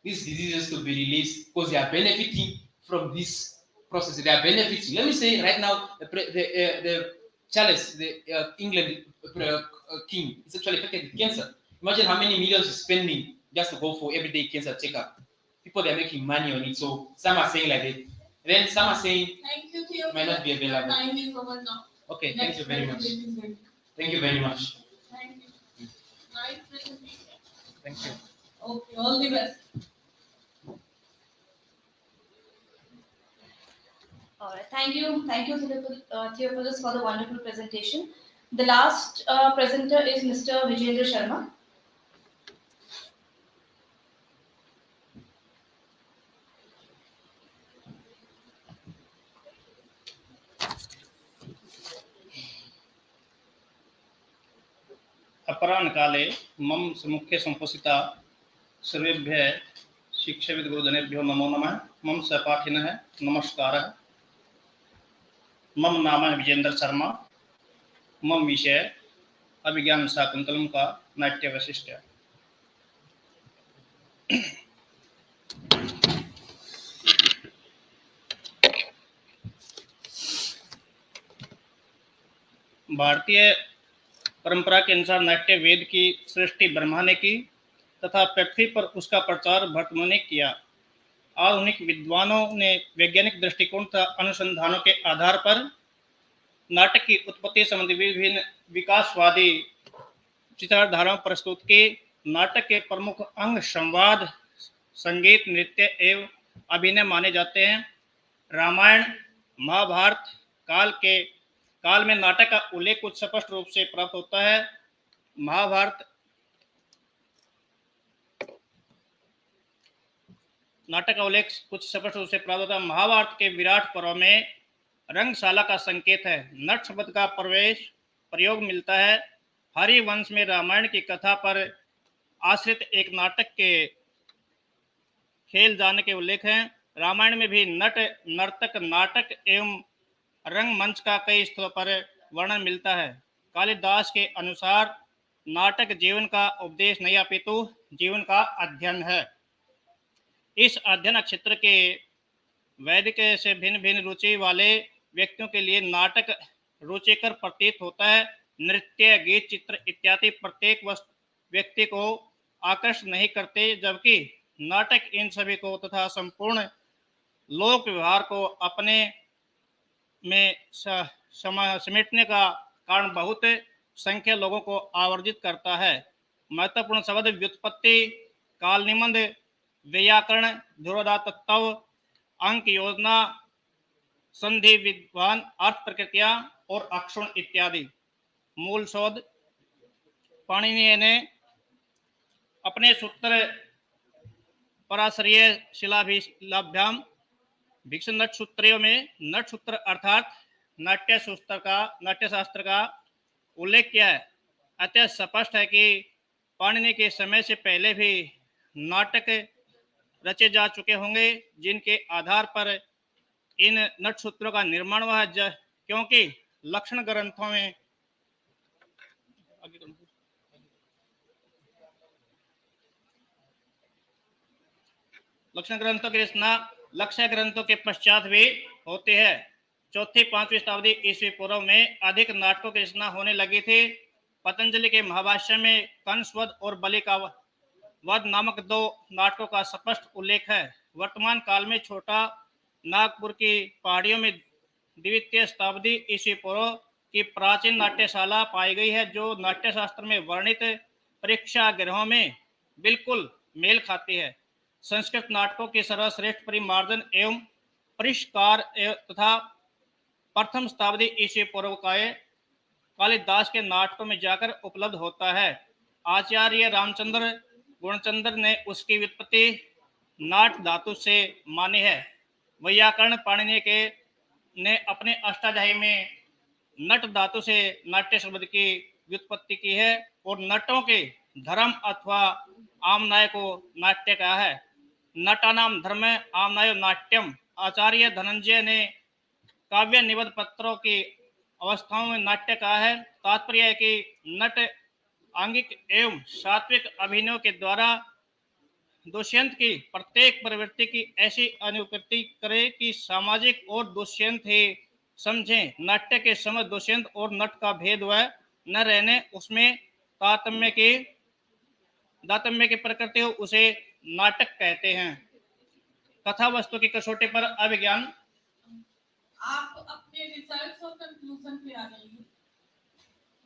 these diseases to be released because they are benefiting from this process. They are benefiting. Let me say right now, the Charles, the England king, is actually affected with cancer. Imagine how many millions he's spending just to go for everyday cancer checkup. People, they're making money on it. So some are saying like that. Then some are saying Thank you, Theo. might not be available. Time is over now. Okay, thank you very much. Next. Thank you very much. Thank you. Nice presentation. Thank you. Okay, all the best. All right. Thank you, Theophilus, for the wonderful presentation. The last presenter is Mr. Vijendra Sharma. अपराह्नकाले मम सम्मुखे सम्पोषिता सर्वेभ्यः शिक्षाविद् गुरुजनेभ्यो नमो नमः। मम सहपाठिनः नमस्कारः। मम नाम विजेंद्र शर्मा। मम विषय अभिज्ञान शाकुंतलम का नाट्य वैशिष्ट्य। भारतीय परंपरा के अनुसार नाट्य वेद की सृष्टि ब्रह्मा ने की तथा पृथ्वी पर उसका प्रचार भट्ट ने किया। आधुनिक विद्वानों ने वैज्ञानिक दृष्टिकोण तथा अनुसंधानों के आधार पर नाटक की उत्पत्ति संबंधी विभिन्न विकासवादी विचारधाराओं प्रस्तुत की। नाटक के प्रमुख अंग संवाद, संगीत, नृत्य एवं अभिनय माने जाते हैं। रामायण महाभारत काल में नाटक का उल्लेख कुछ स्पष्ट रूप से प्राप्त होता है। महाभारत नाटक का उल्लेख कुछ स्पष्ट रूप से प्राप्त होता है। महाभारत के विराट पर्व में रंगशाला का संकेत है। नट शब्द का प्रयोग मिलता है। हरिवंश में रामायण की कथा पर आश्रित एक नाटक के खेल जाने के उल्लेख हैं। रामायण में भी नट, नर्तक, नाटक एवं रंगमंच का कई स्थलों पर वर्णन मिलता है। कालिदास के अनुसार नाटक जीवन का उपदेश नहीं अपितु जीवन का अध्ययन है। इस अध्ययन क्षेत्र के वैदिक से भिन्न भिन्न रुचि वाले व्यक्तियों के लिए नाटक रुचिकर प्रतीत होता है। नृत्य, गीत, चित्र इत्यादि प्रत्येक व्यक्ति को आकर्षित नहीं करते, जबकि नाटक इन सभी को तथा संपूर्ण लोक व्यवहार को अपने में समेटने का कारण बहुत संख्या लोगों को आवर्जित करता है। महत्वपूर्ण शब्द व्युत्पत्ति, काल निबंध, व्याकरण, ध्रुवधातत्व, अंक योजना, संधि विद्वान, अर्थ प्रकृतियां और अक्षुण इत्यादि। मूल शोध पाणिनि ने अपने सूत्र पराशरीय शिलाभिलाभ्याम भिक्षु नट सूत्रों में नट सूत्र अर्थात नाट्यशास्त्र का उल्लेख किया है। अतः स्पष्ट है कि पाणिनि के समय से पहले भी नाटक रचे जा चुके होंगे, जिनके आधार पर इन नट सूत्रों का निर्माण हुआ है। क्योंकि लक्षण ग्रंथों में की रचना लक्ष्य ग्रंथों के पश्चात भी होती है। 4वीं-5वीं शताब्दी ईस्वी पूर्व में अधिक नाटकों की रचना होने लगी थी। पतंजलि के महाभाष्य में कंसवध और बलि का वध नामक 2 नाटकों का स्पष्ट उल्लेख है। वर्तमान काल में छोटा नागपुर की पहाड़ियों में 2वीं शताब्दी ईस्वी पूर्व की प्राचीन नाट्यशाला पाई गई है, जो नाट्यशास्त्र में वर्णित परीक्षा गृहों में बिल्कुल मेल खाती है। संस्कृत नाटकों के सर्वश्रेष्ठ परिमार्जन एवं परिष्कार तथा प्रथम शताब्दी ईस्वी पूर्व कालिदास के नाटकों में जाकर उपलब्ध होता है। आचार्य रामचंद्र गुणचंद्र ने उसकी व्युत्पत्ति नाट धातु से मानी है। व्याकरण पाणिनि ने अपने अष्टाध्यायी में नट धातु से नाट्य शब्द की व्युत्पत्ति की है और नटों के धर्म अथवा आमनाय को नाट्य कहा है। नटानाम धर्म आमनाय नाट्यम। आचार्य धनंजय ने काव्य निबंध पत्रों की अवस्थाओं में नाट्य कहा है। तात्पर्य है कि नट आंगिक एवं सात्विक अभिनयों के द्वारा दुष्यंत की प्रत्येक प्रवृत्ति की ऐसी अनुकृति करे कि सामाजिक और दुष्यंत ही समझें। नाट्य के समय दुष्यंत और नट का भेद वह न रहने उसमें दातम्य की प्रकृति हो, उसे नाटक कहते हैं। कथा वस्तु की कसौटी पर अभिज्ञान। आप अपने रिजल्ट्स और कंक्लूजन पे आ जाइए।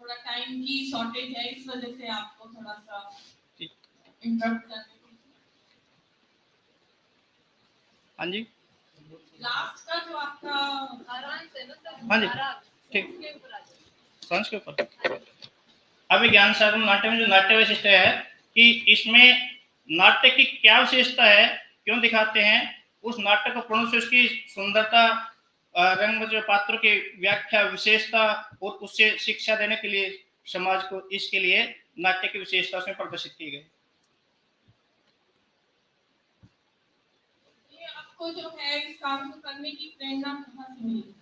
थोड़ा टाइम की शॉर्टेज है, इस वजह से आपको थोड़ा सा इंटरप्ट करने। हाँ जी। लास्ट का जो आपका हाँ जी ठीक सांस के ऊपर अभिज्ञान शास्त्र नाट्य में जो नाट्य वैशिष्ट है कि इसमें नाट्य की क्या विशेषता है, क्यों दिखाते हैं, उस नाट्य को पूर्ण से उसकी सुंदरता, रंग जो पात्रों की व्याख्या, विशेषता और उससे शिक्षा देने के लिए समाज को, इसके लिए नाट्य की विशेषता उसमें प्रदर्शित की गई। ये आपको जो है इस काम को करने की प्रेरणा कहाँ से मिली?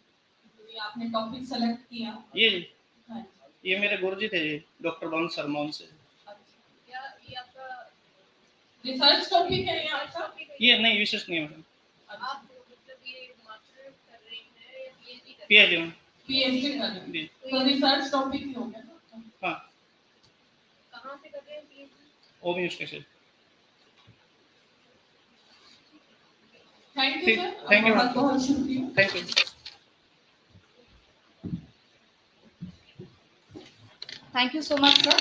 ये आपने टॉपिक सेलेक्ट किया? ये मेरे गुरुजी थे डॉक्टर बन शर्मा, उनसे। क्या ये आपका रिसर्च टॉपिक है या आपका? ये नहीं, विशेष नहीं है। आप मतलब ये मास्टर कर रहे हैं या पीएचडी कर रहे हैं? पीएचडी कर रहे हैं, तो रिसर्च टॉपिक ही हो गया ना? हाँ। कहाँ से कर रहे हैं पीएचडी? ओम यूनिवर्सिटी से। Thank you sir, thank you, बहुत शुक्रिया। Thank you. Thank you so much, sir.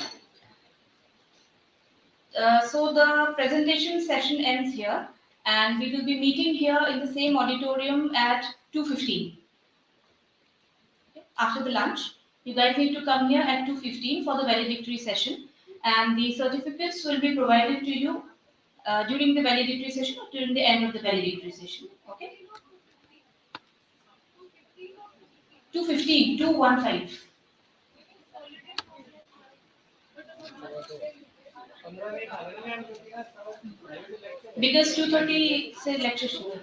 So the presentation session ends here, and we will be meeting here in the same auditorium at 2:15. After the lunch, you guys need to come here at 2:15 for the valedictory session, and the certificates will be provided to you during the valedictory session or during the end of the valedictory session. Okay? 2:15, 2:15. Because 2:30 से lecture शुरू है।